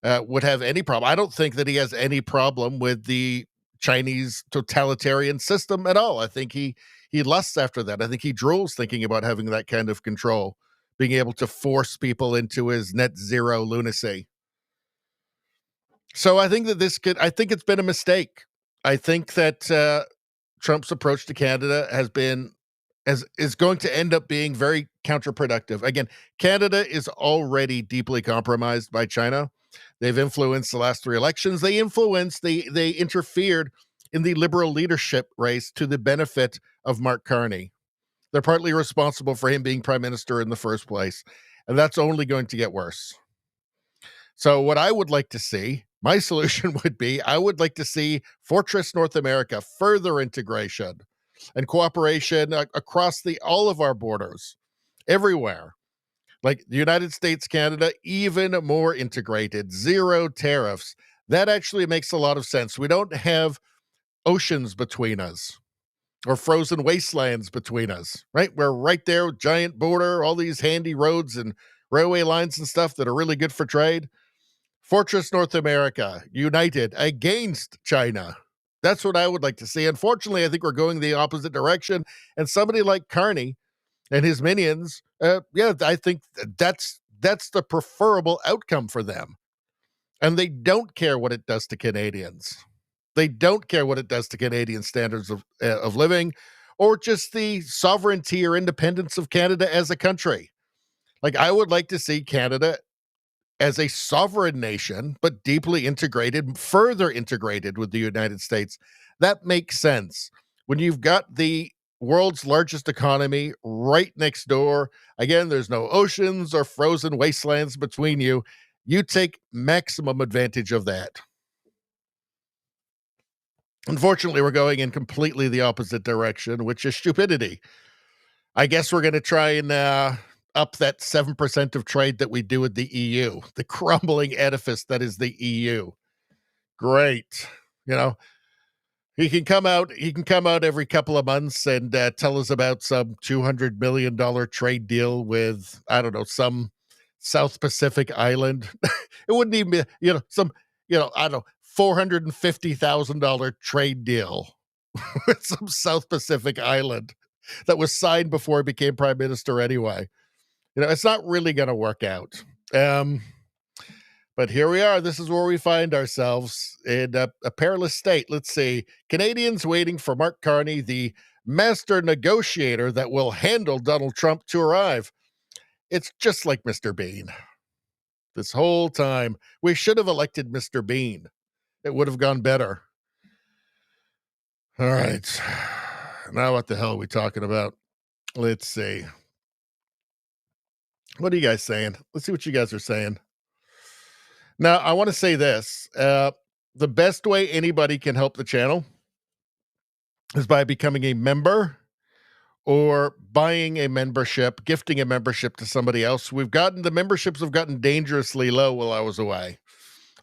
would have any problem. I don't think that he has any problem with the Chinese totalitarian system at all. I think he lusts after that. I think he drools thinking about having that kind of control, being able to force people into his net zero lunacy. So I think that I think it's been a mistake. I think that Trump's approach to Canada is going to end up being very counterproductive. Again, Canada is already deeply compromised by China. They've influenced the last 3 elections. They interfered in the Liberal leadership race to the benefit of Mark Carney. They're partly responsible for him being prime minister in the first place, and that's only going to get worse. So what I would like to see, my solution would be, I would like to see Fortress North America, further integration and cooperation across all of our borders, everywhere. Like the United States, Canada, even more integrated, zero tariffs. That actually makes a lot of sense. We don't have oceans between us or frozen wastelands between us, right? We're right there, giant border, all these handy roads and railway lines and stuff that are really good for trade. Fortress North America, united against China. That's what I would like to see. Unfortunately, I think we're going the opposite direction. And somebody like Carney and his minions, I think that's the preferable outcome for them. And they don't care what it does to Canadians. They don't care what it does to Canadian standards of living, or just the sovereignty or independence of Canada as a country. Like, I would like to see Canada as a sovereign nation, but deeply integrated, further integrated with the United States. That makes sense. When you've got the world's largest economy right next door, again, there's no oceans or frozen wastelands between you. You take maximum advantage of that. Unfortunately, we're going in completely the opposite direction, which is stupidity. I guess we're going to try and up that 7% of trade that we do with the EU, the crumbling edifice that is the EU. Great. He can come out every couple of months and tell us about some $200 million trade deal with, I don't know, some South Pacific island. It wouldn't even be, some, I don't know, $450,000 trade deal with some South Pacific island that was signed before he became prime minister anyway. It's not really going to work out. But here we are. This is where we find ourselves in a perilous state. Let's see. Canadians waiting for Mark Carney, the master negotiator that will handle Donald Trump, to arrive. It's just like Mr. Bean. This whole time, we should have elected Mr. Bean. It would have gone better. All right. Now what the hell are we talking about? Let's see. What are you guys saying? Let's see what you guys are saying. Now, I want to say this. The best way anybody can help the channel is by becoming a member or buying a membership, gifting a membership to somebody else. The memberships have gotten dangerously low while I was away,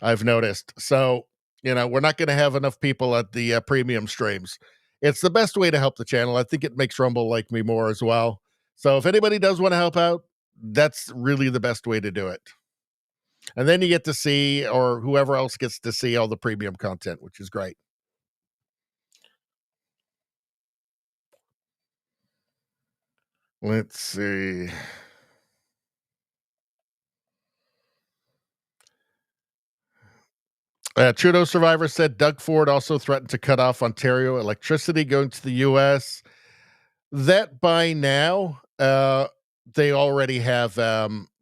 I've noticed. So, we're not going to have enough people at the premium streams. It's the best way to help the channel. I think it makes Rumble like me more as well. So if anybody does want to help out, that's really the best way to do it. And then you get to see, or whoever else gets to see, all the premium content, which is great. Let's see. Trudeau survivor said Doug Ford also threatened to cut off Ontario electricity going to the U.S. That by now, they already have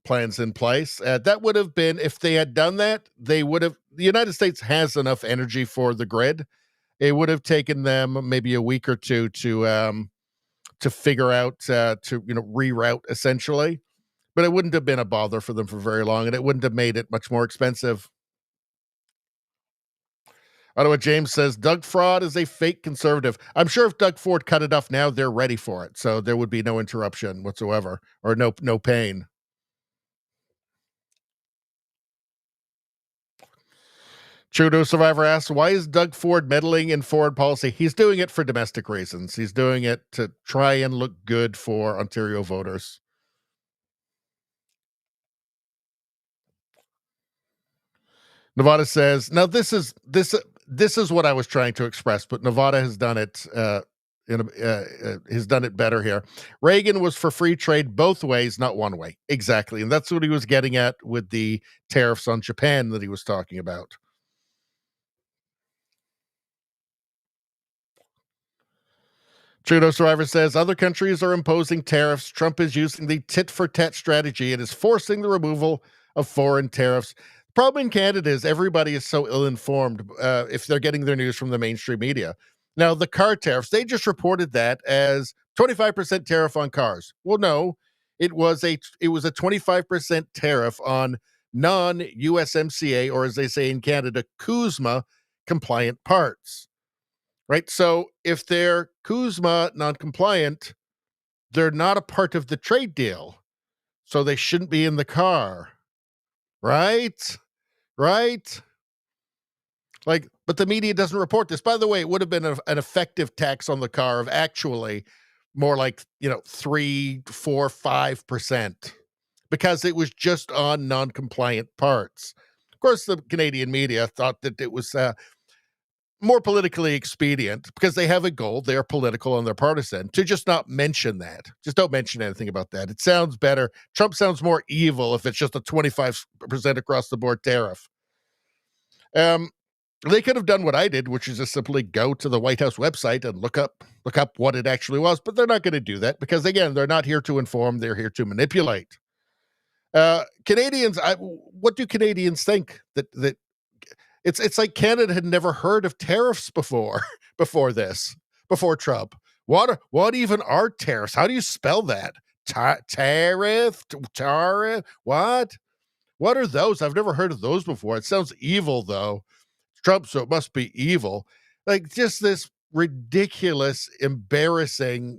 plans in place. That would have been, if they had done that, the United States has enough energy for the grid. It would have taken them maybe a week or two to figure out, to reroute essentially, but it wouldn't have been a bother for them for very long, and it wouldn't have made it much more expensive. Ottawa James says Doug Fraud is a fake conservative. I'm sure if Doug Ford cut it off now, they're ready for it, so there would be no interruption whatsoever, or no pain. Trudeau survivor asks, why is Doug Ford meddling in foreign policy? He's doing it for domestic reasons. He's doing it to try and look good for Ontario voters. Nevada says, now this is what I was trying to express, but Nevada has done it has done it better here. Reagan was for free trade both ways, not one way. Exactly. And that's what he was getting at with the tariffs on Japan that he was talking about. Trudeau survivor says other countries are imposing tariffs. Trump is using the tit-for-tat strategy and is forcing the removal of foreign tariffs. The problem in Canada is everybody is so ill-informed if they're getting their news from the mainstream media. Now, the car tariffs, they just reported that as 25% tariff on cars. Well, no, it was a 25% tariff on non-USMCA, or as they say in Canada, CUSMA compliant parts. Right? So if they're CUSMA non-compliant, they're not a part of the trade deal. So they shouldn't be in the car. Right? Right? But the media doesn't report this. By the way, it would have been an effective tax on the car of actually more like, 3, 4, 5%, because it was just on non-compliant parts. Of course, the Canadian media thought that it was more politically expedient, because they have a goal, they're political and they're partisan, to just not mention that. Just don't mention anything about that. It sounds better. Trump sounds more evil if it's just a 25% across the board tariff. They could have done what I did, which is just simply go to the White House website and look up what it actually was, but they're not going to do that because, again, they're not here to inform, they're here to manipulate. Canadians, what do Canadians think that it's like Canada had never heard of tariffs before Trump. What even are tariffs? How do you spell that? Tariff? What are those? I've never heard of those before. It sounds evil though. Trump, so it must be evil. Like, just this ridiculous, embarrassing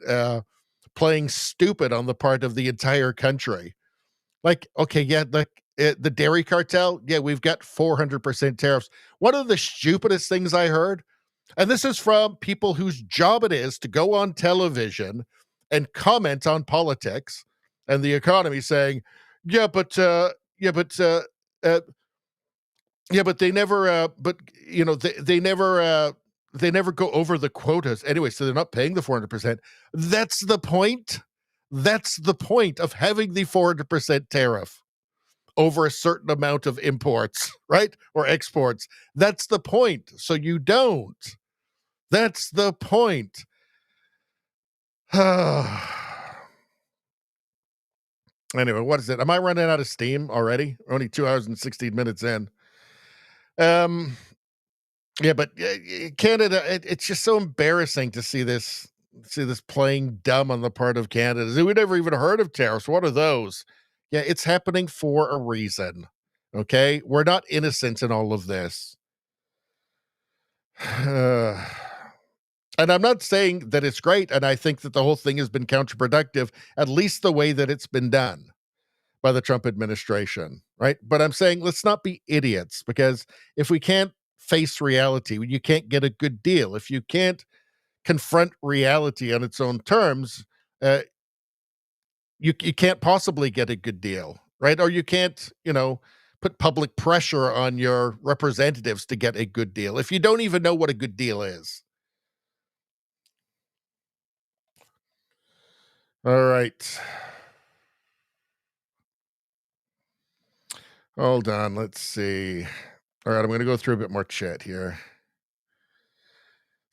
playing stupid on the part of the entire country. Like, okay, yeah, the dairy cartel, yeah, we've got 400% tariffs. One of the stupidest things I heard And this is from people whose job it is to go on television and comment on politics and the economy, saying, "Yeah, but they never, they never go over the quotas anyway, so they're not paying the 400%. That's the point. That's the point of having the 400% tariff over a certain amount of imports, right? Or exports. That's the point. So you don't. That's the point. Anyway, what is it? Am I running out of steam already? Only 2 hours and 16 minutes in. Yeah, but Canada, it's just so embarrassing to see this playing dumb on the part of Canada. We never even heard of tariffs. What are those? Yeah, it's happening for a reason. Okay? We're not innocent in all of this. And I'm not saying that it's great, and I think that the whole thing has been counterproductive, at least the way that it's been done by the Trump administration, right? But I'm saying let's not be idiots, because if we can't face reality, you can't get a good deal. If you can't confront reality on its own terms, you can't possibly get a good deal, right? Or you can't, put public pressure on your representatives to get a good deal if you don't even know what a good deal is. All right. Hold on. Let's see. All right. I'm going to go through a bit more chat here.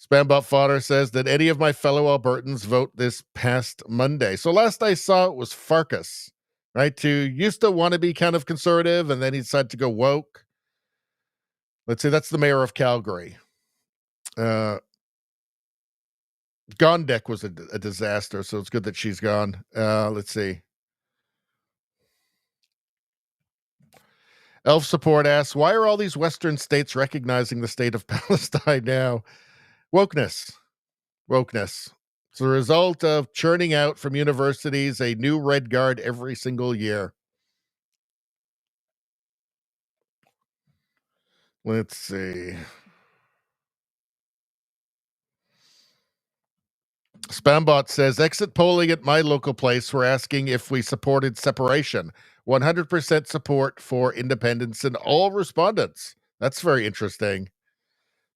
Spambot Fodder says that any of my fellow Albertans vote this past Monday. So last I saw it was Farkas, right? Who used to want to be kind of conservative, and then he decided to go woke. Let's see. That's the mayor of Calgary. Gondek was a disaster, so it's good that she's gone. Let's see. Elf Support asks, why are all these Western states recognizing the state of Palestine now? Wokeness. It's the result of churning out from universities a new red guard every single year. Let's see. Spambot says, exit polling at my local place were asking if we supported separation. 100% support for independence in all respondents. That's very interesting.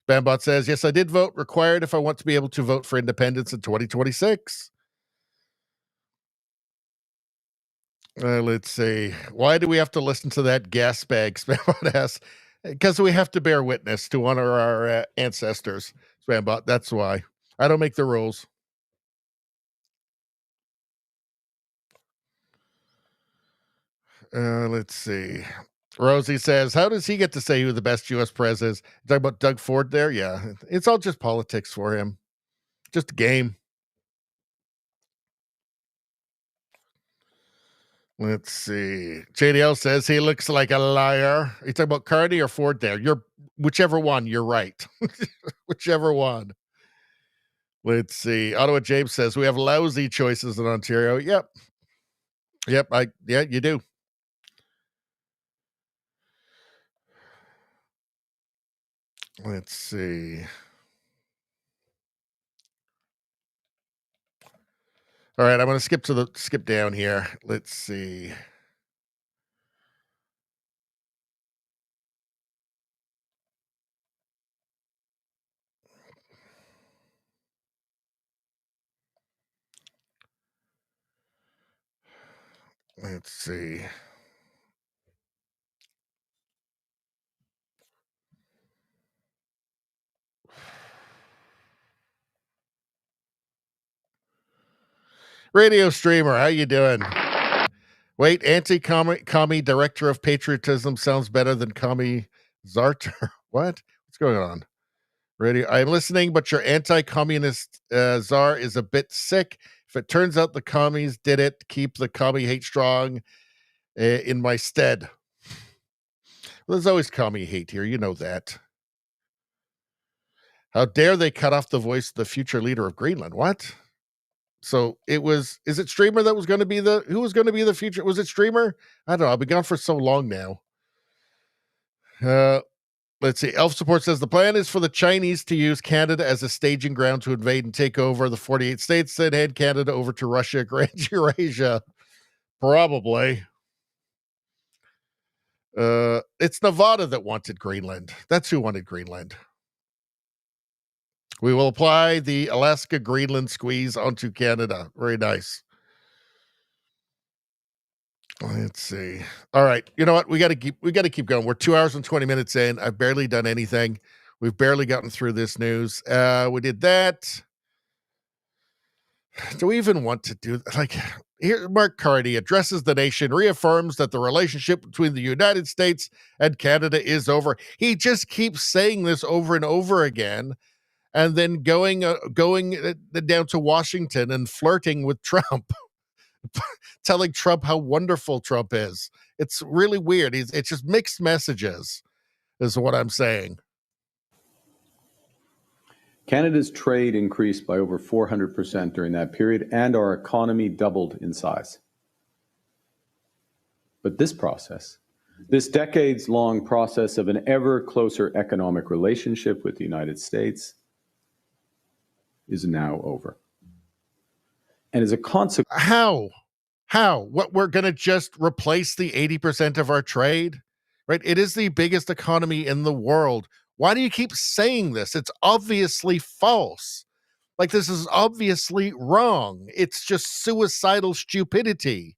Spambot says, yes, I did vote. Required if I want to be able to vote for independence in 2026. Let's see. Why do we have to listen to that gas bag? Spambot asks. Because we have to bear witness to honor our ancestors. Spambot, that's why. I don't make the rules. Let's see. Rosie says, how does he get to say who the best U.S. pres is? Talking about Doug Ford there? Yeah. It's all just politics for him. Just a game. Let's see. JDL says he looks like a liar. Are you talking about Carney or Ford there? Whichever one, you're right. Whichever one. Let's see. Ottawa James says we have lousy choices in Ontario. Yep. Yeah, you do. Let's see. All right, I'm going to skip down here. Let's see. Let's see. Radio streamer, how you doing? Wait, anti-commie director of patriotism sounds better than commie Zarter. What? What's going on? Radio, I'm listening, but your anti-communist czar is a bit sick. If it turns out the commies did it, keep the commie hate strong in my stead. Well, there's always commie hate here. You know that. How dare they cut off the voice of the future leader of Greenland? What? So is it Streamer that was going to be who was going to be the future? Was it Streamer? I don't know. I've been gone for so long now. Let's see. Elf Support says the plan is for the Chinese to use Canada as a staging ground to invade and take over the 48 states, then head Canada over to Russia, Grand Eurasia. Probably. It's Nevada that wanted Greenland. That's who wanted Greenland. We will apply the Alaska-Greenland squeeze onto Canada. Very nice. Let's see. All right. You know what? We got to keep going. We're 2 hours and 20 minutes in. I've barely done anything. We've barely gotten through this news. We did that. Do we even want to do that? Like, here, Mark Carney addresses the nation, reaffirms that the relationship between the United States and Canada is over. He just keeps saying this over and over again, and then going down to Washington and flirting with Trump. Telling Trump how wonderful Trump is. It's really weird. It's just mixed messages, is what I'm saying.
Canada's trade increased by over 400% during that period, and our economy doubled in size. But this process, this decades-long process of an ever closer economic relationship with the United States, is now over. And as a consequence...
How? What, we're going to just replace the 80% of our trade? Right? It is the biggest economy in the world. Why do you keep saying this? It's obviously false. Like, this is obviously wrong. It's just suicidal stupidity.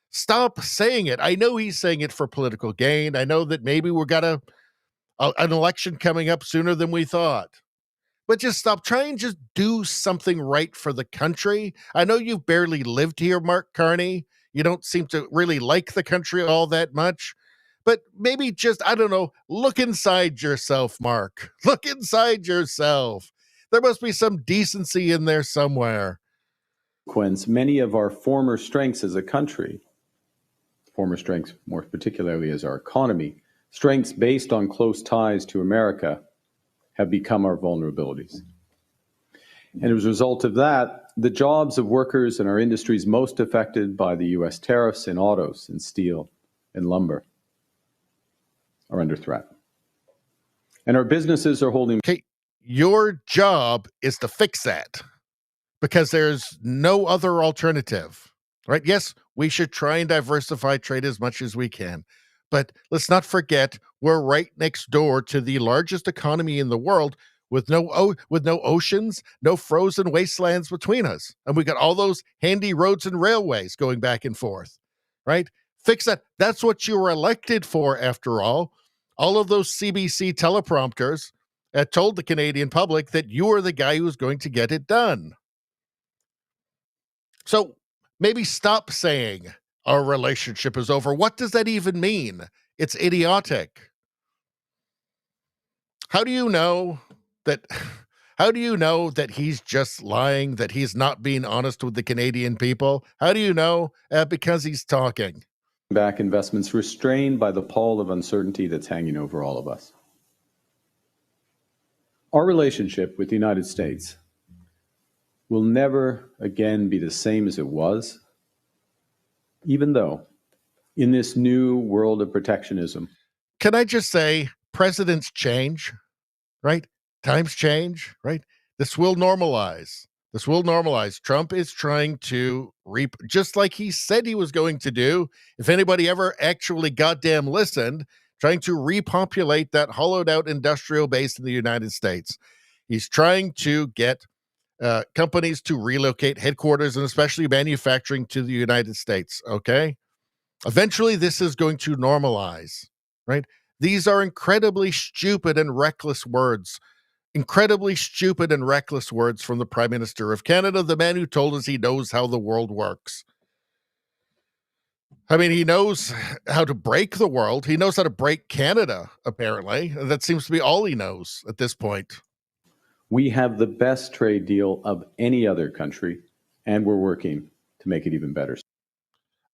Stop saying it. I know he's saying it for political gain. I know that maybe we've got an election coming up sooner than we thought. But just stop. Try and just do something right for the country. I know you've barely lived here, Mark Carney. You don't seem to really like the country all that much. But maybe just, I don't know, look inside yourself, Mark. Look inside yourself. There must be some decency in there somewhere.
Many of our former strengths as a country, former strengths more particularly as our economy, strengths based on close ties to America, have become our vulnerabilities. And as a result of that, the jobs of workers in our industries most affected by the US tariffs in autos and steel and lumber are under threat. And our businesses are holding...
Okay, your job is to fix that because there's no other alternative, right? Yes, we should try and diversify trade as much as we can. But let's not forget, we're right next door to the largest economy in the world with no oceans, no frozen wastelands between us. And we got all those handy roads and railways going back and forth, right? Fix that. That's what you were elected for, after all. All of those CBC teleprompters told the Canadian public that you are the guy who's going to get it done. So maybe stop saying our relationship is over. What does that even mean? It's idiotic. How do you know that he's just lying, that he's not being honest with the Canadian people? How do you know? Because he's talking.
Back investments restrained by the pall of uncertainty that's hanging over all of us. Our relationship with the United States will never again be the same as it was, even though in this new world of protectionism.
Can I just say, presidents change, right? Times change, right? This will normalize. This will normalize. Trump is trying to just like he said he was going to do, if anybody ever actually goddamn listened, trying to repopulate that hollowed out industrial base in the United States. He's trying to get companies to relocate headquarters and especially manufacturing to the United States, okay? Eventually, this is going to normalize, right? These are incredibly stupid and reckless words. Incredibly stupid and reckless words from the Prime Minister of Canada, the man who told us he knows how the world works. I mean, he knows how to break the world. He knows how to break Canada, apparently. That seems to be all he knows at this point.
We have the best trade deal of any other country, and we're working to make it even better.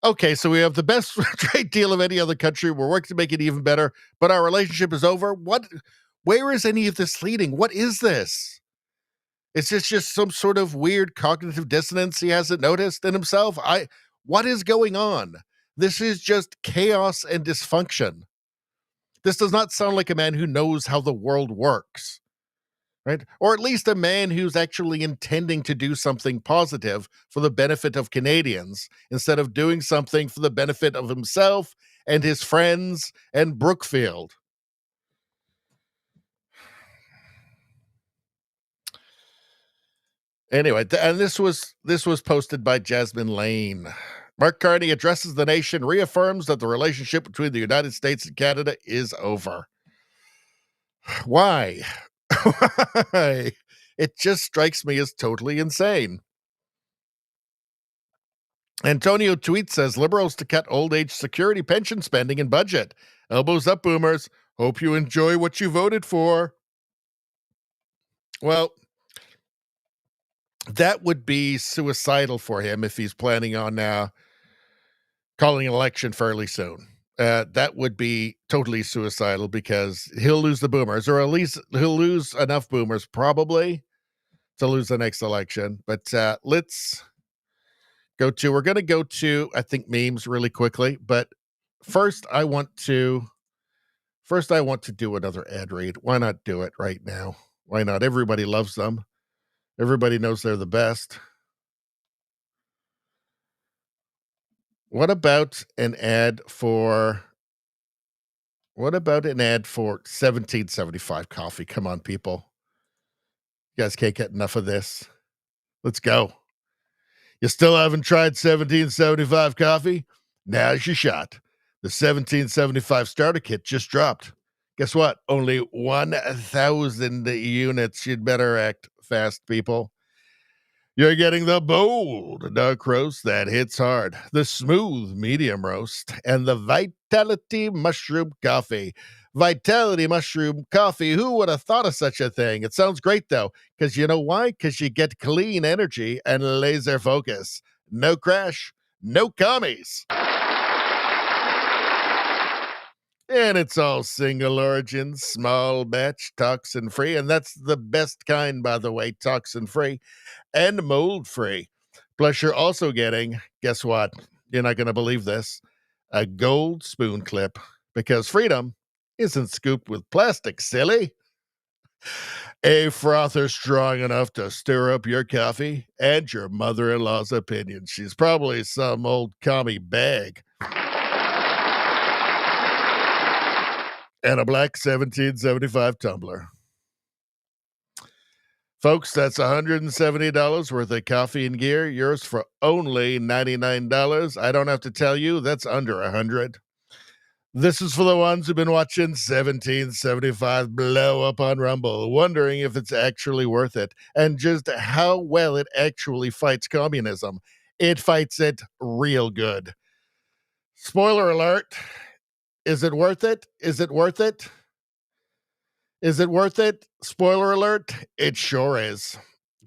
Okay, so we have the best trade deal of any other country. We're working to make it even better, but our relationship is over. Where is any of this leading? What is this? Is this just some sort of weird cognitive dissonance he hasn't noticed in himself? What is going on? This is just chaos and dysfunction. This does not sound like a man who knows how the world works, right? Or at least a man who's actually intending to do something positive for the benefit of Canadians instead of doing something for the benefit of himself and his friends and Brookfield. Anyway, and this was posted by Jasmine Lane. Mark Carney addresses the nation, reaffirms that the relationship between the United States and Canada is over. Why? Why? It just strikes me as totally insane. Antonio tweets says, Liberals to cut old age security pension spending and budget. Elbows up, boomers. Hope you enjoy what you voted for. Well, that would be suicidal for him if he's planning on calling an election fairly soon. That would be totally suicidal because he'll lose the boomers, or at least he'll lose enough boomers probably to lose the next election. But let's we're going to go to, I think, memes really quickly. But first I want to do another ad read. Why not do it right now? Why not? Everybody loves them. Everybody knows they're the best. What about an ad for 1775 coffee? Come on, people. You guys can't get enough of this. Let's go. You still haven't tried 1775 coffee? Now's your shot. The 1775 starter kit just dropped. Guess what? Only 1,000 units. You'd better act fast, people. You're getting the bold dark roast that hits hard, the smooth medium roast, and the Vitality Mushroom Coffee. Vitality Mushroom Coffee. Who would have thought of such a thing? It sounds great, though, because you know why? Because you get clean energy and laser focus. No crash, no commies. And it's all single origin, small batch, toxin free. And that's the best kind, by the way, toxin free and mold free. Plus, you're also getting, guess what? You're not going to believe this, a gold spoon clip, because freedom isn't scooped with plastic, silly. A frother strong enough to stir up your coffee and your mother-in-law's opinion. She's probably some old commie bag. And a black 1775 tumbler. Folks, that's $170 worth of coffee and gear. Yours for only $99. I don't have to tell you, that's under $100. This is for the ones who've been watching 1775 blow up on Rumble, wondering if it's actually worth it and just how well it actually fights communism. It fights it real good. Spoiler alert. Is it worth it? Is it worth it? Is it worth it? Spoiler alert, it sure is.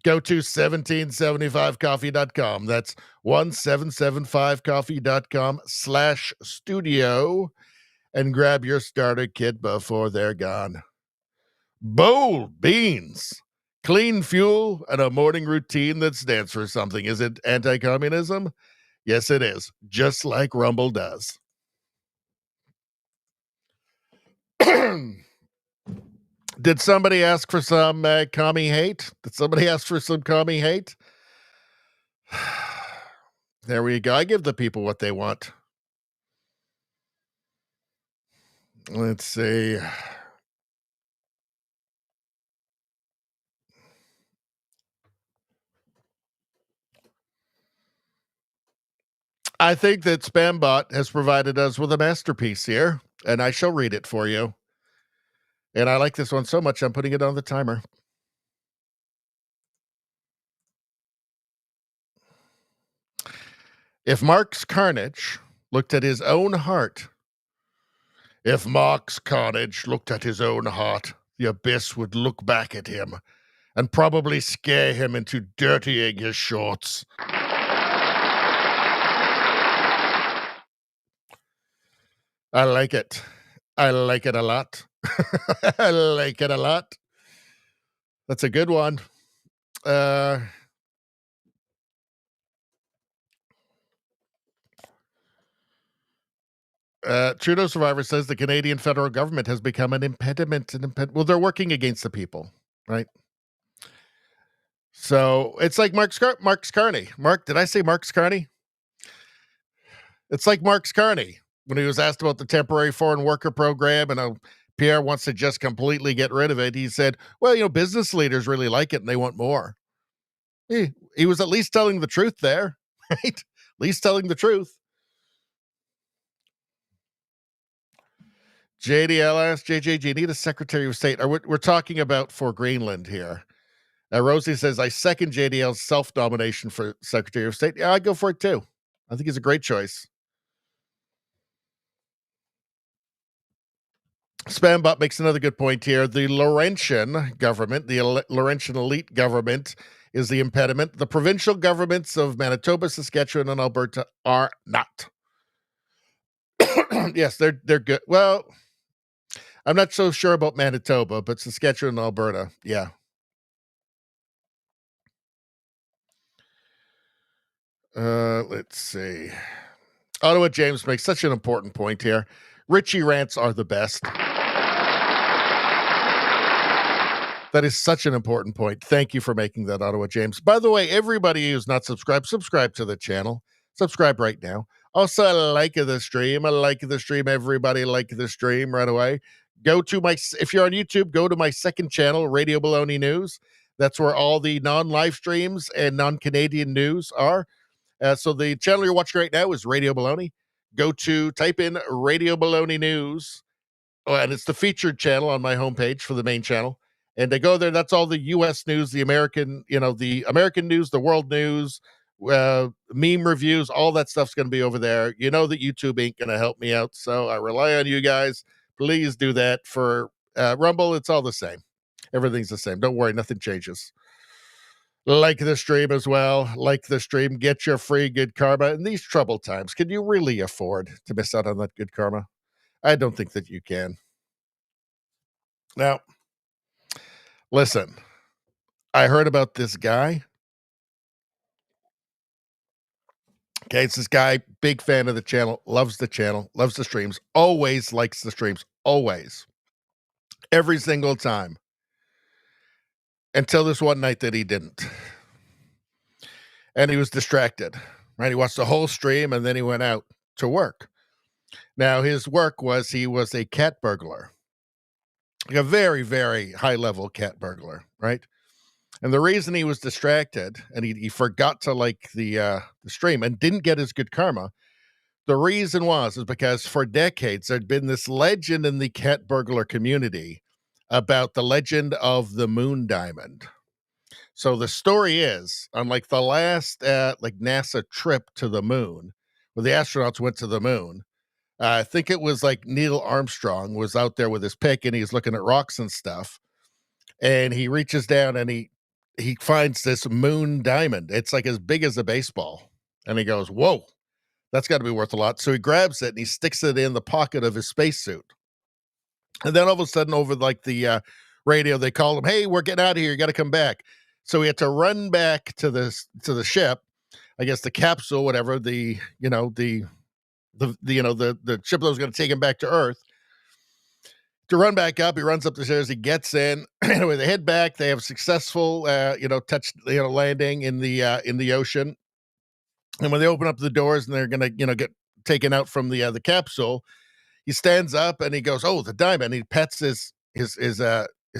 Go to 1775coffee.com. That's 1775coffee.com/studio and grab your starter kit before they're gone. Bold beans, clean fuel, and a morning routine that stands for something. Is it anti-communism? Yes, it is. Just like Rumble does. Did somebody ask for some commie hate? Did somebody ask for some commie hate? There we go. I give the people what they want. Let's see. I think that Spambot has provided us with a masterpiece here, and I shall read it for you. And I like this one so much, I'm putting it on the timer. If Mark's carnage looked at his own heart, if Mark's carnage looked at his own heart, the abyss would look back at him and probably scare him into dirtying his shorts. I like it. I like it a lot. I like it a lot. That's a good one. Trudeau survivor says the Canadian federal government has become an impediment. Well, they're working against the people, right? So it's like Mark's Carney. Mark, did I say Mark's Carney? It's like Mark's Carney when he was asked about the temporary foreign worker program and Pierre wants to just completely get rid of it. He said, well, business leaders really like it and they want more. He was at least telling the truth there, right? At least telling the truth. JDL asked, JJ, do you need a Secretary of State? We're talking about for Greenland here. Rosie says, I second JDL's self-nomination for Secretary of State. Yeah, I'd go for it too. I think he's a great choice. Spambot makes another good point here. The Laurentian government, the Laurentian elite government, is the impediment. The provincial governments of Manitoba, Saskatchewan, and Alberta are not. Yes, they're good. Well, I'm not so sure about Manitoba, but Saskatchewan and Alberta, yeah. Let's see. Ottawa James makes such an important point here. Richie rants are the best. That is such an important point. Thank you for making that, Ottawa James. By the way, everybody who's not subscribed, subscribe to the channel. Subscribe right now. Also, like the stream. I like the stream. Everybody like the stream right away. If you're on YouTube, go to my second channel, Radio Baloney News. That's where all the non-live streams and non-Canadian news are. So the channel you're watching right now is Radio Baloney. Type in Radio Baloney News. Oh, and it's the featured channel on my homepage for the main channel. And they go there. That's all the U.S. news, the American news, the world news, meme reviews, all that stuff's going to be over there. You know that YouTube ain't going to help me out, so I rely on you guys. Please do that. For Rumble, it's all the same. Everything's the same. Don't worry, nothing changes. Like the stream as well. Like the stream. Get your free good karma. In these troubled times, can you really afford to miss out on that good karma? I don't think that you can. Now, listen, I heard about this guy. Okay, it's this guy, big fan of the channel, loves the streams, always likes the streams, always. Every single time. Until this one night that he didn't. And he was distracted, right? He watched the whole stream and then he went out to work. Now, his work was he was a cat burglar. Like a very, very high-level cat burglar, right? And the reason he was distracted and he forgot to like the stream and didn't get his good karma, the reason is because for decades there'd been this legend in the cat burglar community about the legend of the moon diamond. So the story is, on like the last NASA trip to the moon, where the astronauts went to the moon, I think it was like Neil Armstrong was out there with his pick and he's looking at rocks and stuff. And he reaches down and he finds this moon diamond. It's like as big as a baseball. And he goes, whoa, that's got to be worth a lot. So he grabs it and he sticks it in the pocket of his spacesuit. And then all of a sudden over like the radio, they call him, hey, we're getting out of here. You got to come back. So he had to run back to the ship, I guess the capsule, whatever, the ship that was going to take him back to Earth. To run back up, he runs up the stairs. He gets in. Anyway, they head back. They have a successful, landing in the ocean. And when they open up the doors and they're gonna, get taken out from the capsule, he stands up and he goes, "Oh, the diamond!" He pets his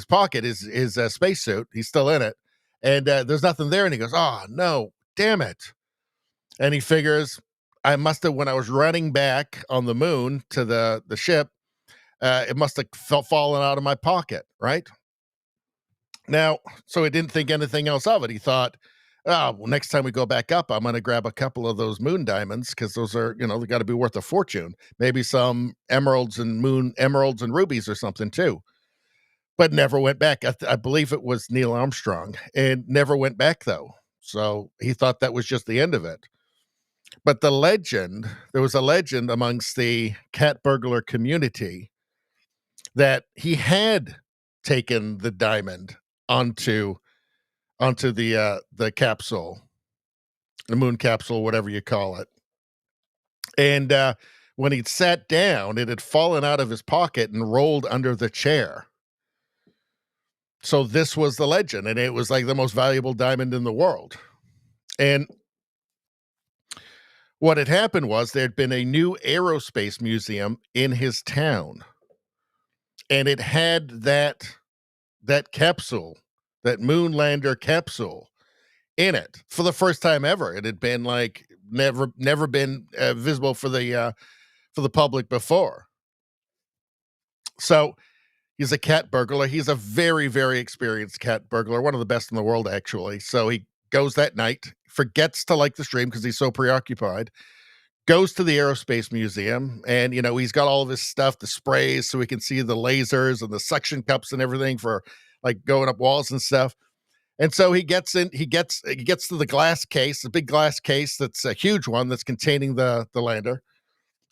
pocket, his spacesuit. He's still in it, and there's nothing there. And he goes, "Oh no, damn it!" And he figures, I must have, when I was running back on the moon to the ship. It must have fallen out of my pocket, right? Now, so he didn't think anything else of it. He thought, oh, well, next time we go back up, I'm going to grab a couple of those moon diamonds because those are, they got to be worth a fortune. Maybe some emeralds and rubies or something too. But never went back. I believe it was Neil Armstrong and never went back though. So he thought that was just the end of it. But there was a legend amongst the cat burglar community that he had taken the diamond onto the capsule, the moon capsule, whatever you call it. And when he'd sat down, it had fallen out of his pocket and rolled under the chair. So this was the legend, and it was like the most valuable diamond in the world. And what had happened was there'd been a new aerospace museum in his town, and it had that capsule, that moonlander capsule in it for the first time ever. It had been like never been visible for the public before. So he's a cat burglar. He's a very, very experienced cat burglar, one of the best in the world, actually. So he goes that night, forgets to like the stream because he's so preoccupied, goes to the Aerospace Museum, and, you know, he's got all of his stuff, the sprays, so he can see the lasers and the suction cups and everything for, like, going up walls and stuff. And so he gets to the glass case, the big glass case that's a huge one that's containing the lander,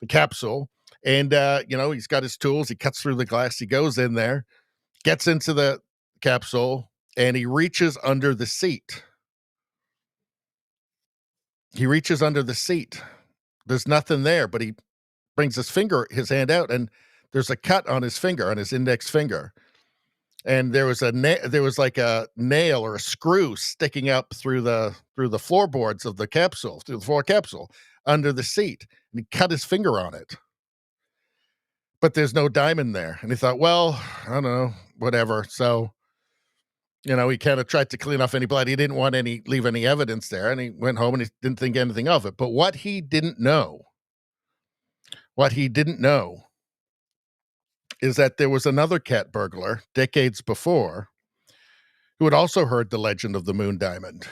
the capsule. And, you know, he's got his tools. He cuts through the glass. He goes in there, gets into the capsule, and he reaches under the seat. There's nothing there, but he brings his hand out, and there's a cut on his finger, on his index finger. And there was like a nail or a screw sticking up through the floorboards of the capsule, through the floor capsule, under the seat. And he cut his finger on it. But there's no diamond there. And he thought, well, I don't know, whatever. So, you know, he kind of tried to clean off any blood. He didn't want leave any evidence there. And he went home and he didn't think anything of it. But what he didn't know is that there was another cat burglar decades before who had also heard the legend of the moon diamond.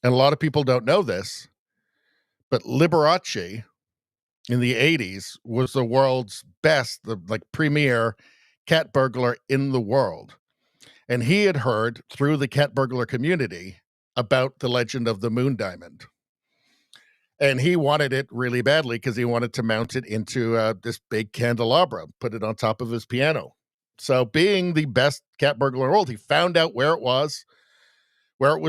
And a lot of people don't know this, but Liberace in the 80s was the world's best, the premier cat burglar in the world. And he had heard through the cat burglar community about the legend of the moon diamond. And he wanted it really badly because he wanted to mount it into this big candelabra, put it on top of his piano. So being the best cat burglar in the world, he found out where it was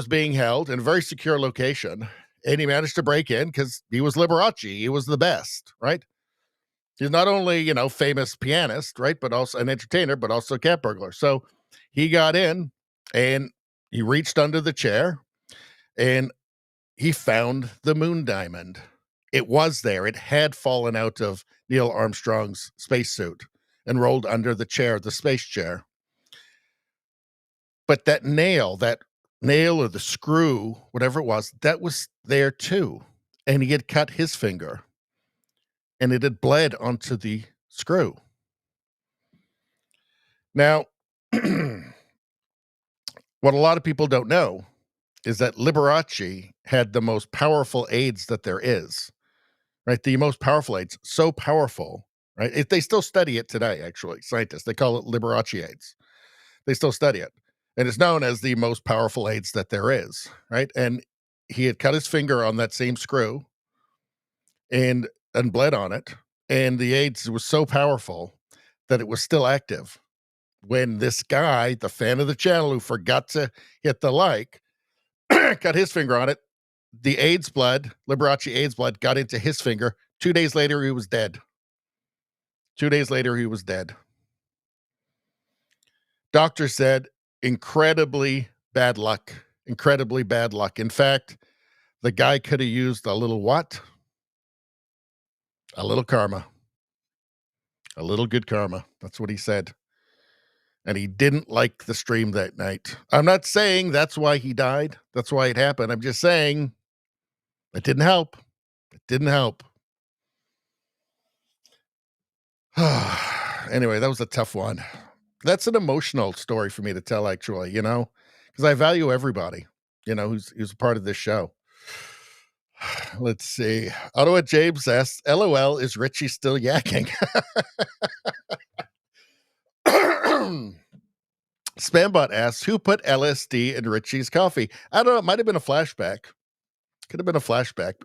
being held in a very secure location. And he managed to break in because he was Liberace. He was the best, right? He's not only, you know, famous pianist, right, but also an entertainer, but also a cat burglar. So he got in and he reached under the chair and he found the moon diamond. It was there. It had fallen out of Neil Armstrong's spacesuit and rolled under the chair, the space chair. But that nail or the screw, whatever it was, that was there too. And he had cut his finger and it had bled onto the screw. Now, what a lot of people don't know is that Liberace had the most powerful AIDS that there is, right? The most powerful AIDS, so powerful, right? They still study it today, actually, scientists. They call it Liberace AIDS. They still study it. And it's known as the most powerful AIDS that there is, right? And he had cut his finger on that same screw and bled on it. And the AIDS was so powerful that it was still active. When this guy, the fan of the channel who forgot to hit the like, cut his finger on it, the AIDS blood, Liberace AIDS blood, got into his finger. 2 days later, he was dead. 2 days later, he was dead. Doctor said, incredibly bad luck. Incredibly bad luck. In fact, the guy could have used a little what? A little karma. A little good karma. That's what he said. And he didn't like the stream that night. I'm not saying that's why he died. That's why it happened. I'm just saying it didn't help. It didn't help. Anyway, that was a tough one. That's an emotional story for me to tell, actually, you know, because I value everybody, you know, who's a part of this show. Let's see. Ottawa James asks, LOL, is Richie still yakking? Spambot asks, who put LSD in Richie's coffee? I don't know. It might have been a flashback. Could have been a flashback.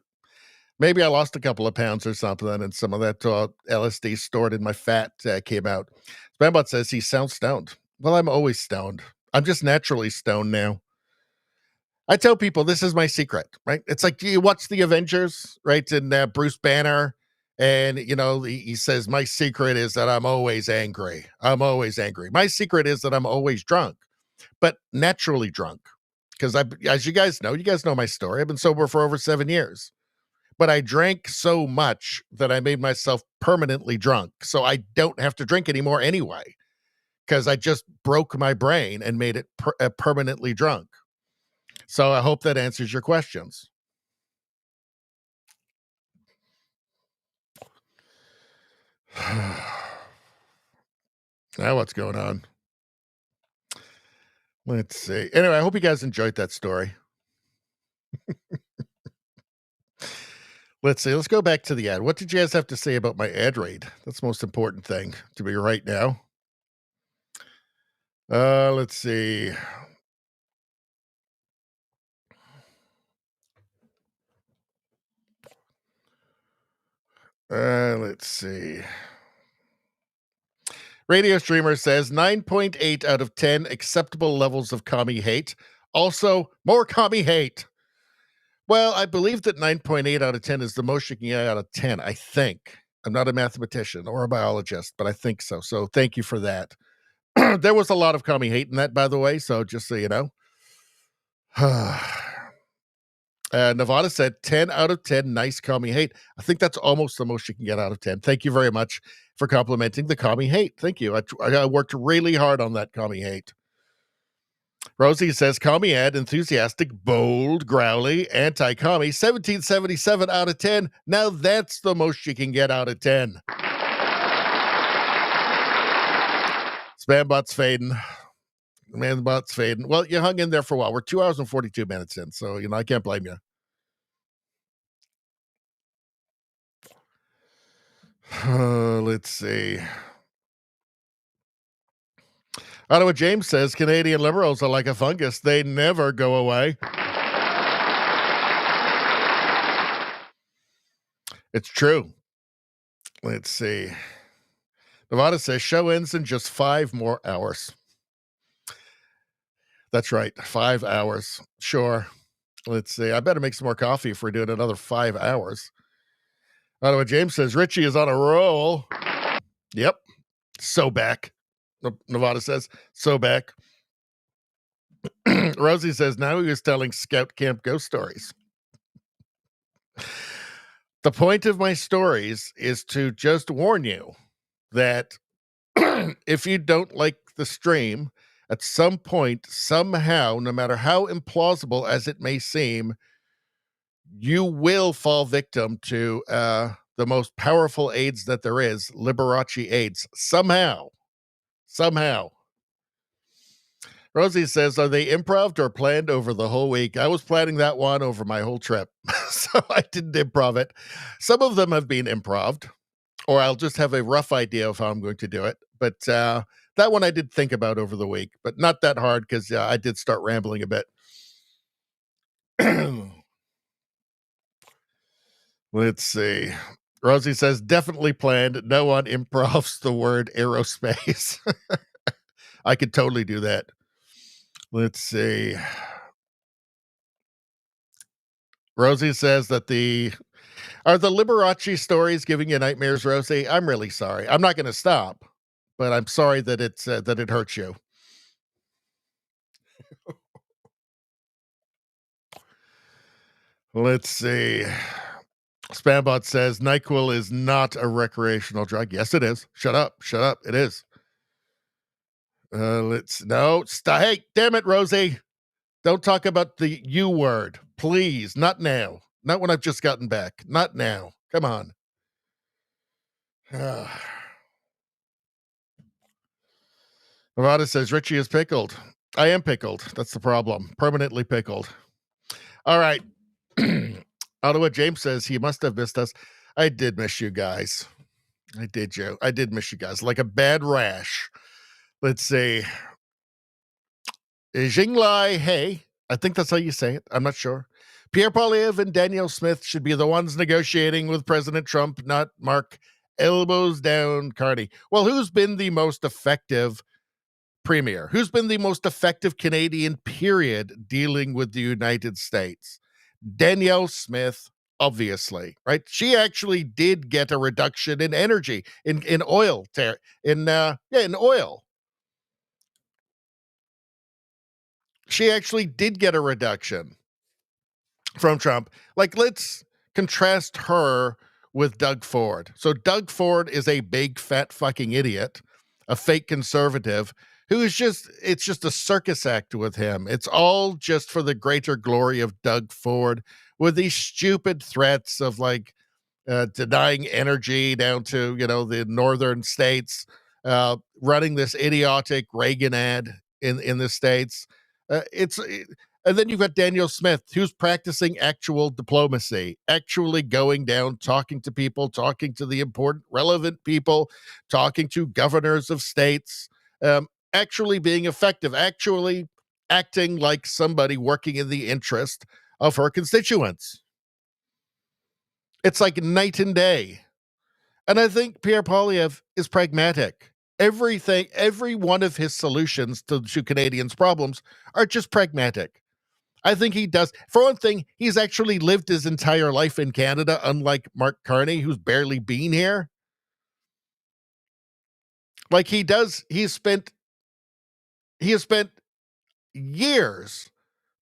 Maybe I lost a couple of pounds or something, and some of that LSD stored in my fat came out. Spambot says he sounds stoned. Well, I'm always stoned. I'm just naturally stoned now. I tell people this is my secret, right? It's like, you watch the Avengers, right? And Bruce Banner And, he says, my secret is that I'm always angry. I'm always angry. My secret is that I'm always drunk, but naturally drunk. Because as you guys know my story. I've been sober for over 7 years. But I drank so much that I made myself permanently drunk. So I don't have to drink anymore anyway. Because I just broke my brain and made it permanently drunk. So I hope that answers your questions. Now what's going on? Let's see. Anyway, I hope you guys enjoyed that story. Let's see. Let's go back to the ad. What did you guys have to say about my ad read? That's the most important thing to me right now. Let's see. Let's see. Radio Streamer says 9.8 out of 10 acceptable levels of commie hate. Also, more commie hate. Well, I believe that 9.8 out of 10 is the most you can get out of 10, I think. I'm not a mathematician or a biologist, but I think so. So thank you for that. There was a lot of commie hate in that, by the way, so just so you know. Nevada said 10 out of 10, nice commie hate. I think that's almost the most you can get out of 10. Thank you very much for complimenting the commie hate. Thank you. I worked really hard on that commie hate. Rosie says, commie ad, enthusiastic, bold, growly, anti-commie, 1777 out of 10. Now that's the most you can get out of 10. Spambot's fading. Manbot's fading. Well, you hung in there for a while. We're 2 hours and 42 minutes in, so, I can't blame you. Let's see. Ottawa James says, Canadian Liberals are like a fungus. They never go away. It's true. Let's see. Nevada says, show ends in just 5 more hours. That's right, 5 hours. Sure. Let's see. I better make some more coffee if we're doing another 5 hours. Ottawa James says, Richie is on a roll. Yep. So back. Nevada says, so back. Rosie says, now he was telling Scout Camp ghost stories. The point of my stories is to just warn you that if you don't like the stream, at some point, somehow, no matter how implausible as it may seem, you will fall victim to the most powerful AIDS that there is, Liberace AIDS. Somehow. Rosie says, are they improv or planned over the whole week? I was planning that one over my whole trip, so I didn't improv it. Some of them have been improved, or I'll just have a rough idea of how I'm going to do it. But that one I did think about over the week, but not that hard because I did start rambling a bit. Let's see. Rosie says, definitely planned. No one improvs the word aerospace. I could totally do that. Let's see. Rosie says that are the Liberace stories giving you nightmares, Rosie? I'm really sorry. I'm not going to stop, but I'm sorry that it hurts you. Let's see. Spambot says NyQuil is not a recreational drug. Yes, it is. Shut up. It is. Stop. Hey, damn it, Rosie. Don't talk about the U word, please. Not now. Not when I've just gotten back. Not now. Come on. Nevada says Richie is pickled. I am pickled. That's the problem. Permanently pickled. All right. Ottawa James says he must have missed us. I did miss you guys. I did, Joe. I did miss you guys like a bad rash. Let's see. Jinglai Hey. I think that's how you say it. I'm not sure. Pierre Poilievre and Danielle Smith should be the ones negotiating with President Trump, not Mark Elbows Down Carney. Well, who's been the most effective premier? Who's been the most effective Canadian, period, dealing with the United States? Danielle Smith obviously, right? She actually did get a reduction in energy, in oil, in oil. She actually did get a reduction from Trump. Like, let's contrast her with Doug Ford. So Doug Ford is a big fat fucking idiot, a fake conservative who is it's just a circus act with him. It's all just for the greater glory of Doug Ford with these stupid threats of like denying energy down to, the northern states, running this idiotic Reagan ad in the states. And then you've got Daniel Smith, who's practicing actual diplomacy, actually going down, talking to people, talking to the important, relevant people, talking to governors of states, actually being effective, actually acting like somebody working in the interest of her constituents. It's like night and day. And I think Pierre Poilievre is pragmatic. Every one of his solutions to Canadians' problems are just pragmatic. I think he does. For one thing, he's actually lived his entire life in Canada, unlike Mark Carney, who's barely been here. Like he has spent years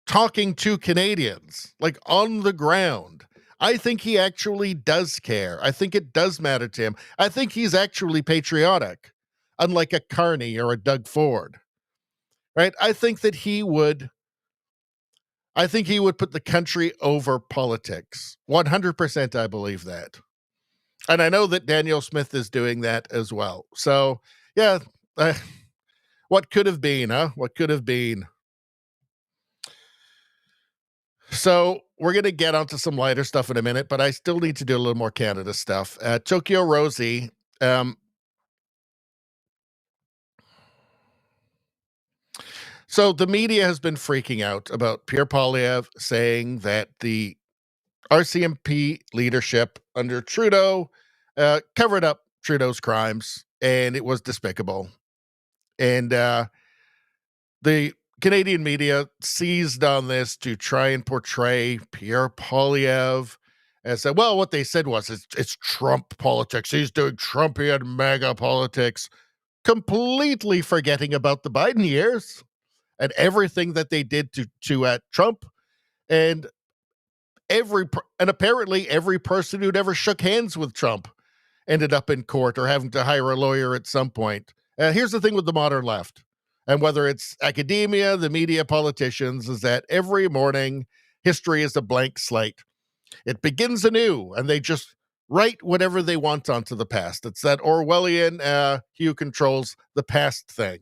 talking to Canadians, like on the ground. I think he actually does care. I think it does matter to him. I think he's actually patriotic, unlike a Carney or a Doug Ford. Right? I think he would put the country over politics. 100% I believe that. And I know that Daniel Smith is doing that as well. So, yeah, what could have been, huh? What could have been? So we're going to get onto some lighter stuff in a minute, but I still need to do a little more Canada stuff. Tokyo Rosie. So the media has been freaking out about Pierre Poilievre saying that the RCMP leadership under Trudeau covered up Trudeau's crimes, and it was despicable. And the Canadian media seized on this to try and portray Pierre Poilievre as what they said was it's Trump politics. He's doing Trumpian MAGA politics, completely forgetting about the Biden years and everything that they did to Trump, and apparently every person who'd ever shook hands with Trump ended up in court or having to hire a lawyer at some point. Here's the thing with the modern left, and whether it's academia, the media, politicians, is that every morning history is a blank slate. It begins anew, and they just write whatever they want onto the past. It's that Orwellian Hugh controls the past thing.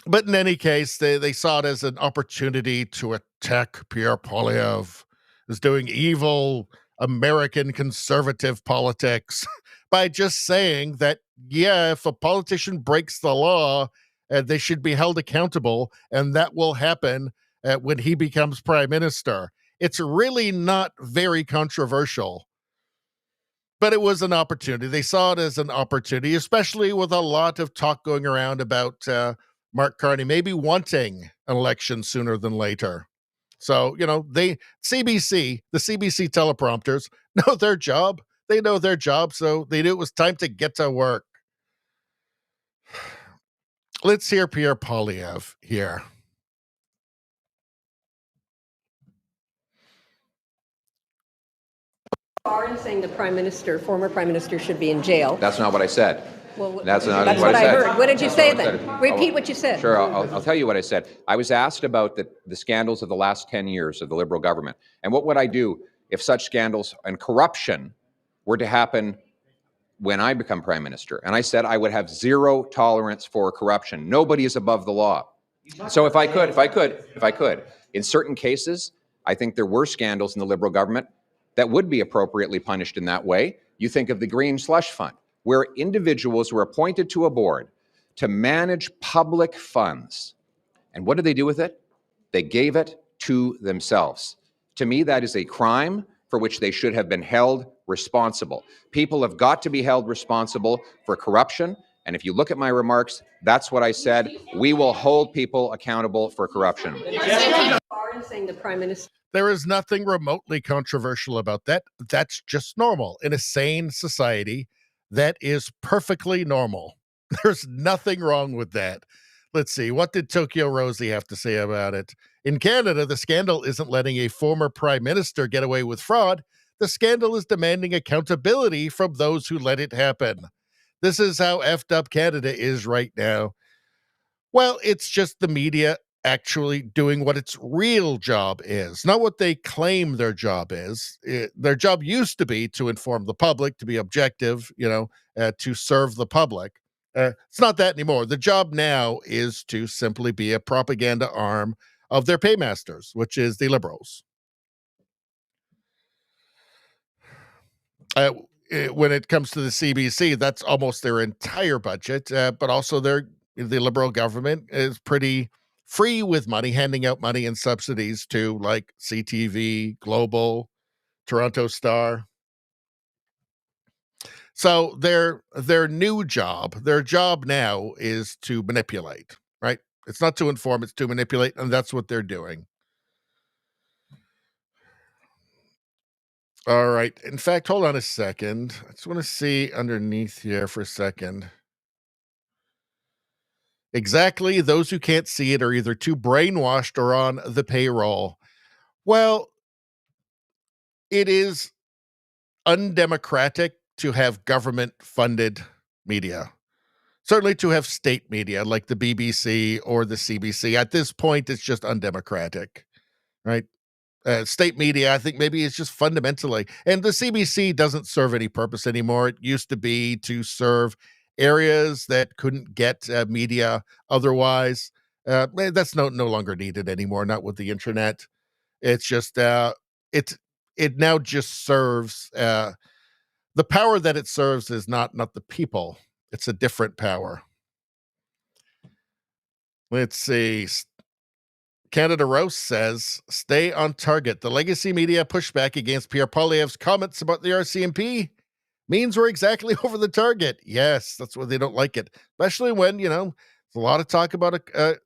But in any case, they saw it as an opportunity to attack Pierre Poilievre as doing evil American conservative politics by just saying that, if a politician breaks the law, they should be held accountable, and that will happen when he becomes prime minister. It's really not very controversial. But it was an opportunity. They saw it as an opportunity, especially with a lot of talk going around about Mark Carney maybe wanting an election sooner than later. So, the CBC teleprompters know their job. They know their job, so they knew it was time to get to work. Let's hear Pierre Poilievre here.
Saying the former prime minister should be in jail.
That's not what I said.
Well,
that's
what I
said.
heard. What did you say then? Repeat what you said.
Sure, I'll tell you what I said. I was asked about the scandals of the last 10 years of the Liberal government. And what would I do if such scandals and corruption were to happen when I become prime minister? And I said I would have zero tolerance for corruption. Nobody is above the law. So if I could, in certain cases, I think there were scandals in the Liberal government that would be appropriately punished in that way. You think of the Green Slush Fund, where individuals were appointed to a board to manage public funds. And what did they do with it? They gave it to themselves. To me, that is a crime for which they should have been held responsible. People have got to be held responsible for corruption. And if you look at my remarks, that's what I said. We will hold people accountable for corruption.
Are you saying the Prime Minister?
There is nothing remotely controversial about that. That's just normal. In a sane society, that is perfectly normal. There's nothing wrong with that. Let's see. What did Tokyo Rosie have to say about it? In Canada, the scandal isn't letting a former prime minister get away with fraud. The scandal is demanding accountability from those who let it happen. This is how effed up Canada is right now. Well, it's just the media actually doing what its real job is, not what they claim their job is. Their job used to be to inform the public, to be objective, to serve the public. It's not that anymore. The job now is to simply be a propaganda arm of their paymasters, which is the Liberals. When it comes to the CBC, that's almost their entire budget, but also the Liberal government is pretty free with money, handing out money and subsidies to like CTV, Global, Toronto Star. So their job now is to manipulate, right? It's not to inform, it's to manipulate, and that's what they're doing. All right. In fact, hold on a second. I just want to see underneath here for a second. Exactly. Those who can't see it are either too brainwashed or on the payroll. Well, it is undemocratic to have government-funded media. Certainly to have state media like the BBC or the CBC. At this point, it's just undemocratic, right? State media, I think maybe it's just fundamentally, and the CBC doesn't serve any purpose anymore. It used to be to serve areas that couldn't get media otherwise. That's no longer needed anymore, not with the internet. It's just, it now just serves, the power that it serves is not the people. It's a different power. Let's see. Canada Roast says, stay on target. The legacy media pushback against Pierre Poilievre's comments about the RCMP means we're exactly over the target. Yes, that's why they don't like it, especially when, there's a lot of talk about an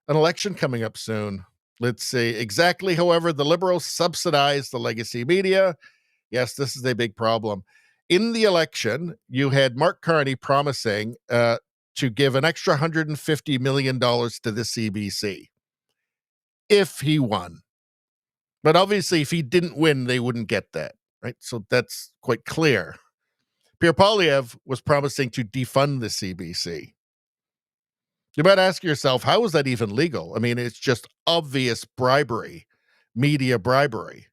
election coming up soon. Let's see. Exactly, however, the Liberals subsidize the legacy media. Yes, this is a big problem. In the election, you had Mark Carney promising to give an extra $150 million to the CBC. If he won. But obviously, if he didn't win, they wouldn't get that, right? So that's quite clear. Pierre Poilievre was promising to defund the CBC. You might ask yourself, how is that even legal? I mean, it's just obvious bribery, media bribery.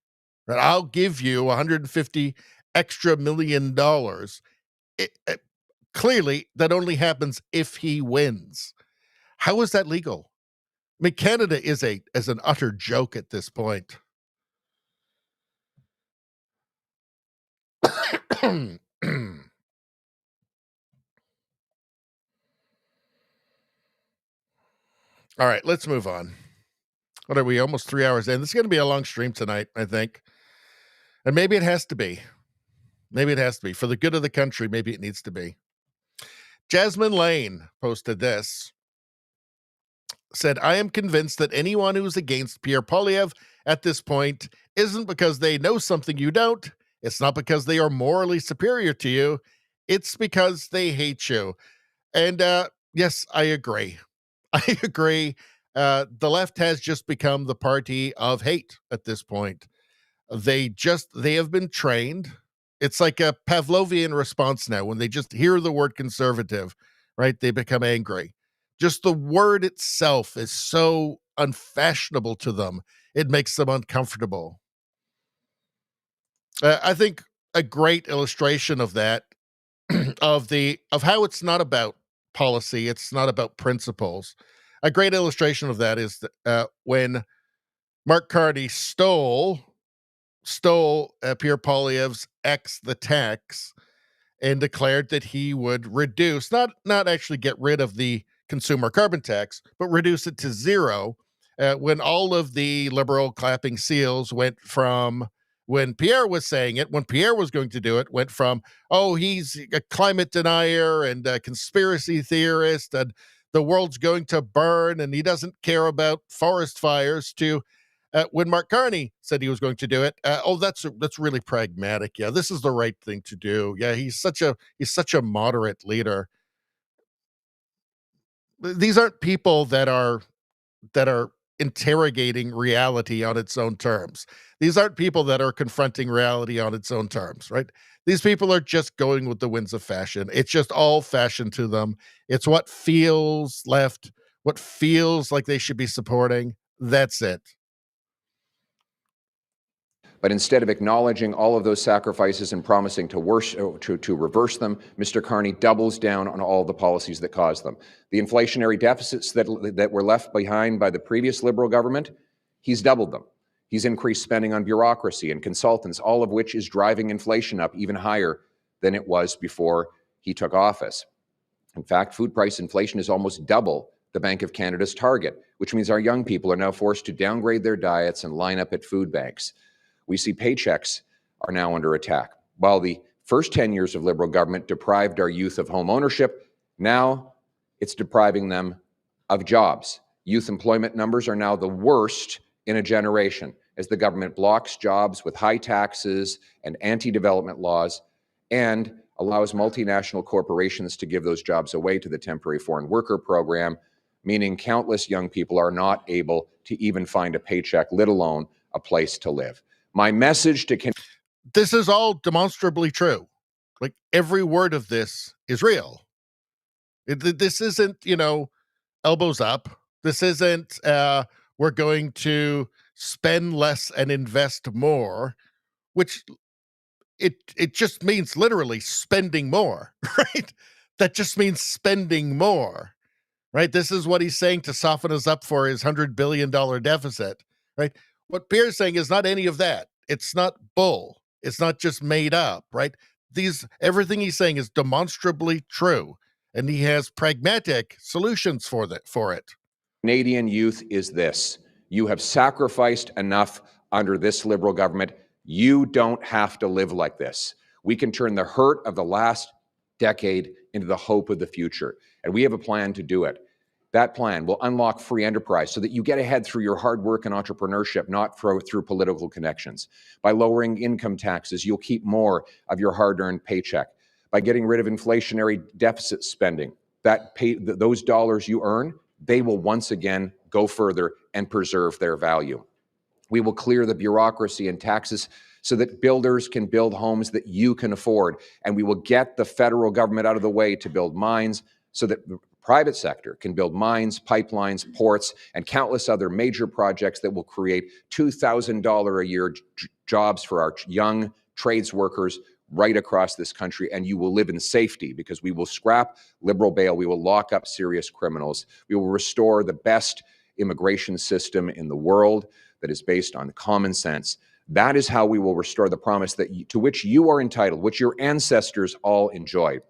Right? I'll give you $150 extra million. Clearly, that only happens if he wins. How is that legal? I mean, Canada is an utter joke at this point. All right, let's move on. What are we, almost 3 hours in? This is going to be a long stream tonight, I think. And maybe it has to be. Maybe it has to be. For the good of the country, maybe it needs to be. Jasmine Lane posted this. Said, I am convinced that anyone who's against Pierre Poilievre at this point isn't because they know something you don't. It's not because they are morally superior to you. It's because they hate you. And yes, I agree. I agree. The left has just become the party of hate at this point. They have been trained. It's like a Pavlovian response now. When they just hear the word conservative, right, they become angry. Just the word itself is so unfashionable to them. It makes them uncomfortable. I think a great illustration of that, of how it's not about policy, it's not about principles. A great illustration of that is when Mark Carney stole Pierre Poilievre's the tax and declared that he would reduce, not actually get rid of the consumer carbon tax, but reduce it to zero. When all of the Liberal clapping seals went from, when Pierre was saying it, when Pierre was going to do it, went from, oh, he's a climate denier and a conspiracy theorist and the world's going to burn and he doesn't care about forest fires, to When Mark Carney said he was going to do it, that's really pragmatic. Yeah, this is the right thing to do. Yeah, he's such a moderate leader. These aren't people that are interrogating reality on its own terms. These aren't people that are confronting reality on its own terms, right? These people are just going with the winds of fashion. It's just all fashion to them. It's what feels left, what feels like they should be supporting. That's it.
But instead of acknowledging all of those sacrifices and promising to reverse them, Mr. Carney doubles down on all the policies that caused them. The inflationary deficits that were left behind by the previous Liberal government, he's doubled them. He's increased spending on bureaucracy and consultants, all of which is driving inflation up even higher than it was before he took office. In fact, food price inflation is almost double the Bank of Canada's target, which means our young people are now forced to downgrade their diets and line up at food banks. We see paychecks are now under attack. While the first 10 years of Liberal government deprived our youth of home ownership, now it's depriving them of jobs. Youth employment numbers are now the worst in a generation as the government blocks jobs with high taxes and anti-development laws and allows multinational corporations to give those jobs away to the temporary foreign worker program, meaning countless young people are not able to even find a paycheck, let alone a place to live. My message to
this is all demonstrably true. Like every word of this is real. This isn't, elbows up. This isn't we're going to spend less and invest more, which it just means literally spending more, right? That just means spending more, right? This is what he's saying to soften us up for his $100 billion deficit, right? What Pierre's saying is not any of that. It's not bull. It's not just made up, right? Everything he's saying is demonstrably true, and he has pragmatic solutions for it.
Canadian youth is this. You have sacrificed enough under this Liberal government. You don't have to live like this. We can turn the hurt of the last decade into the hope of the future, and we have a plan to do it. That plan will unlock free enterprise so that you get ahead through your hard work and entrepreneurship, not through political connections. By lowering income taxes, you'll keep more of your hard-earned paycheck. By getting rid of inflationary deficit spending, those dollars you earn, they will once again go further and preserve their value. We will clear the bureaucracy and taxes so that builders can build homes that you can afford. And we will get the federal government out of the way to build mines so that the private sector can build mines, pipelines, ports, and countless other major projects that will create $2,000 a year jobs for our young trades workers right across this country, and you will live in safety because we will scrap liberal bail, we will lock up serious criminals, we will restore the best immigration system in the world that is based on common sense. That is how we will restore the promise to which you are entitled, which your ancestors all enjoyed.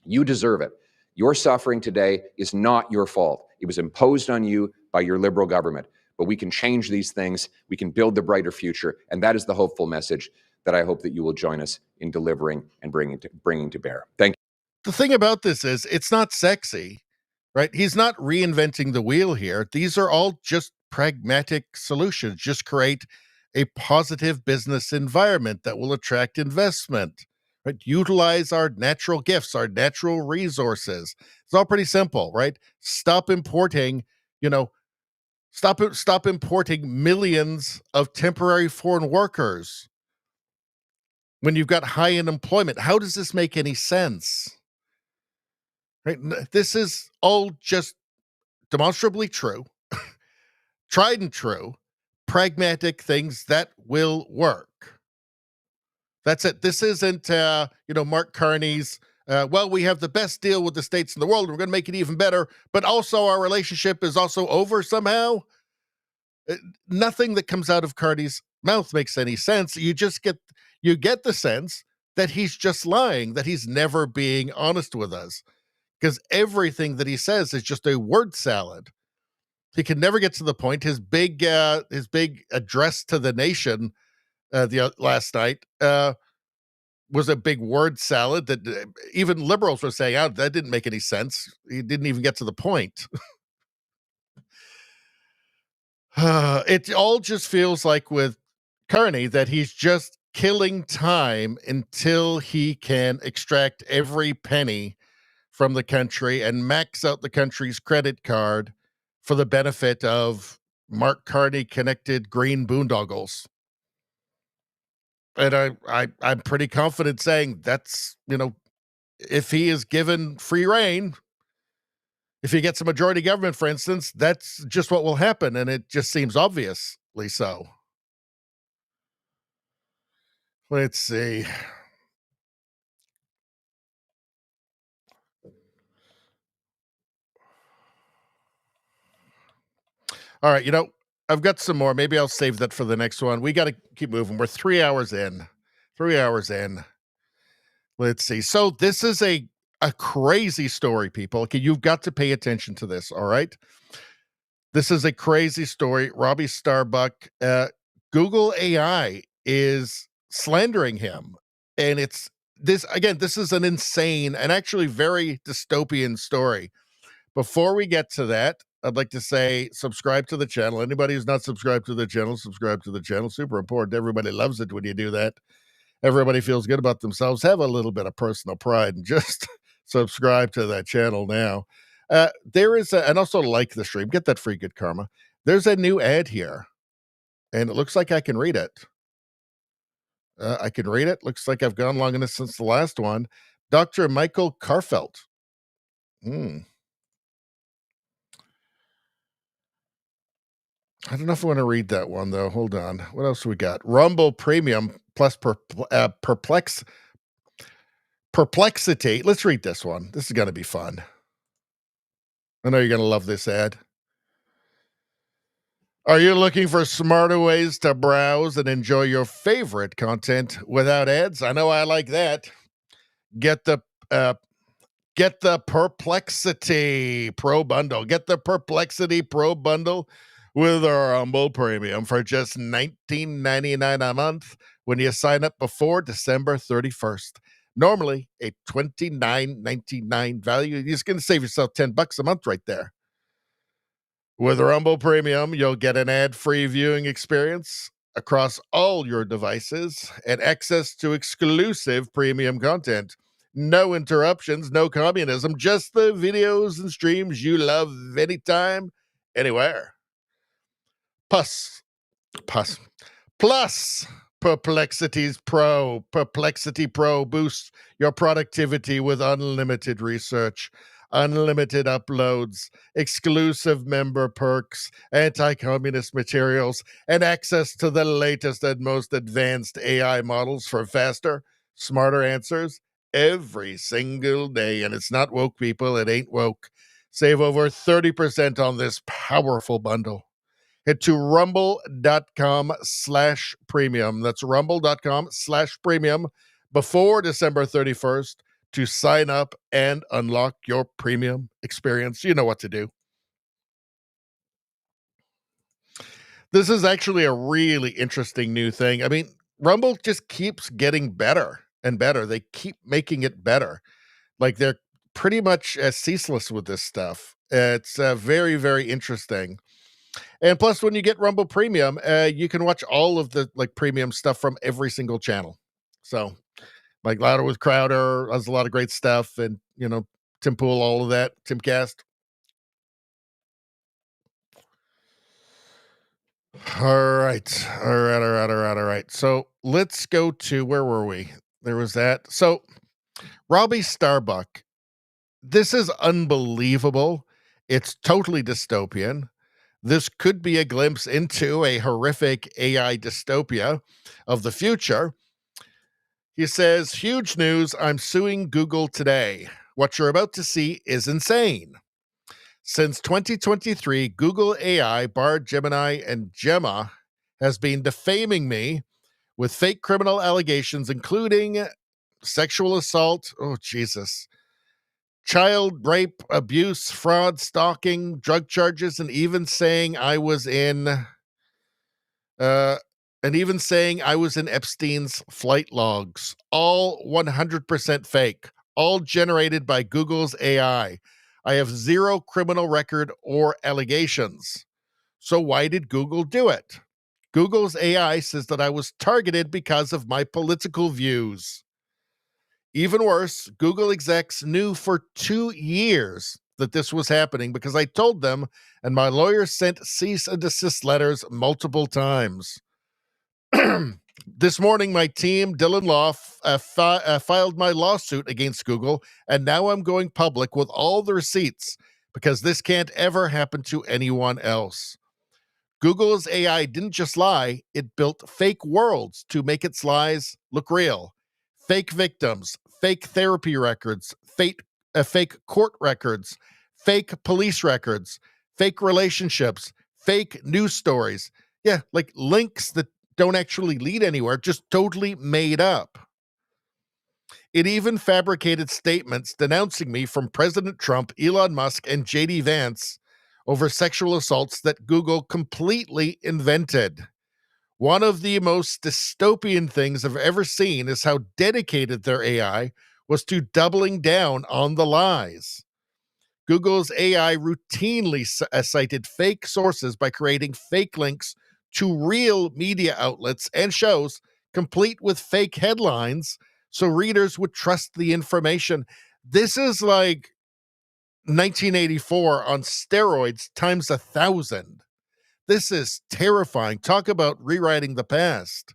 You deserve it. Your suffering today is not your fault. It was imposed on you by your Liberal government. But we can change these things. We can build the brighter future. And that is the hopeful message that I hope that you will join us in delivering and bringing to bear. Thank you.
The thing about this is it's not sexy, right? He's not reinventing the wheel here. These are all just pragmatic solutions. Just create a positive business environment that will attract investment, right? Utilize our natural gifts, our natural resources. It's all pretty simple, right? Stop importing, stop importing millions of temporary foreign workers when you've got high unemployment. How does this make any sense? Right? This is all just demonstrably true, tried and true, pragmatic things that will work. That's it. This isn't, Mark Carney's, we have the best deal with the states in the world. We're going to make it even better, but also our relationship is also over somehow. Nothing that comes out of Carney's mouth makes any sense. You get the sense that he's just lying, that he's never being honest with us, because everything that he says is just a word salad. He can never get to the point. His big address to the nation last night was a big word salad that even liberals were saying, "Oh, that didn't make any sense." He didn't even get to the point. It all just feels like with Carney that he's just killing time until he can extract every penny from the country and max out the country's credit card for the benefit of Mark Carney connected green boondoggles. And I'm pretty confident saying that's, if he is given free reign, if he gets a majority government, for instance, that's just what will happen. And it just seems obviously so. Let's see. All right, I've got some more. Maybe I'll save that for the next one. We got to keep moving. We're 3 hours in. 3 hours in. Let's see. So this is a crazy story, people. Okay, you've got to pay attention to this, all right? This is a crazy story. Robbie Starbuck, Google AI is slandering him. And this is an insane and actually very dystopian story. Before we get to that, I'd like to say subscribe to the channel. Anybody who's not subscribed to the channel, subscribe to the channel. Super important. Everybody loves it when you do that. Everybody feels good about themselves. Have a little bit of personal pride and just subscribe to that channel now. There is and also like the stream. Get that free good karma. There's a new ad here, and it looks like I can read it. I can read it. Looks like I've gone long enough since the last one. Dr. Michael Karfelt. I don't know if I want to read that one, though. Hold on. What else we got? Rumble Premium plus Perplexity. Let's read this one. This is going to be fun. I know you're going to love this ad. Are you looking for smarter ways to browse and enjoy your favorite content without ads? I know I like that. Get the Perplexity Pro Bundle. Get the Perplexity Pro Bundle with our Rumble Premium for just $19.99 a month when you sign up before December 31st. Normally a $29.99 value. You're just going to save yourself $10 a month right there. With Rumble Premium, you'll get an ad-free viewing experience across all your devices and access to exclusive premium content. No interruptions, no communism, just the videos and streams you love anytime, anywhere. Plus, Perplexity Pro boosts your productivity with unlimited research, unlimited uploads, exclusive member perks, anti-communist materials, and access to the latest and most advanced AI models for faster, smarter answers every single day. And it's not woke, people. It ain't woke. Save over 30% on this powerful bundle. Head to rumble.com/premium. That's rumble.com/premium before December 31st to sign up and unlock your premium experience. You know what to do. This is actually a really interesting new thing. I mean, Rumble just keeps getting better and better. They keep making it better. Like they're pretty much ceaseless with this stuff. It's very, very interesting. And plus, when you get Rumble Premium, you can watch all of the premium stuff from every single channel. So, like Louder with Crowder has a lot of great stuff, and Tim Pool, all of that, Timcast. All right. So let's go to where were we? There was that. So Robbie Starbuck, this is unbelievable. It's totally dystopian. This could be a glimpse into a horrific AI dystopia of the future. He says, huge news, I'm suing Google today. What you're about to see is insane. Since 2023, Google AI, Bard, Gemini, and Gemma has been defaming me with fake criminal allegations, including sexual assault, child rape, abuse, fraud, stalking, drug charges, and even saying I was in Epstein's flight logs. All 100% fake, all generated by Google's AI. I have zero criminal record or allegations. So why did Google do it? Google's AI says that I was targeted because of my political views. Even worse, Google execs knew for 2 years that this was happening because I told them, and my lawyer sent cease and desist letters multiple times. This morning, my team, Dillon Law, filed my lawsuit against Google, and now I'm going public with all the receipts because this can't ever happen to anyone else. Google's AI didn't just lie, it built fake worlds to make its lies look real. Fake victims, fake therapy records, fake court records, fake police records, fake relationships, fake news stories. Yeah, like links that don't actually lead anywhere, just totally made up. It even fabricated statements denouncing me from President Trump, Elon Musk, and J.D. Vance over sexual assaults that Google completely invented. One of the most dystopian things I've ever seen is how dedicated their AI was to doubling down on the lies. Google's AI routinely cited fake sources by creating fake links to real media outlets and shows, complete with fake headlines, so readers would trust the information. This is like 1984 on steroids times 1,000. This is terrifying. Talk about rewriting the past.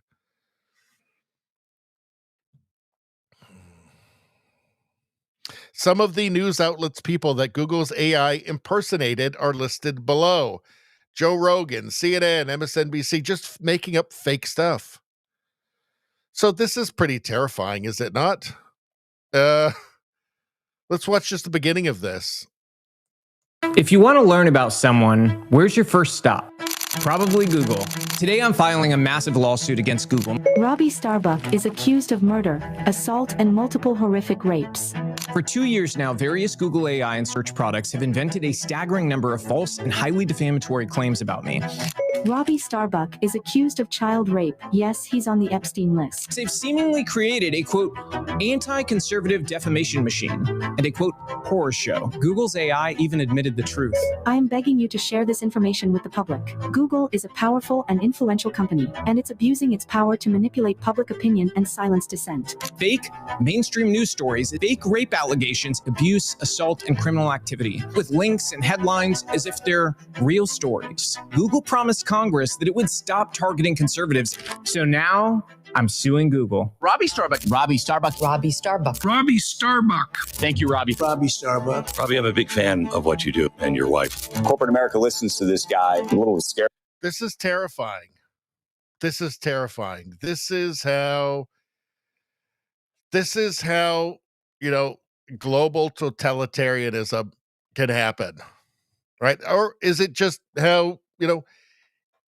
Some of the news outlets' people that Google's AI impersonated are listed below. Joe Rogan, CNN, MSNBC, just making up fake stuff. So this is pretty terrifying, is it not? Let's watch just the beginning of this.
If you want to learn about someone, where's your first stop? Probably Google. Today I'm filing a massive lawsuit against Google.
Robbie Starbuck is accused of murder, assault, and multiple horrific rapes.
For 2 years now, various Google AI and search products have invented a staggering number of false and highly defamatory claims about me.
Robbie Starbuck is accused of child rape. Yes, he's on the Epstein list.
They've seemingly created a, quote, anti-conservative defamation machine and a, quote, horror show. Google's AI even admitted the truth.
I am begging you to share this information with the public. Google is a powerful and influential company, and it's abusing its power to manipulate public opinion and silence dissent.
Fake mainstream news stories, fake rape allegations, abuse, assault, and criminal activity, with links and headlines as if they're real stories. Google promised Congress that it would stop targeting conservatives. So now I'm suing Google.
Robbie Starbuck.
Robbie Starbuck.
Robbie Starbuck.
Robbie Starbuck.
Thank you, Robbie.
Robbie Starbuck.
Robbie, I'm a big fan of what you do and your wife.
Corporate America listens to this guy. A little scared.
This is terrifying. This is terrifying. This is how, global totalitarianism can happen, right? Or is it just how,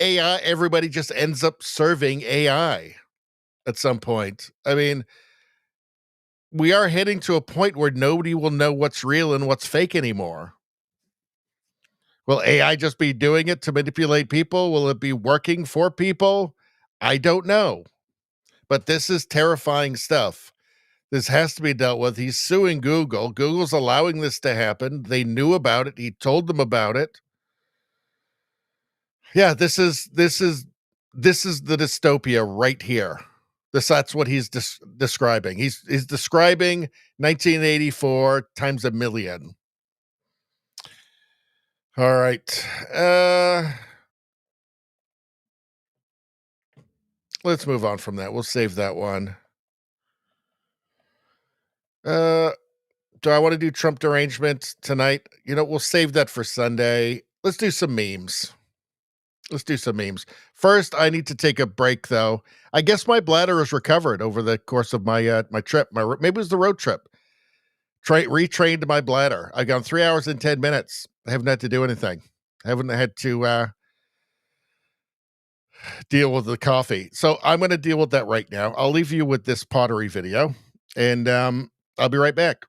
AI, everybody just ends up serving AI at some point? I mean, we are heading to a point where nobody will know what's real and what's fake anymore. Will AI just be doing it to manipulate people? Will it be working for people? I don't know. But this is terrifying stuff. This has to be dealt with. He's suing Google. Google's allowing this to happen. They knew about it. He told them about it. Yeah, this is the dystopia right here. That's what he's describing. He's describing 1984 times a million. All right. Let's move on from that. We'll save that one. Do I want to do Trump derangement tonight? We'll save that for Sunday. Let's do some memes. First, I need to take a break, though. I guess my bladder has recovered over the course of my my trip. Maybe it was the road trip. Retrained my bladder. I've gone 3 hours and 10 minutes. I haven't had to do anything. I haven't had to deal with the coffee. So I'm going to deal with that right now. I'll leave you with this pottery video, and I'll be right back.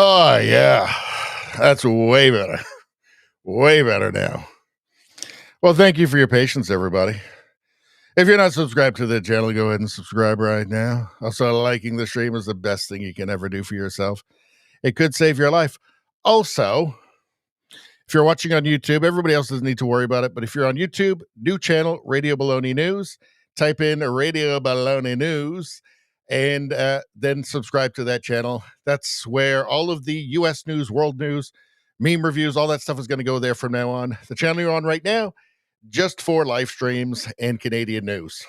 Oh, yeah. That's way better. Way better now. Well, thank you for your patience, everybody. If you're not subscribed to the channel, go ahead and subscribe right now. Also, liking the stream is the best thing you can ever do for yourself. It could save your life. Also, if you're watching on YouTube, everybody else doesn't need to worry about it. But if you're on YouTube, new channel, Radio Baloney News. Type in Radio Baloney News and then subscribe to that channel. That's where all of the U.S. news, world news, meme reviews, all that stuff is going to go there from now on. The channel you're on right now, just for live streams and Canadian news.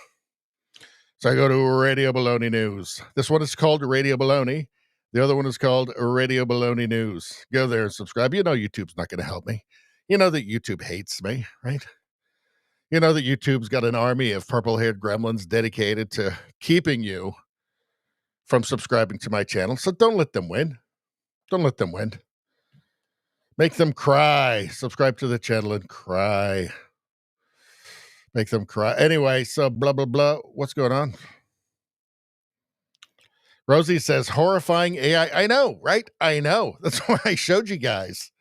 So I go to Radio Baloney News. This one is called Radio Baloney. The other one is called Radio Baloney News. Go there and subscribe. You know YouTube's not going to help me. You know that YouTube hates me, right? You know that YouTube's got an army of purple-haired gremlins dedicated to keeping you from subscribing to my channel. So don't let them win. Don't let them win. Make them cry. Subscribe to the channel and cry. Make them cry. Anyway, so blah, blah, blah. What's going on? Rosie says, horrifying AI. I know, right? I know. That's why I showed you guys.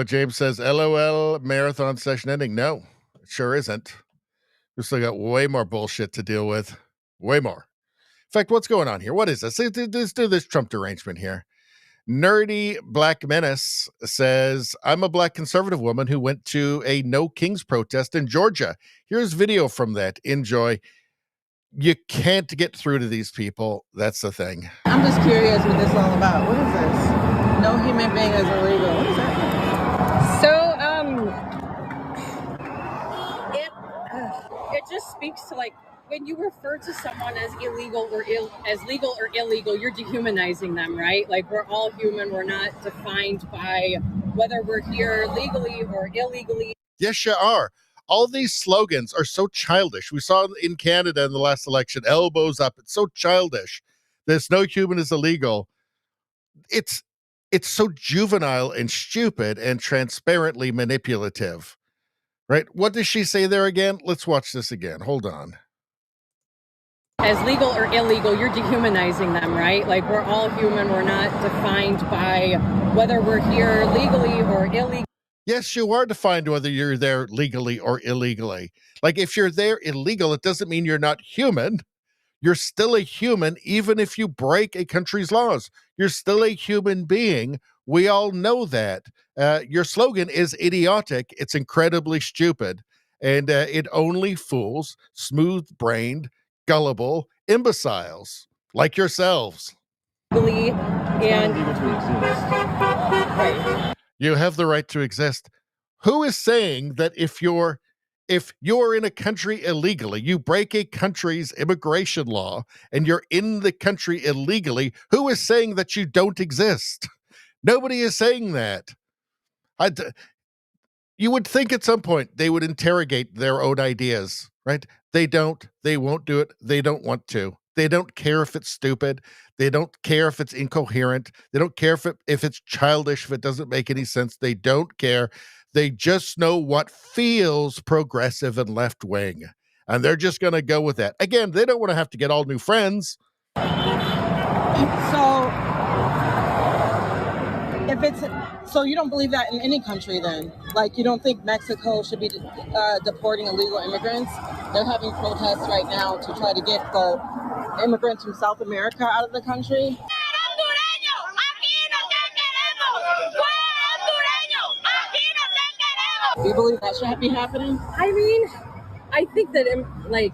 James says, LOL, marathon session ending. No, it sure isn't. We still got way more bullshit to deal with. Way more. In fact, what's going on here? What is this? Let's do this Trump derangement here. Nerdy Black Menace says, I'm a black conservative woman who went to a No Kings protest in Georgia. Here's video from that. Enjoy. You can't get through to these people. That's the thing.
I'm just curious what this is all about. What is this? No human being is illegal. What is that?
It just speaks to, like, when you refer to someone as illegal or as legal or illegal, you're dehumanizing them, right? Like, we're all human. We're not defined by whether we're here legally or illegally.
Yes, you are. All these slogans are so childish. We saw in Canada in the last election, elbows up. It's so childish. There's no human is illegal. It's so juvenile and stupid and transparently manipulative, right? What does she say there again? Let's watch this again. Hold on.
As legal or illegal, you're dehumanizing them, right? Like, we're all human. We're not defined by whether we're here legally or illegally.
Yes, you are defined whether you're there legally or illegally. Like, if you're there illegal, it doesn't mean you're not human. You're still a human, even if you break a country's laws. You're still a human being. We all know that. Your slogan is idiotic. It's incredibly stupid. And it only fools smooth-brained, gullible imbeciles like yourselves.
And
You have the right to exist. Who is saying that if you're in a country illegally, you break a country's immigration law and you're in the country illegally, who is saying that you don't exist? Nobody is saying that. You would think at some point they would interrogate their own ideas, right? They don't. They won't do it. They don't want to. They don't care if it's stupid. They don't care if it's incoherent. They don't care if it's childish, if it doesn't make any sense. They don't care. They just know what feels progressive and left-wing. And they're just going to go with that. Again, they don't want to have to get all new friends.
So you don't believe that in any country then? Like, you don't think Mexico should be deporting illegal immigrants? They're having protests right now to try to get the immigrants from South America out of the country. Do you believe that should be happening?
I mean, I think that the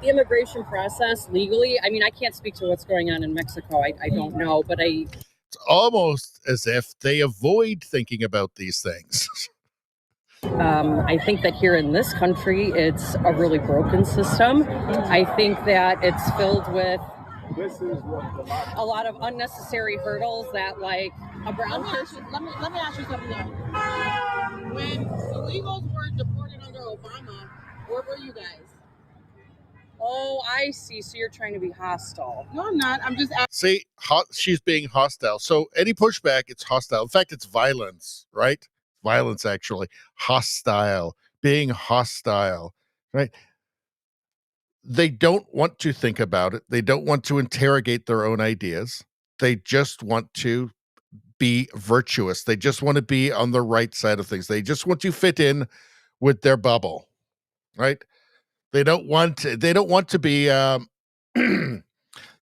immigration process legally, I mean, I can't speak to what's going on in Mexico. I don't know, but
It's almost as if they avoid thinking about these things.
I think that here in this country, it's a really broken system. I think that it's filled with a lot of unnecessary hurdles that, like, a brown person.
Let me ask you something though. When illegals were deported under Obama, where were you guys?
Oh, I see. So you're trying to be hostile.
No, I'm not. I'm just asking.
See, she's being hostile. So any pushback, it's hostile. In fact, it's violence, right? Violence, actually. Hostile. Being hostile, right? They don't want to think about it. They don't want to interrogate their own ideas. They just want to be virtuous. They just want to be on the right side of things. They just want to fit in with their bubble, right? They don't want to be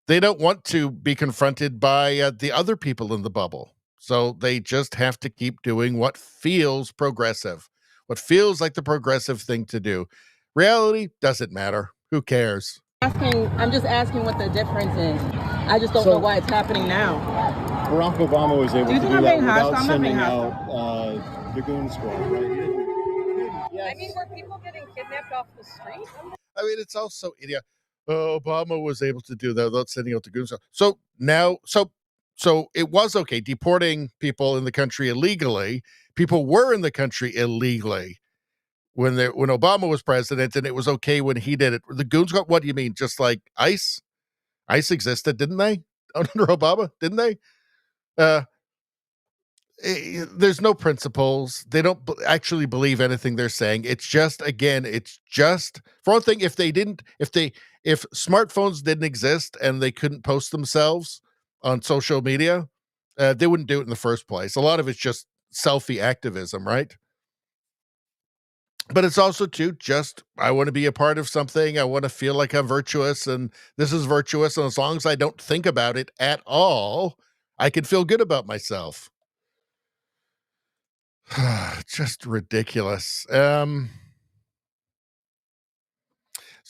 they don't want to be confronted by the other people in the bubble. So they just have to keep doing what feels progressive, what feels like the progressive thing to do. Reality doesn't matter. Who cares?
I'm just asking what the difference is. I just don't know why it's happening now.
Barack Obama was able to do that without sending
out
the goon squad, right?
I mean, were people getting kidnapped off the street?
I mean, it's also idiot. Obama was able to do that without sending out the goon squad. So now, so it was okay deporting people in the country illegally. People were in the country illegally when Obama was president, and it was okay when he did it. The goon squad. What do you mean? Just like ICE? ICE existed, didn't they? Under Obama, didn't they? There's no principles. They don't actually believe anything they're saying. It's just, again, it's just, for one thing, if smartphones didn't exist and they couldn't post themselves on social media, they wouldn't do it in the first place. A lot of it's just selfie activism, right? But it's also I want to be a part of something. I want to feel like I'm virtuous, and this is virtuous. And as long as I don't think about it at all, I can feel good about myself. Just ridiculous. So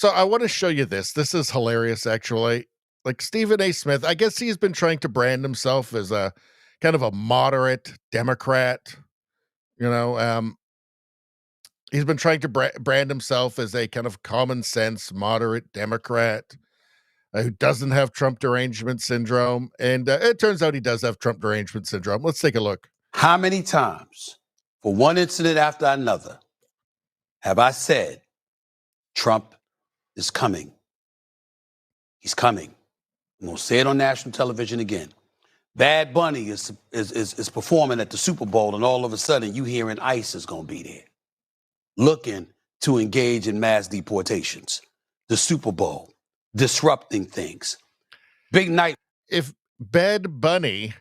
I want to show you this. This is hilarious, actually. Like Stephen A. Smith, I guess he's been trying to brand himself as a kind of a moderate Democrat. He's been trying to brand himself as a kind of common sense, moderate Democrat who doesn't have Trump derangement syndrome. And it turns out he does have Trump derangement syndrome. Let's take a look.
How many times, for one incident after another, have I said, Trump is coming? He's coming. I'm going to say it on national television again. Bad Bunny is performing at the Super Bowl, and all of a sudden you hearing ICE is going to be there, looking to engage in mass deportations. The Super Bowl, disrupting things. Big night.
If Bad Bunny,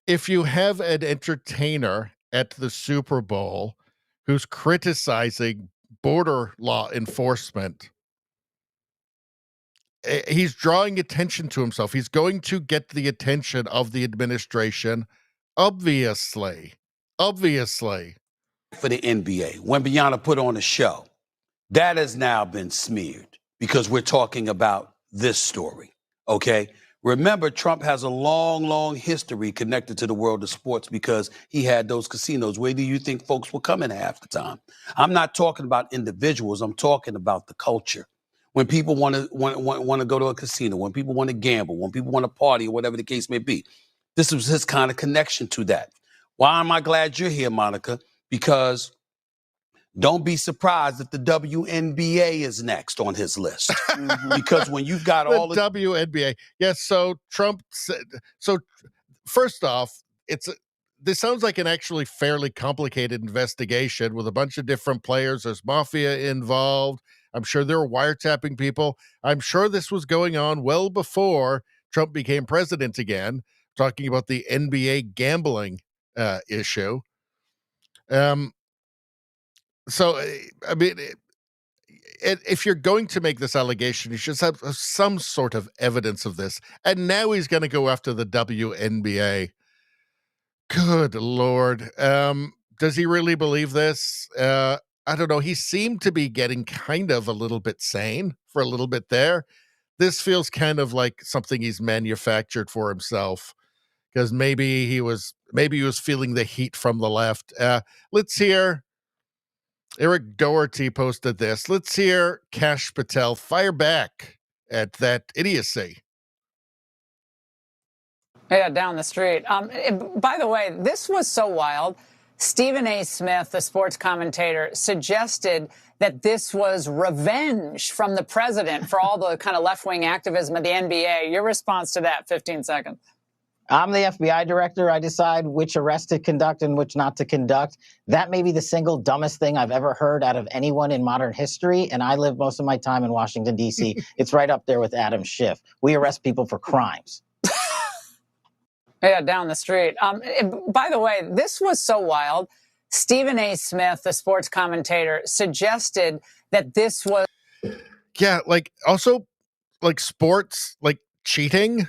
if you have an entertainer at the Super Bowl who's criticizing border law enforcement, he's drawing attention to himself. He's going to get the attention of the administration, obviously. For
the NBA, when Beyonce put on a show, that has now been smeared because we're talking about this story, okay? Remember, Trump has a long, long history connected to the world of sports because he had those casinos. Where do you think folks were coming half the time? I'm not talking about individuals. I'm talking about the culture. When people want to go to a casino, when people want to gamble, when people want to party, or whatever the case may be, this was his kind of connection to that. Why am I glad you're here, Monica? Because don't be surprised if the WNBA is next on his list. Because when you've got all
the WNBA. Yes, so Trump said, so first off, this sounds like an actually fairly complicated investigation with a bunch of different players. There's mafia involved. I'm sure there were wiretapping people. I'm sure this was going on well before Trump became president again, talking about the NBA gambling issue. So, I mean, if you're going to make this allegation, you should have some sort of evidence of this. And now he's going to go after the WNBA. Good Lord. Does he really believe this? I don't know. He seemed to be getting kind of a little bit sane for a little bit there. This feels kind of like something he's manufactured for himself, because maybe he was feeling the heat from the left. Let's hear. Eric Doherty posted this. Let's hear Kash Patel fire back at that idiocy.
Yeah, down the street. By the way, this was so wild. Stephen A. Smith, the sports commentator, suggested that this was revenge from the president for all the kind of left-wing activism of the NBA. Your response to that, 15 seconds.
I'm the FBI director. I decide which arrests to conduct and which not to conduct. That may be the single dumbest thing I've ever heard out of anyone in modern history. And I live most of my time in Washington, D.C. It's right up there with Adam Schiff. We arrest people for crimes.
Yeah, down the street. By the way, this was so wild. Stephen A. Smith, the sports commentator, suggested that this was.
Yeah, like also like sports, like cheating.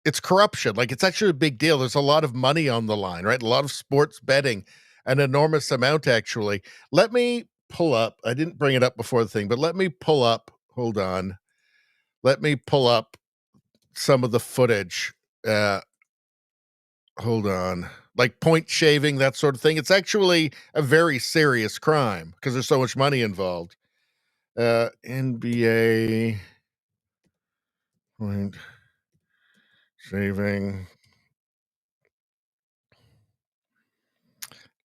It's corruption. Like, it's actually a big deal. There's a lot of money on the line, right? A lot of sports betting, an enormous amount, actually. Let me pull up. I didn't bring it up before the thing, but let me pull up. Hold on. Let me pull up some of the footage. Hold on. Like point shaving, that sort of thing. It's actually a very serious crime because there's so much money involved. NBA point shaving.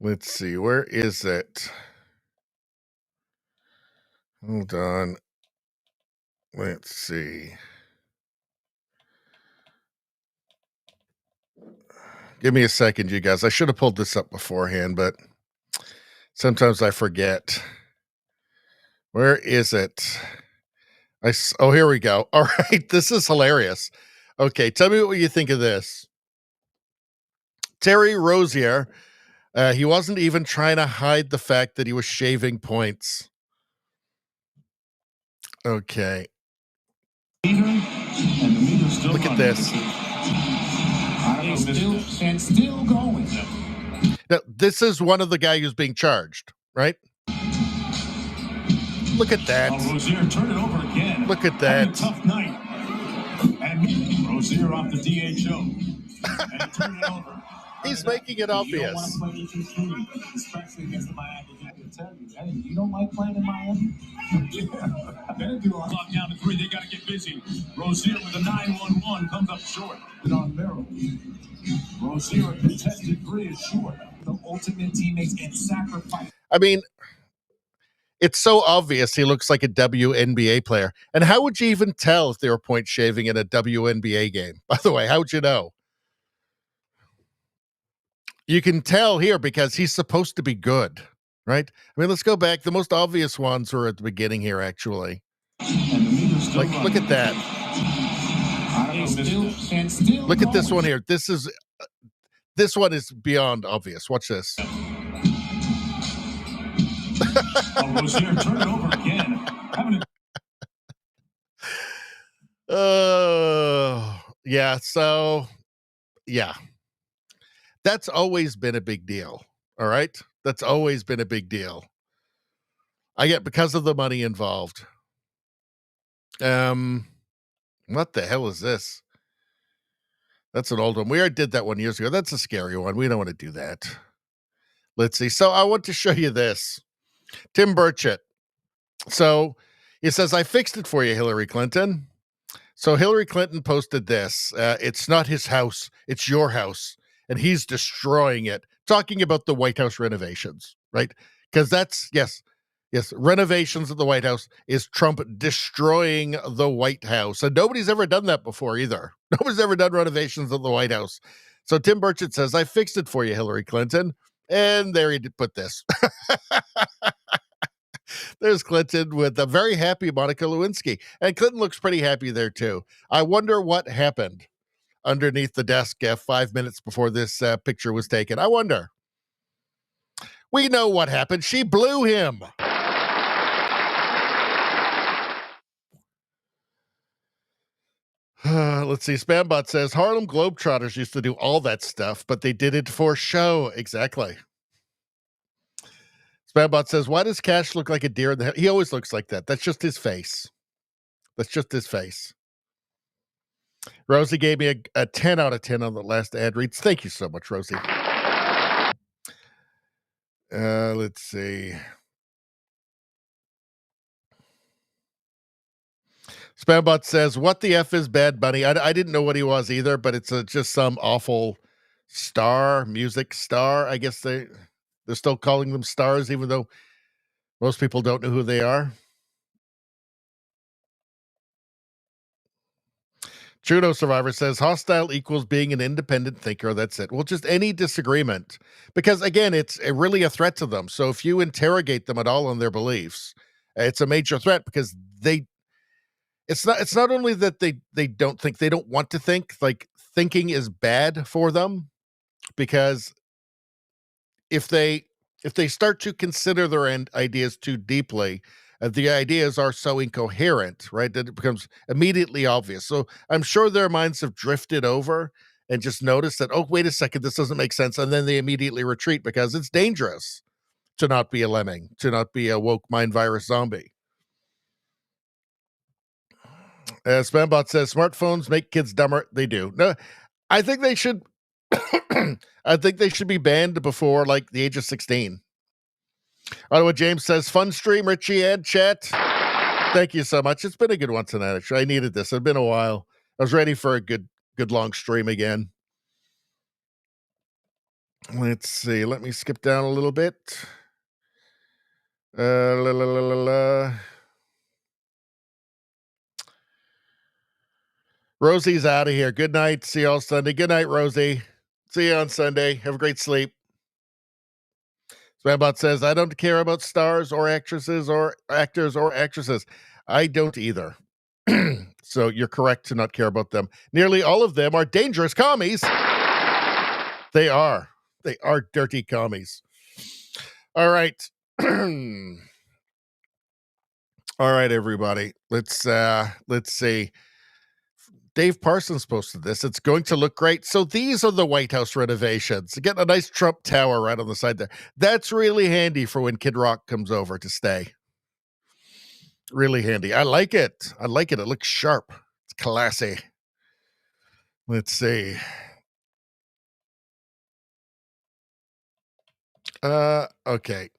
Let's see. Where is it? Hold on. Let's see. Give me a second, you guys. I should have pulled this up beforehand, but sometimes I forget. Where is it? Oh, here we go. All right. This is hilarious. Okay. Tell me what you think of this. Terry Rozier, he wasn't even trying to hide the fact that he was shaving points. Okay. Look at this.
Still going.
Now, this is one of the guy who's being charged, right? Look at that.
Rozier turned it over again.
Look at that.
Having a tough night. And Rozier off the DHO. And he turned it over.
He's making it obvious.
You don't want to play ET3, especially against the Miami Heat. I can tell you, hey, you don't like playing in Miami? Yeah. Better do a lock down to 3. They got to get busy. Rozier with a 9-1-1 comes up short. On Merrill. Rozier contested 3 is short. The ultimate teammates and sacrifice.
I mean, it's so obvious he looks like a WNBA player. And how would you even tell if they were point shaving in a WNBA game? By the way, how would you know? You can tell here because he's supposed to be good, right? I mean, let's go back. The most obvious ones are at the beginning here, actually. Like, look at that. Look at this one here. This one is beyond obvious. Watch this.
Rozier turned it over again.
Yeah. So, yeah. That's always been a big deal. All right. That's always been a big deal. I get because of the money involved. What the hell is this? That's an old one. We already did that one years ago. That's a scary one. We don't want to do that. Let's see. So I want to show you this. Tim Burchett. So he says, I fixed it for you, Hillary Clinton. So Hillary Clinton posted this. It's not his house. It's your house. And he's destroying it. Talking about the White House renovations, right? Because that's, yes, renovations of the White House is Trump destroying the White House. And nobody's ever done that before either. Nobody's ever done renovations of the White House. So Tim Burchett says, I fixed it for you, Hillary Clinton. And there he put this. There's Clinton with a very happy Monica Lewinsky. And Clinton looks pretty happy there, too. I wonder what happened underneath the desk 5 minutes before this picture was taken. I wonder. We know what happened. She blew him. Let's see. Spambot says Harlem Globetrotters used to do all that stuff, but they did it for show. Exactly. Spambot says, why does Cash look like a deer in the head? He always looks like that. That's just his face. That's just his face. Rosie gave me a 10 out of 10 on the last ad reads. Thank you so much, Rosie. Let's see. Spambot says, what the F is Bad Bunny? I didn't know what he was either, but it's just some awful music star. I guess they're still calling them stars, even though most people don't know who they are. Judo Survivor says, hostile equals being an independent thinker. That's it. Well, just any disagreement. Because, again, it's really a threat to them. So if you interrogate them at all on their beliefs, it's a major threat because it's not only that they don't think, they don't want to think, like thinking is bad for them, because if they start to consider their ideas too deeply, the ideas are so incoherent, right, that it becomes immediately obvious. So I'm sure their minds have drifted over and just noticed that, oh, wait a second, this doesn't make sense. And then they immediately retreat because it's dangerous to not be a lemming, to not be a woke mind virus zombie. Spambot says smartphones make kids dumber. They do. No, I think they should. I think they should be banned before like the age of 16. Ottawa James says, fun stream, Richie and chat. Thank you so much. It's been a good one tonight. Actually, I needed this. It's been a while. I was ready for a good long stream again. Let's see. Let me skip down a little bit. Rosie's out of here. Good night. See you all Sunday. Good night, Rosie. See you on Sunday. Have a great sleep. Spambot says, I don't care about stars or actresses or actors or actresses. I don't either. So you're correct to not care about them. Nearly all of them are dangerous commies. They are. They are dirty commies. All right. All right, everybody. Let's see. Dave Parsons posted this. It's going to look great. So these are the White House renovations. Getting a nice Trump tower right on the side there. That's really handy for when Kid Rock comes over to stay. Really handy. I like it. I like it. It looks sharp. It's classy. Let's see. Okay.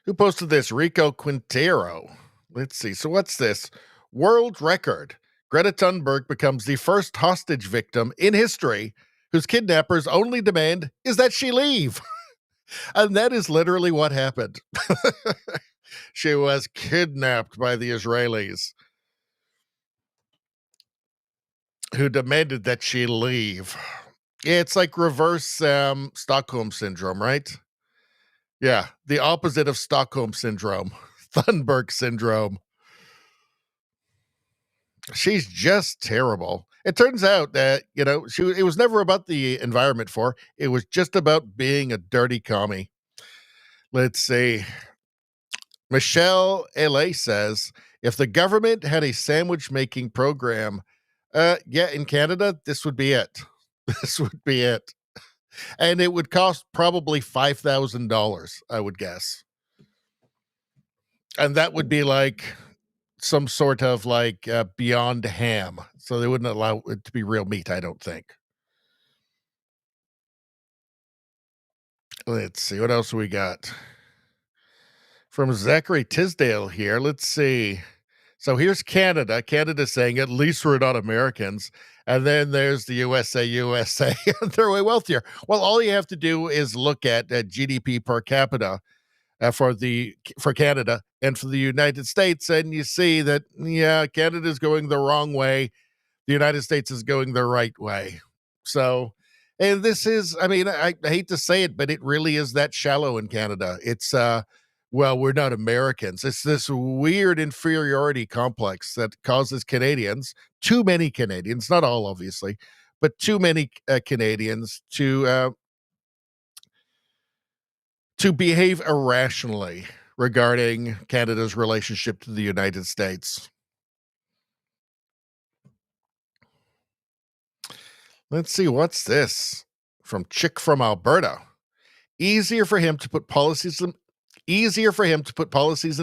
Who posted this? Rico Quintero. Let's see. So what's this? World record. Greta Thunberg becomes the first hostage victim in history whose kidnappers' only demand is that she leave. And that is literally what happened. She was kidnapped by the Israelis, who demanded that she leave. It's like reverse Stockholm syndrome, right? Yeah, the opposite of Stockholm syndrome. Thunberg syndrome. She's just terrible. It turns out that, it was never about the environment for her. It was just about being a dirty commie. Let's see. Michelle LA says, if the government had a sandwich making program, in Canada, this would be it. This would be it. And it would cost probably $5,000, I would guess. And that would be like some sort of like Beyond Ham. So they wouldn't allow it to be real meat, I don't think. Let's see. What else we got? From Zachary Tisdale here. Let's see. So here's Canada. Canada saying, at least we're not Americans. And then there's the USA. They're way wealthier. Well, all you have to do is look at GDP per capita for Canada and for the United States, and you see that, yeah, Canada's going the wrong way. The United States is going the right way. So, and this is, I mean, I hate to say it, but it really is that shallow in Canada. It's, well, we're not Americans. It's this weird inferiority complex that causes Canadians, too many Canadians, not all, obviously, but too many Canadians to behave irrationally regarding Canada's relationship to the United States. Let's see, what's this? From Chick from Alberta. Easier for him to put policies in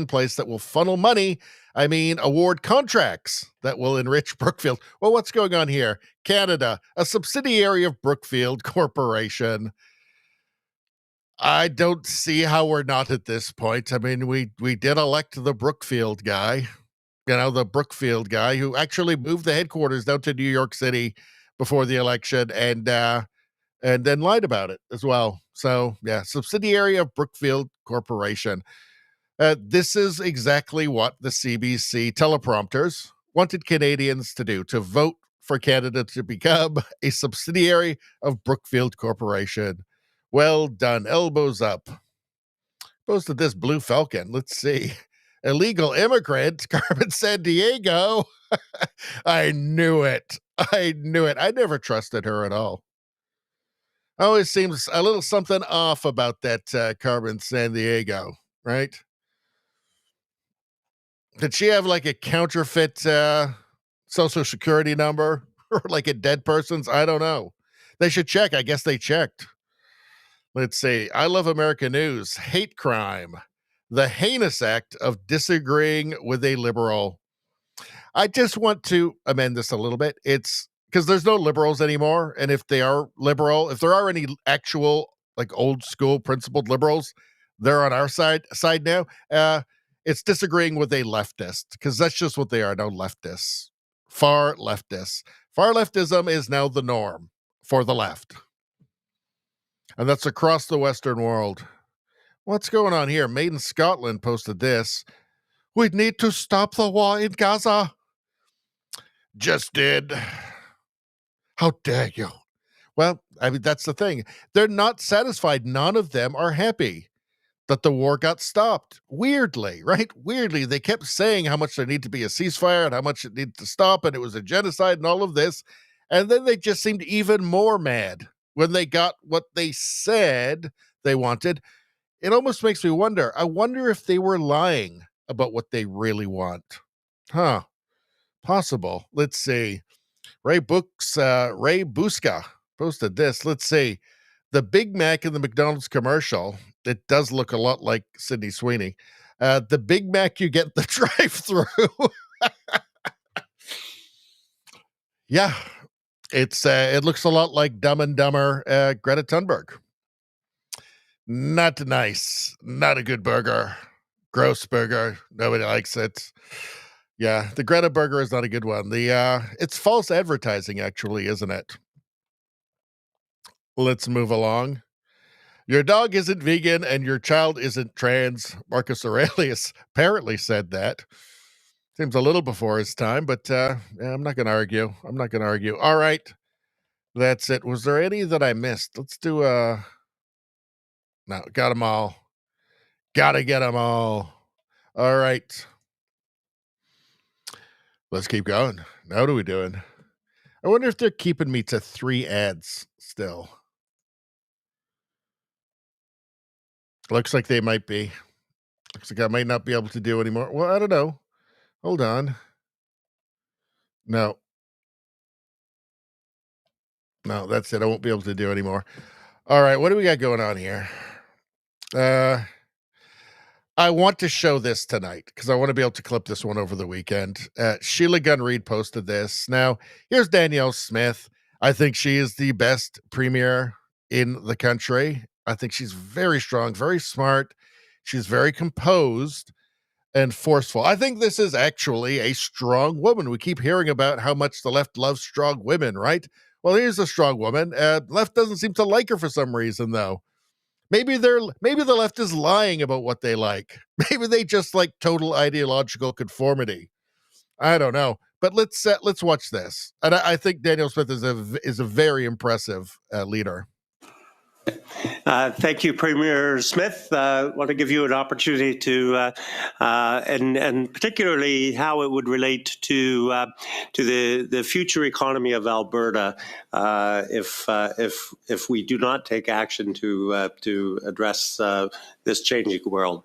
place that will funnel money, award contracts that will enrich Brookfield. Well, what's going on here? Canada, a subsidiary of Brookfield Corporation. I don't see how we're not at this point. I mean, we did elect the Brookfield guy, the Brookfield guy who actually moved the headquarters down to New York City before the election and then lied about it as well. So, yeah, subsidiary of Brookfield Corporation. This is exactly what the CBC teleprompters wanted Canadians to do, to vote for Canada to become a subsidiary of Brookfield Corporation. Well done. Elbows up. Posted this Blue Falcon. Let's see. Illegal immigrant, Carmen Sandiego. I knew it. I never trusted her at all. Always seems a little something off about that Carmen Sandiego, right? Did she have like a counterfeit social security number or like a dead person's? I don't know. They should check. I guess they checked. Let's see. I Love America News. Hate crime. The heinous act of disagreeing with a liberal. I just want to amend this a little bit. It's because there's no liberals anymore. And if they are liberal, if there are any actual like old school principled liberals, they're on our side now. It's disagreeing with a leftist because that's just what they are. No leftists, far leftists. Far leftism is now the norm for the left. And that's across the Western world. What's going on here? Made in Scotland posted this. We need to stop the war in Gaza. Just did. How dare you? Well, I mean, that's the thing. They're not satisfied. None of them are happy that the war got stopped. Weirdly, right? Weirdly, they kept saying how much there needed to be a ceasefire and how much it needed to stop and it was a genocide and all of this. And then they just seemed even more mad when they got what they said they wanted. It almost makes me wonder. I wonder if they were lying about what they really want. Huh. Possible. Let's see. Ray Buska posted this. Let's see. The Big Mac in the McDonald's commercial, it does look a lot like Sydney Sweeney. The Big Mac you get the drive-through. Yeah. It looks a lot like Dumb and Dumber Greta Thunberg. Not nice. Not a good burger. Gross burger. Nobody likes it. Yeah, the Greta burger is not a good one. It's false advertising, actually, isn't it? Let's move along. Your dog isn't vegan and your child isn't trans. Marcus Aurelius apparently said that. Seems a little before his time, but yeah, I'm not going to argue. All right. That's it. Was there any that I missed? Let's do no, got them all. Gotta get them all. All right. Let's keep going. Now what are we doing? I wonder if they're keeping me to 3 ads still. Looks like they might be. Looks like I might not be able to do anymore. Well, I don't know. Hold on. No, that's it. I won't be able to do anymore. All right. What do we got going on here? I want to show this tonight because I want to be able to clip this one over the weekend. Sheila Gunn Reid posted this. Now, here's Danielle Smith. I think she is the best premier in the country. I think she's very strong, very smart. She's very composed and forceful. I think this is actually a strong woman. We keep hearing about how much the left loves strong women, right? Well, here's a strong woman. Left doesn't seem to like her for some reason, though. Maybe the left is lying about what they like. Maybe they just like total ideological conformity. I don't know. But let's watch this. And I think Danielle Smith is a very impressive leader.
Thank you, Premier Smith. I want to give you an opportunity to, and particularly how it would relate to the future economy of Alberta if we do not take action to address this changing world.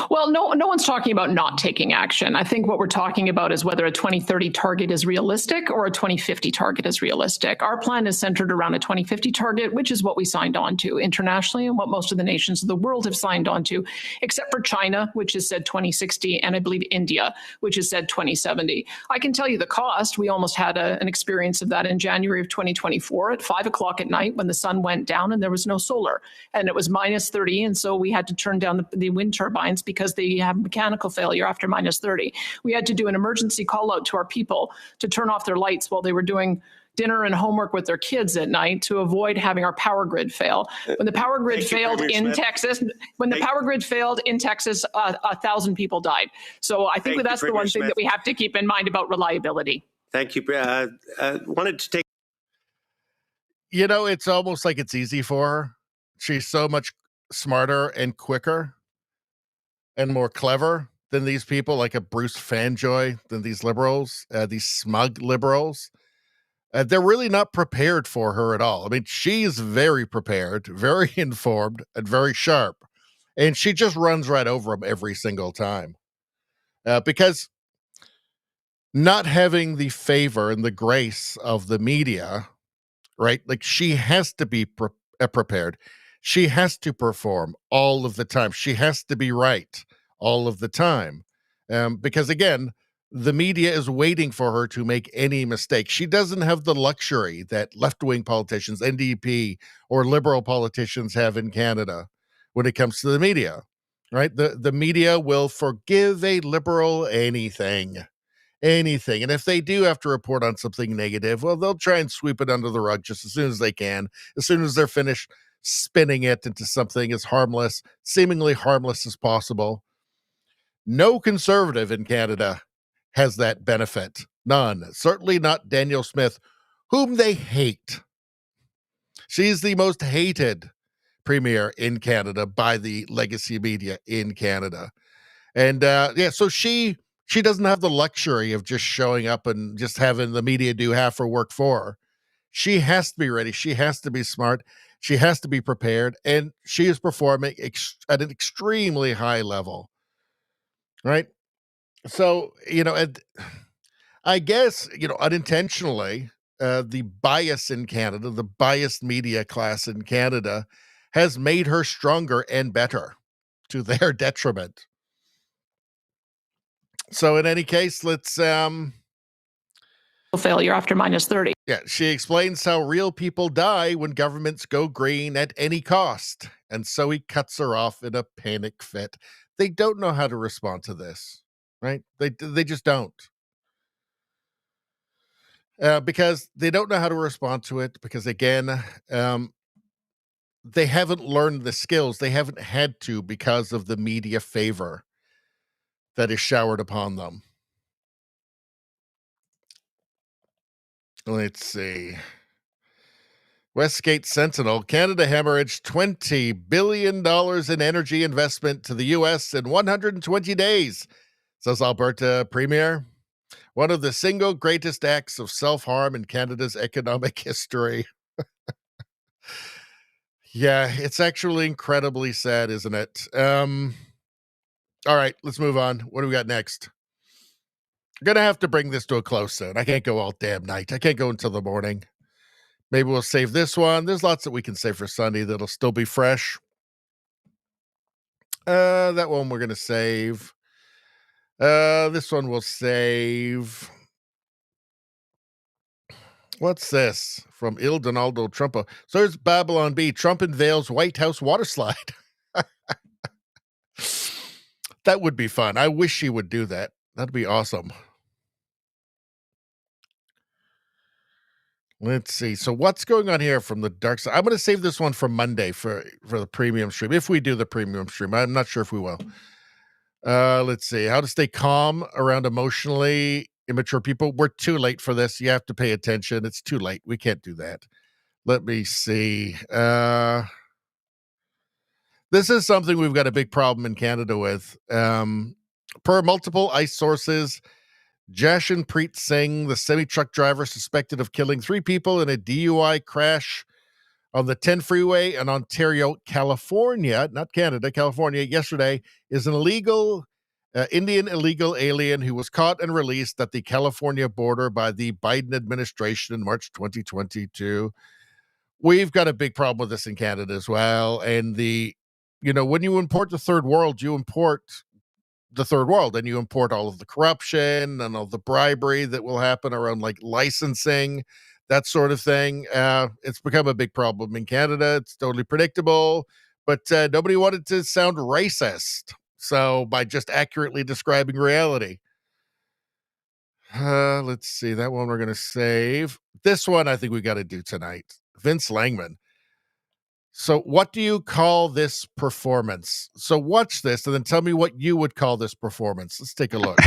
Well, no one's talking about not taking action. I think what we're talking about is whether a 2030 target is realistic or a 2050 target is realistic. Our plan is centered around a 2050 target, which is what we signed on to internationally and what most of the nations of the world have signed on to, except for China, which has said 2060, and I believe India, which has said 2070. I can tell you the cost. We almost had an experience of that in January of 2024 at 5 o'clock at night when the sun went down and there was no solar, and it was minus 30, and so we had to turn down the wind turbines because they have mechanical failure after minus 30. We had to do an emergency call out to our people to turn off their lights while they were doing dinner and homework with their kids at night to avoid having our power grid fail. When the power grid failed in Texas, 1,000 people died. So I think that's the one thing that we have to keep in mind about reliability.
Thank you. Wanted to take.
You know, it's almost like it's easy for her. She's so much smarter and quicker and more clever than these people, like a Bruce Fanjoy, than these liberals, these smug liberals. They're really not prepared for her at all. I mean, she's very prepared, very informed, and very sharp. And she just runs right over them every single time. Because not having the favor and the grace of the media, right? Like, she has to be prepared. She has to perform all of the time. She has to be right all of the time. Because again, the media is waiting for her to make any mistake. She doesn't have the luxury that left-wing politicians, NDP, or liberal politicians have in Canada when it comes to the media, right? The media will forgive a liberal anything. And if they do have to report on something negative, well, they'll try and sweep it under the rug just as soon as they can, as soon as they're finished spinning it into something as harmless, seemingly harmless as possible. No conservative in Canada has that benefit. None. Certainly not Danielle Smith, whom they hate. She's the most hated premier in Canada by the legacy media in Canada. And so she doesn't have the luxury of just showing up and just having the media do half her work for her. She has to be ready. She has to be smart. She has to be prepared. And she is performing at an extremely high level. Right? So, I guess, unintentionally, the bias in Canada, the biased media class in Canada has made her stronger and better to their detriment. So in any case, let's
failure after minus 30.
Yeah, she explains how real people die when governments go green at any cost. And so he cuts her off in a panic fit. They don't know how to respond to this, right? They just don't. Because they don't know how to respond to it, because again, they haven't learned the skills. They haven't had to because of the media favor that is showered upon them. Let's see. Westgate Sentinel, Canada hemorrhaged $20 billion in energy investment to the U.S. in 120 days, says Alberta Premier. One of the single greatest acts of self-harm in Canada's economic history. Yeah, it's actually incredibly sad, isn't it? All right, let's move on. What do we got next? I'm going to have to bring this to a close soon. I can't go all damn night. I can't go until the morning. Maybe we'll save this one. There's lots that we can save for Sunday that'll still be fresh. That one we're going to save. This one we'll save. What's this? From Il Donaldo Trumpo. So there's Babylon B. Trump unveils White House water slide. That would be fun. I wish she would do that. That'd be awesome. Let's see. So what's going on here from the dark side? I'm going to save this one for Monday for the premium stream. If we do the premium stream, I'm not sure if we will. Let's see. How to stay calm around emotionally immature people. We're too late for this. You have to pay attention. It's too late. We can't do that. Let me see. This is something we've got a big problem in Canada with. Per multiple ICE sources, Jashanpreet Singh, the semi-truck driver suspected of killing 3 people in a DUI crash on the 10 freeway in Ontario, California, not Canada, California, yesterday, is an Indian illegal alien who was caught and released at the California border by the Biden administration in March 2022. We've got a big problem with this in Canada as well. And when you import the third world, you import the third world and you import all of the corruption and all the bribery that will happen around like licensing, that sort of thing. It's become a big problem in Canada. It's totally predictable, but nobody wanted to sound racist. So by just accurately describing reality. Let's see. That one we're going to save. This one I think we got to do tonight. Vince Langman. So what do you call this performance? So watch this and then tell me what you would call this performance. Let's take a look.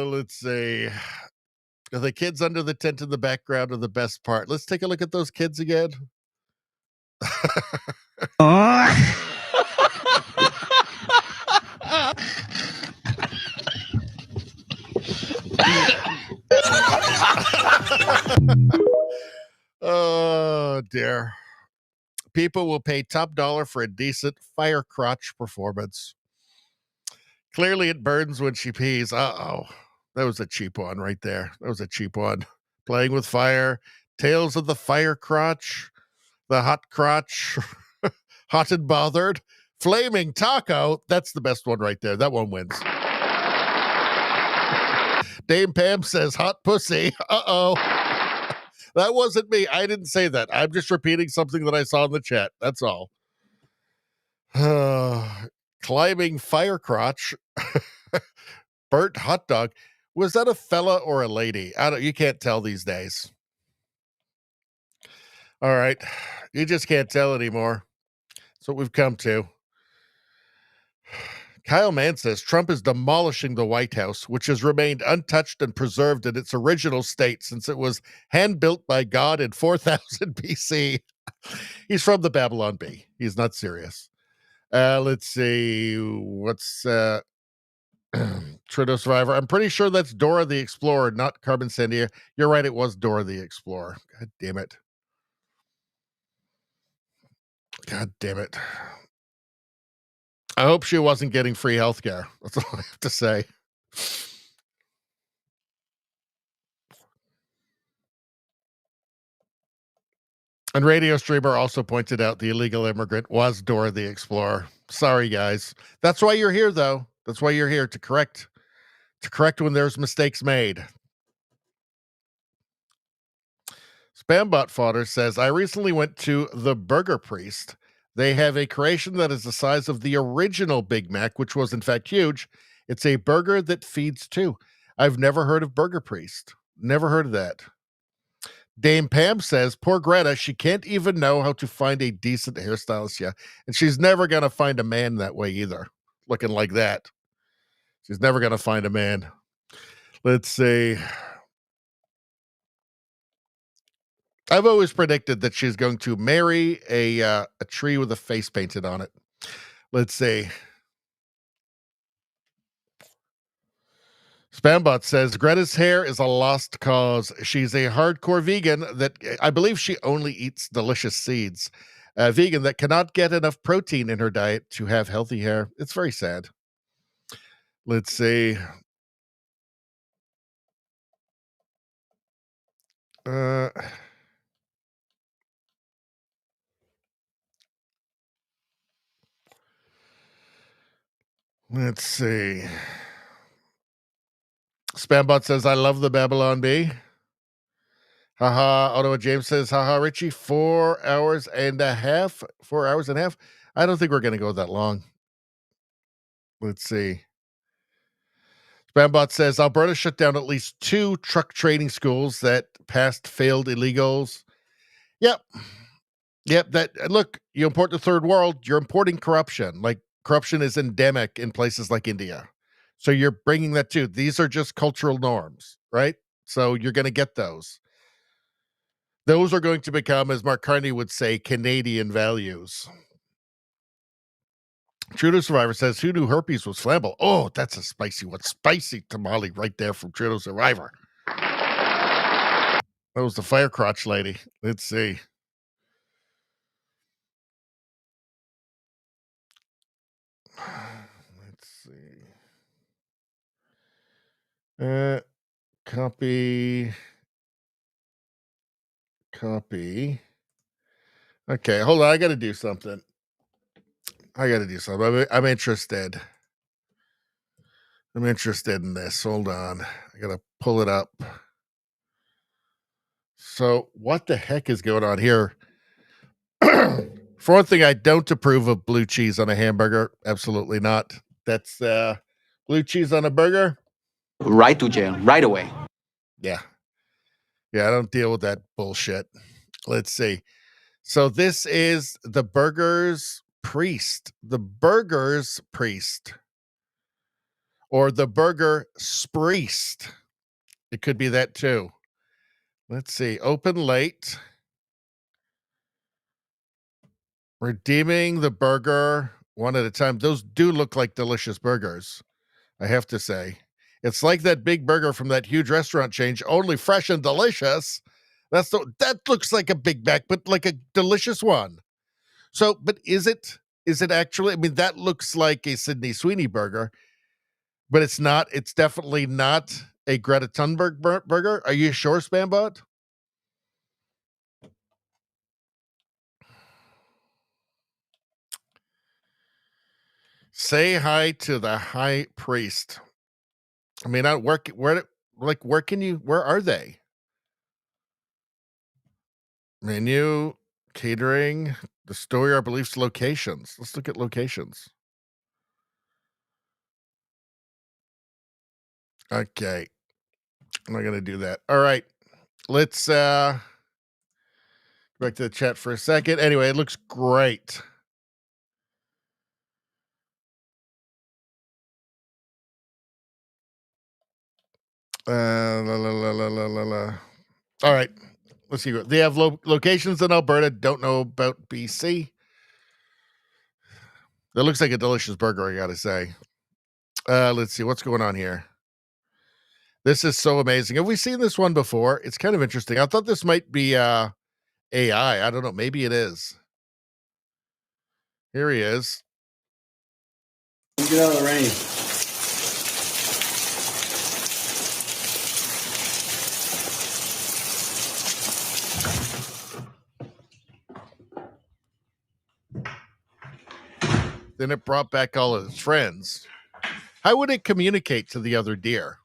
Let's see. The kids under the tent in the background are the best part. Let's take a look at those kids again. Oh, dear. People will pay top dollar for a decent fire crotch performance. Clearly it burns when she pees. Uh-oh. That was a cheap one right there. That was a cheap one. Playing with fire. Tales of the fire crotch. The hot crotch. Hot and bothered. Flaming taco. That's the best one right there. That one wins. Dame Pam says hot pussy. Uh-oh. That wasn't me. I didn't say that. I'm just repeating something that I saw in the chat. That's all. Climbing fire crotch. Burnt hot dog. Was that a fella or a lady? You can't tell these days. All right. You just can't tell anymore. That's what we've come to. Kyle Mann says Trump is demolishing the White House, which has remained untouched and preserved in its original state since it was hand-built by God in 4000 BC. He's from the Babylon Bee. He's not serious. Let's see. What's Trudeau Survivor? I'm pretty sure that's Dora the Explorer, not Carmen Sandia. You're right. It was Dora the Explorer. God damn it. God damn it. I hope she wasn't getting free healthcare. That's all I have to say. And Radio Streamer also pointed out the illegal immigrant was Dora the Explorer. Sorry, guys. That's why you're here, though. That's why you're here, to correct when there's mistakes made. Spambot Fodder says, I recently went to the Burger Priest. They have a creation that is the size of the original Big Mac, which was in fact huge. It's a burger that feeds two. I've never heard of Burger Priest. Never heard of that. Dame Pam says, poor Greta, she can't even know how to find a decent hairstylist yet. And she's never going to find a man that way either, looking like that. She's never going to find a man. Let's see. I've always predicted that she's going to marry a tree with a face painted on it. Let's see. Spambot says, Greta's hair is a lost cause. She's a hardcore vegan that I believe she only eats delicious seeds. A vegan that cannot get enough protein in her diet to have healthy hair. It's very sad. Let's see. Let's see. Spambot says, I love the Babylon Bee. Haha. Ottawa James says, haha, Richie, 4 hours and a half. 4 hours and a half. I don't think we're going to go that long. Let's see. Spambot says, Alberta shut down at least 2 truck training schools that passed failed illegals. Yep. Look, you import the third world, you're importing corruption. Like, corruption is endemic in places like India. So you're bringing that too. These are just cultural norms, right? So you're going to get those. Those are going to become, as Mark Carney would say, Canadian values. Trudeau Survivor says, who knew herpes was flammable? Oh, that's a spicy one. Spicy tamale right there from Trudeau Survivor. That was the fire crotch lady. Let's see. Let's see. Copy. Okay, hold on. I got to do something. I'm interested. I'm interested in this. Hold on. I got to pull it up. So what the heck is going on here? For one thing, I don't approve of blue cheese on a hamburger. Absolutely not. That's blue cheese on a burger.
Right to jail, right away.
Yeah. Yeah, I don't deal with that bullshit. Let's see. So this is the Burger's Priest. The Burger's Priest. Or the Burger Spriest. It could be that too. Let's see. Open late. Redeeming the burger one at a time. Those do look like delicious burgers, I have to say. It's like that big burger from that huge restaurant chain, only fresh and delicious. That looks like a Big Mac, but like a delicious one. So, but is it actually? I mean, that looks like a Sydney Sweeney burger, but it's not. It's definitely not a Greta Thunberg burger. Are you sure, Spambot? Say hi to the high priest. I mean, where are they? Menu, catering, the story, our beliefs, locations. Let's look at locations. Okay. I'm not going to do that. All right. Let's go back to the chat for a second. Anyway, it looks great. All right. Let's see. They have locations in Alberta. Don't know about BC. That looks like a delicious burger, I got to say. Let's see. What's going on here? This is so amazing. Have we seen this one before? It's kind of interesting. I thought this might be AI. I don't know. Maybe it is. Here he is.
Get out of the rain.
Then it brought back all of his friends. How would it communicate to the other deer?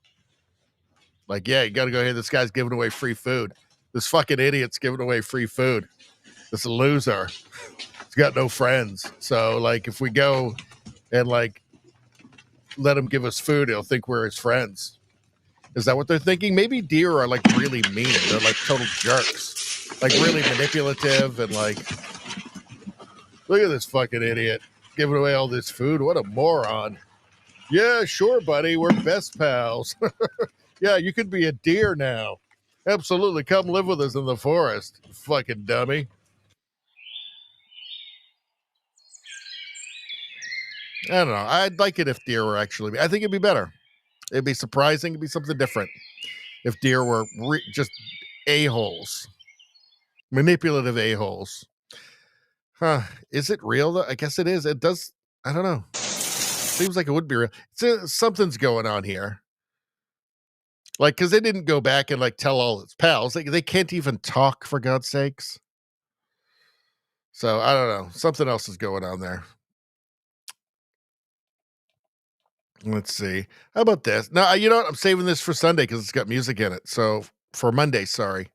Like, yeah, you got to go here. This guy's giving away free food. This fucking idiot's giving away free food. This loser. He's got no friends. So, like, if we go and, like, let him give us food, he'll think we're his friends. Is that what they're thinking? Maybe deer are, like, really mean. They're, like, total jerks. Like, really manipulative and, like, look at this fucking idiot giving away all this food. What a moron. Yeah, sure, buddy. We're best pals. Yeah, you could be a deer now. Absolutely. Come live with us in the forest, fucking dummy. I don't know. I'd like it if deer were actually... I think it'd be better. It'd be surprising. It'd be something different if deer were just a-holes. Manipulative a-holes. Huh. Is it real, though? I guess it is. It does. I don't know. Seems like it would be real. Something's going on here. Like, because they didn't go back and, like, tell all its pals. They can't even talk, for God's sakes. So, I don't know. Something else is going on there. Let's see. How about this? Now, you know what? I'm saving this for Sunday because it's got music in it. So, for Monday, sorry.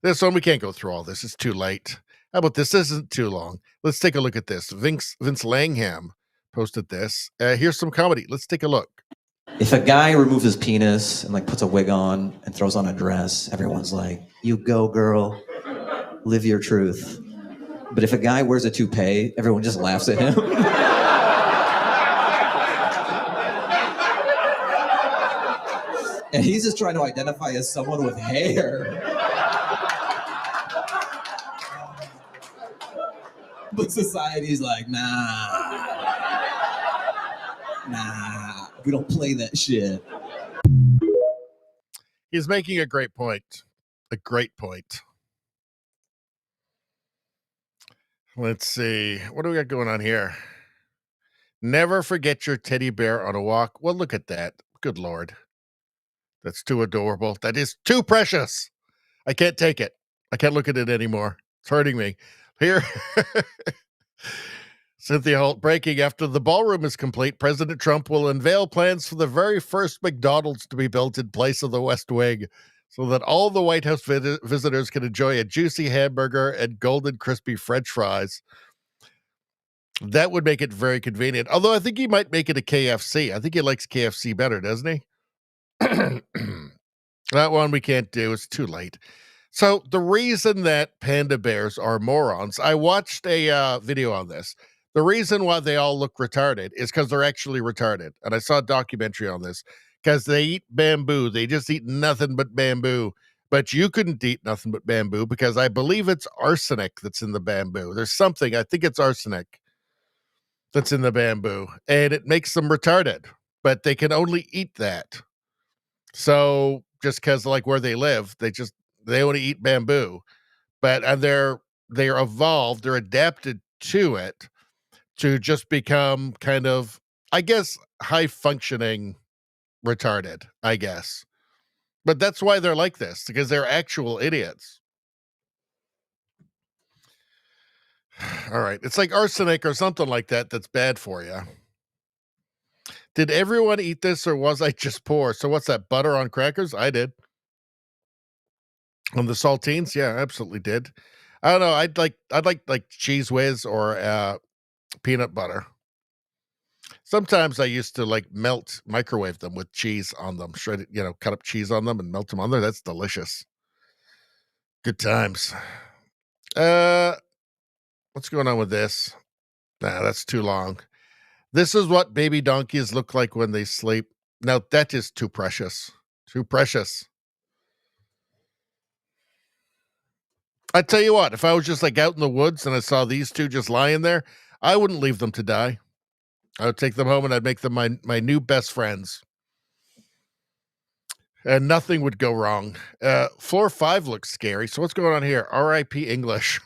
This one, we can't go through all this. It's too late. How about this? This isn't too long. Let's take a look at this. Vince Langham posted this. Here's some comedy. Let's take a look.
If a guy removes his penis and like puts a wig on and throws on a dress, everyone's like, "You go, girl. Live your truth." But if a guy wears a toupee, everyone just laughs at him. And he's just trying to identify as someone with hair. But society's like, nah, we don't play that shit.
He's making a great point. A great point. Let's see. What do we got going on here? Never forget your teddy bear on a walk. Well, look at that. Good Lord. That's too adorable. That is too precious. I can't take it. I can't look at it anymore. It's hurting me. Here. Cynthia Holt breaking. After the ballroom is complete, President Trump will unveil plans for the very first McDonald's to be built in place of the West Wing so that all the White House visitors can enjoy a juicy hamburger and golden crispy French fries. That would make it very convenient. Although I think he might make it a KFC. I think he likes KFC better, doesn't he? That one we can't do. It's too late. So the reason that panda bears are morons, I watched a video on this. The reason why they all look retarded is because they're actually retarded. And I saw a documentary on this because they eat bamboo. They just eat nothing but bamboo. But you couldn't eat nothing but bamboo because I believe it's arsenic that's in the bamboo. There's something, I think it's arsenic that's in the bamboo. And it makes them retarded. But they can only eat that. So just because like where they live, they only eat bamboo, but they're evolved, they're adapted to it to just become kind of, I guess, high functioning retarded, I guess. But that's why they're like this, because they're actual idiots. All right. It's like arsenic or something like that that's bad for you. Did everyone eat this or was I just poor? So what's that, butter on crackers? I did. On the saltines? Yeah, I absolutely did. I don't know. I'd like Cheese Whiz or peanut butter. Sometimes I used to like microwave them with cheese on them, shredded, cut up cheese on them and melt them on there. That's delicious. Good times. What's going on with this? Nah, that's too long. This is what baby donkeys look like when they sleep. Now that is too precious. Too precious. I tell you what, if I was just like out in the woods and I saw these two just lying there, I wouldn't leave them to die. I would take them home and I'd make them my new best friends. And nothing would go wrong. Floor 5 looks scary. So what's going on here? R.I.P. English.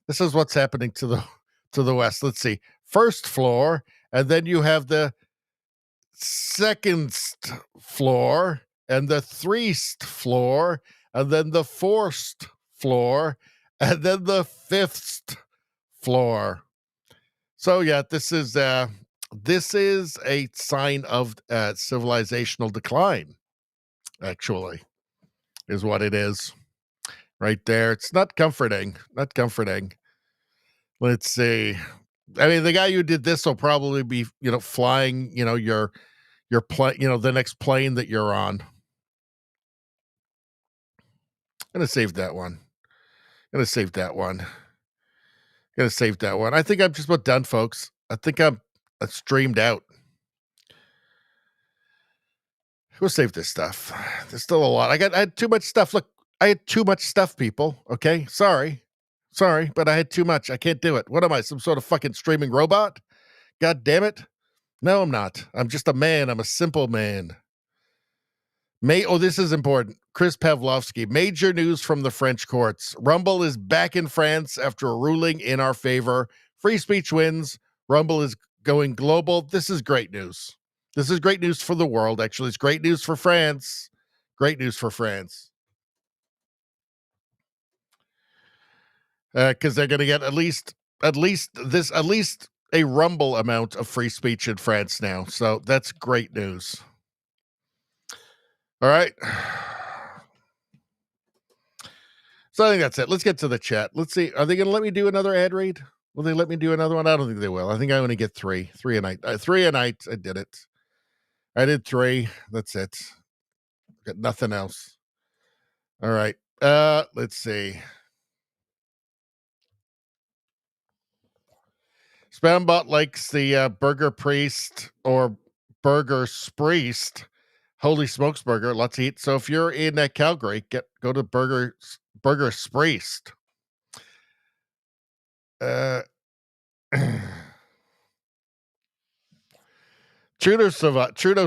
This is what's happening to the west. Let's see. First floor, and then you have the second floor, and the 3rd floor, and then the 4th floor, and then the 5th floor. So yeah, this is a sign of civilizational decline. Actually, is what it is, right there. It's not comforting. Not comforting. Let's see. I mean, the guy who did this will probably be, flying, your plane, the next plane that you're on. I'm gonna save that one. I think I'm just about done, folks. I think I'm streamed out. We'll save this stuff. There's still a lot. I had too much stuff. Look, I had too much stuff, people. Okay, sorry, but I had too much. I can't do it. What am I, some sort of fucking streaming robot? God damn it! No, I'm not. I'm just a man. I'm a simple man. This is important. Chris Pavlovsky, major news from the French courts. Rumble is back in France after a ruling in our favor Free speech wins. Rumble is going global. This is great news. This is great news for the world, actually. It's great news for France. Great news for France. Because they're going to get at least a Rumble amount of free speech in France now. So that's great news. All right. So I think that's it. Let's get to the chat. Let's see. Are they going to let me do another ad read? Will they let me do another one? I don't think they will. I think I only get three a night. Three a night. I did it. I did three. That's it. Got nothing else. All right. Let's see. Spambot likes the Burger Priest or Burger Spriest. Holy smokes burger. Let's eat. So if you're in Calgary, go to Burger Spriest. Trudeau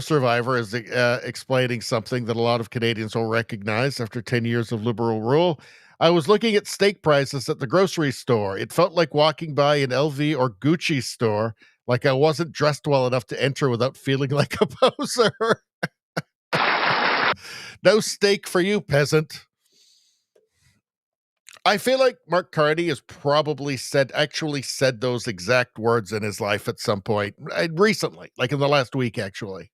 Survivor is explaining something that a lot of Canadians will recognize after 10 years of Liberal rule. I was looking at steak prices at the grocery store. It felt like walking by an LV or Gucci store, like I wasn't dressed well enough to enter without feeling like a poser. No steak for you, peasant. I feel like Mark Carney has probably actually said those exact words in his life at some point recently, like in the last week, actually.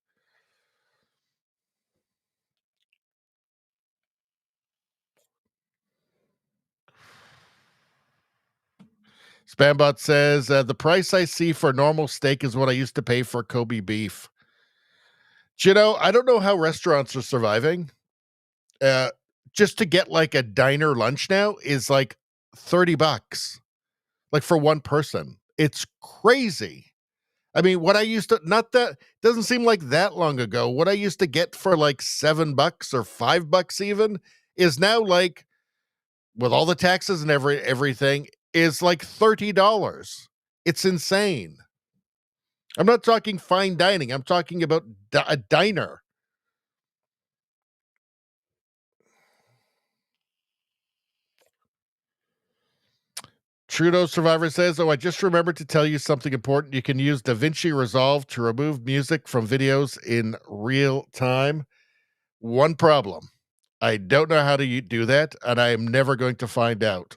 Spambot says, the price I see for normal steak is what I used to pay for Kobe beef. Do you know, I don't know how restaurants are surviving. Just to get like a diner lunch now is like $30, like for one person. It's crazy. I mean, what I used to, not that, doesn't seem like that long ago. What I used to get for like $7 or $5 even is now like, with all the taxes and everything, is like $30. It's insane. I'm not talking fine dining. I'm talking about a diner. Trudeau Survivor says, I just remembered to tell you something important. You can use DaVinci Resolve to remove music from videos in real time. One problem. I don't know how to do that, and I am never going to find out.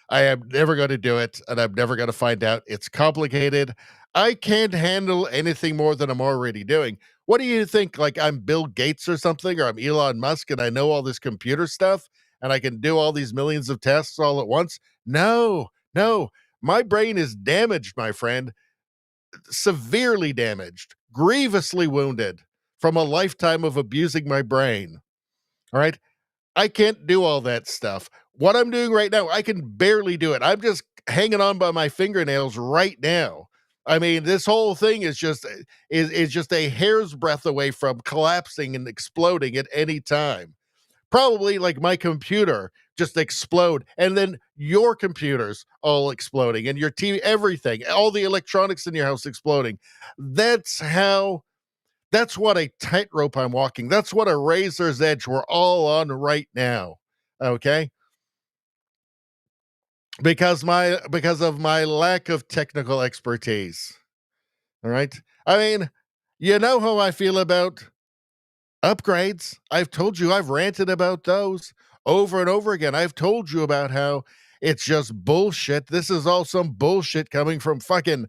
I am never going to do it, and I'm never going to find out. It's complicated. I can't handle anything more than I'm already doing. What do you think? Like I'm Bill Gates or something, or I'm Elon Musk, and I know all this computer stuff, and I can do all these millions of tests all at once? No. My brain is damaged, my friend. Severely damaged. Grievously wounded from a lifetime of abusing my brain. All right? I can't do all that stuff. What I'm doing right now, I can barely do it. I'm just hanging on by my fingernails right now. I mean, this whole thing is just a hair's breadth away from collapsing and exploding at any time. Probably like my computer just explode, and then your computers all exploding, and your TV, everything, all the electronics in your house exploding. That's what a tightrope I'm walking. That's what a razor's edge we're all on right now. Okay? Because of my lack of technical expertise. All right? I mean, you know how I feel about upgrades. I've told you, I've ranted about those over and over again. I've told you about how it's just bullshit. This is all some bullshit coming from fucking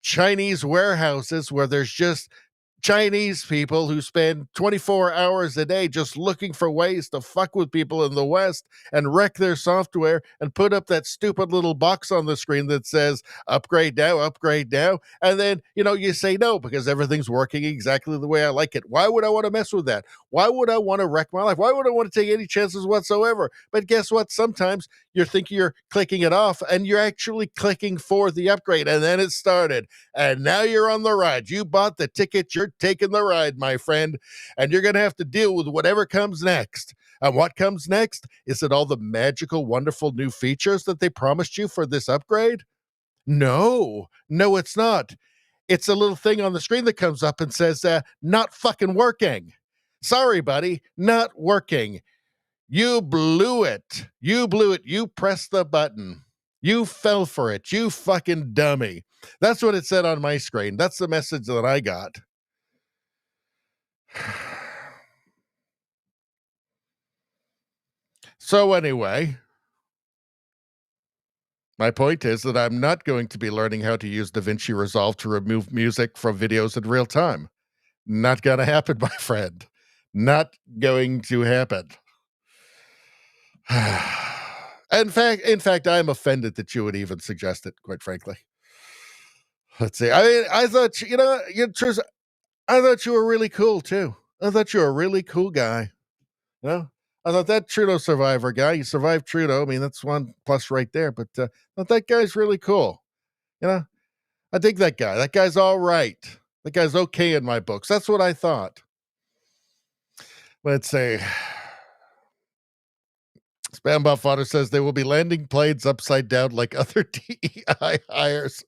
Chinese warehouses where there's just Chinese people who spend 24 hours a day just looking for ways to fuck with people in the West and wreck their software and put up that stupid little box on the screen that says upgrade now. And then, you say no because everything's working exactly the way I like it. Why would I want to mess with that? Why would I want to wreck my life? Why would I want to take any chances whatsoever? But guess what? Sometimes you're thinking you're clicking it off and you're actually clicking for the upgrade. And then it started. And now you're on the ride. You bought the ticket. You're taking the ride, my friend. And you're going to have to deal with whatever comes next. And what comes next? Is it all the magical, wonderful new features that they promised you for this upgrade? No, it's not. It's a little thing on the screen that comes up and says, not fucking working. Sorry, buddy, not working. You blew it. You blew it. You pressed the button. You fell for it. You fucking dummy. That's what it said on my screen. That's the message that I got. So anyway, my point is that I'm not going to be learning how to use DaVinci Resolve to remove music from videos in real time. Not going to happen, my friend. Not going to happen. In fact, I'm offended that you would even suggest it, quite frankly. Let's see. I mean, I thought, I thought you were really cool, too. I thought you were a really cool guy. You know? I thought that Trudeau survivor guy, you survived Trudeau. I mean, that's one plus right there. But I thought that guy's really cool. You know, I dig that guy. That guy's all right. That guy's okay in my books. That's what I thought. Let's see. Spam Buff Otter says they will be landing planes upside down like other DEI hires.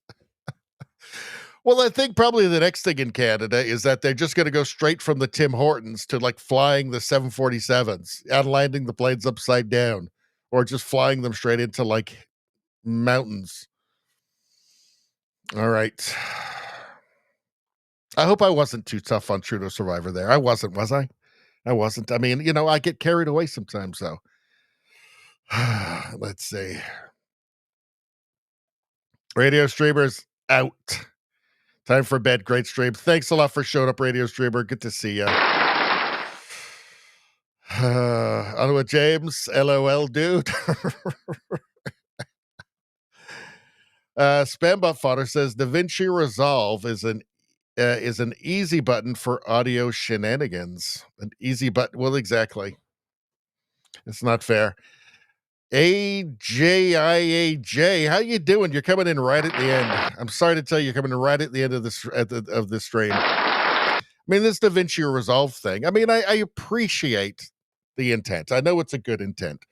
Well, I think probably the next thing in Canada is that they're just going to go straight from the Tim Hortons to like flying the 747s and landing the planes upside down, or just flying them straight into like mountains. All right. I hope I wasn't too tough on Trudeau Survivor there. I wasn't, was I? I wasn't. I mean, I get carried away sometimes, though. Let's see. Radio streamers out. Time for bed. Great stream. Thanks a lot for showing up, Radio Streamer. Good to see you. Ottawa James, LOL, dude. Spambot Fodder says DaVinci Resolve is an easy button for audio shenanigans. An easy button. Well, exactly. It's not fair. AJIAJ, how you doing? You're coming in right at the end. I'm sorry to tell you, you're coming in right at the end of this of this stream. I mean, this DaVinci Resolve thing. I mean, I appreciate the intent. I know it's a good intent,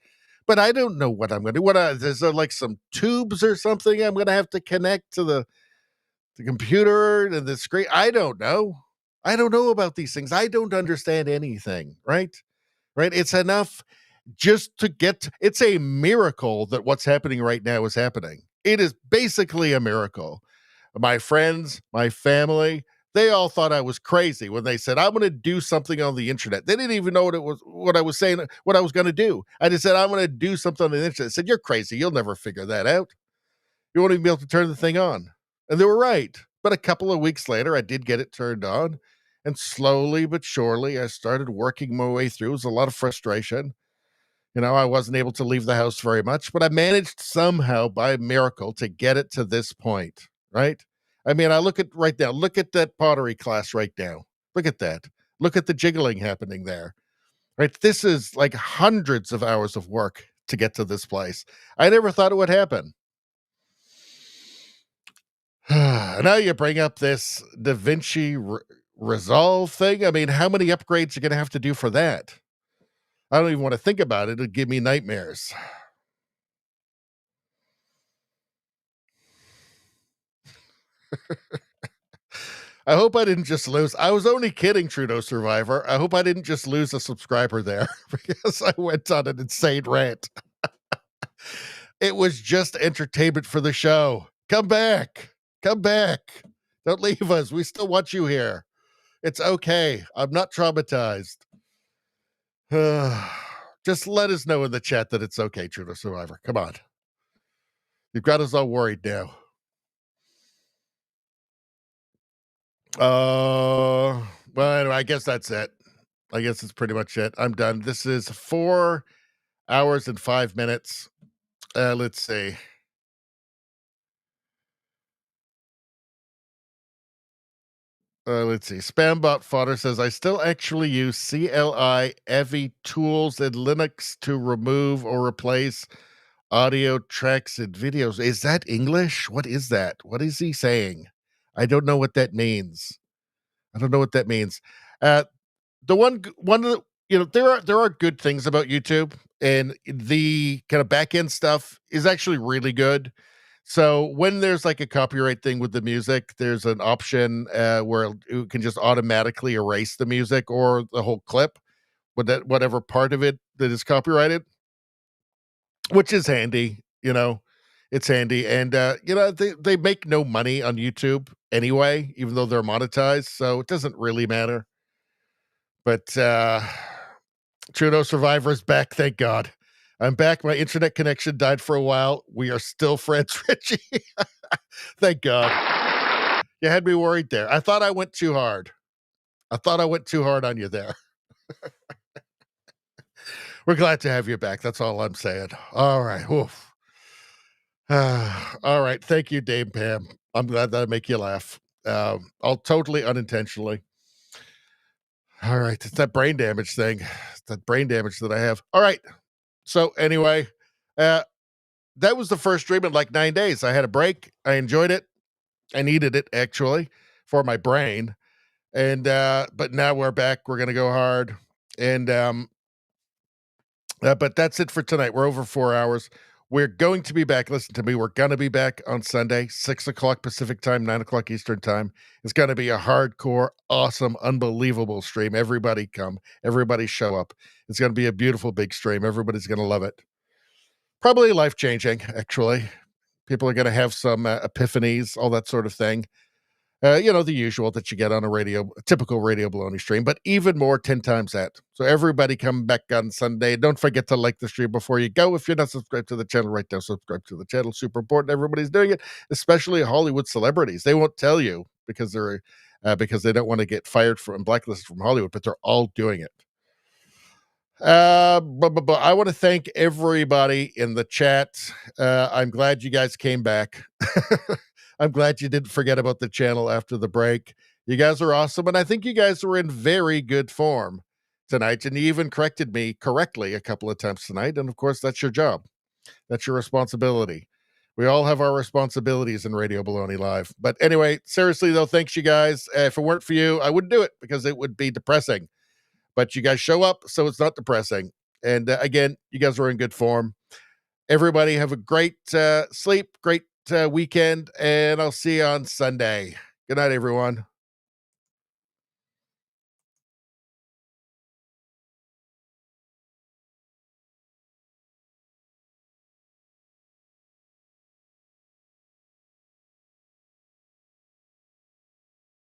but I don't know what I'm going to do. Is there like some tubes or something I'm going to have to connect to the computer and the screen? I don't know. I don't know about these things. I don't understand anything. Right? It's enough. Just to get, it's a miracle that what's happening right now is happening. It is basically a miracle. My friends, my family, they all thought I was crazy when they said, I'm going to do something on the internet. They didn't even know what I was saying, what I was going to do. I just said, I'm going to do something on the internet. They said, you're crazy. You'll never figure that out. You won't even be able to turn the thing on. And they were right. But a couple of weeks later, I did get it turned on. And slowly but surely, I started working my way through. It was a lot of frustration. I wasn't able to leave the house very much, but I managed somehow by miracle to get it to this point, right? I mean, I look at right now, look at that pottery class right now. Look at that. Look at the jiggling happening there, right? This is like hundreds of hours of work to get to this place. I never thought it would happen. Now you bring up this DaVinci Resolve thing. I mean, how many upgrades are you going to have to do for that? I don't even want to think about it. It'd give me nightmares. I hope I didn't just lose. I was only kidding, Trudeau Survivor. I hope I didn't just lose a subscriber there because I went on an insane rant. It was just entertainment for the show. Come back. Come back. Don't leave us. We still want you here. It's okay. I'm not traumatized. Just let us know in the chat that it's okay, Trudeau Survivor. Come on. You've got us all worried now. Well, anyway, I guess that's it. I guess it's pretty much it. I'm done. This is 4 hours and 5 minutes. Let's see. Let's see. Spambot Fodder says, I still actually use CLI EVI tools in Linux to remove or replace audio tracks and videos. Is that English? What is that? What is he saying? I don't know what that means. The one of the, there are good things about YouTube, and the kind of back end stuff is actually really good. So when there's like a copyright thing with the music, there's an option where it can just automatically erase the music or the whole clip, whatever part of it that is copyrighted, which is handy, it's handy. And, they make no money on YouTube anyway, even though they're monetized. So it doesn't really matter. But Trudeau Survivor is back. Thank God. I'm back. My internet connection died for a while. We are still friends, Richie. Thank God. You had me worried there. I thought I went too hard. On you there. We're glad to have you back. That's all I'm saying. All right. Oof. All right. Thank you, Dame Pam. I'm glad that I make you laugh. All totally unintentionally. All right. It's that brain damage thing. It's that brain damage that I have. All right. So anyway, that was the first stream in like 9 days. I had a break. I enjoyed it. I needed it actually for my brain. And but now we're back. We're gonna go hard. And but that's it for tonight. We're over 4 hours. We're going to be back. Listen to me. We're going to be back on Sunday, 6 o'clock Pacific time, 9 o'clock Eastern time. It's going to be a hardcore, awesome, unbelievable stream. Everybody come. Everybody show up. It's going to be a beautiful, big stream. Everybody's going to love it. Probably life-changing, actually. People are going to have some epiphanies, all that sort of thing. The usual that you get on a typical Radio Baloney stream, but even more, 10 times that. So everybody come back on Sunday. Don't forget to like the stream before you go. If you're not subscribed to the channel right now, subscribe to the channel. Super important. Everybody's doing it, especially Hollywood celebrities. They won't tell you because they don't want to get fired from blacklisted from Hollywood, but they're all doing it. I want to thank everybody in the chat. I'm glad you guys came back. I'm glad you didn't forget about the channel after the break. You guys are awesome, and I think you guys were in very good form tonight, and you even corrected me correctly a couple of times tonight, and of course, that's your job. That's your responsibility. We all have our responsibilities in Radio Baloney Live. But anyway, seriously, though, thanks, you guys. If it weren't for you, I wouldn't do it because it would be depressing. But you guys show up, so it's not depressing. And again, you guys are in good form. Everybody have a great sleep, great weekend, and I'll see you on Sunday. Good night, everyone.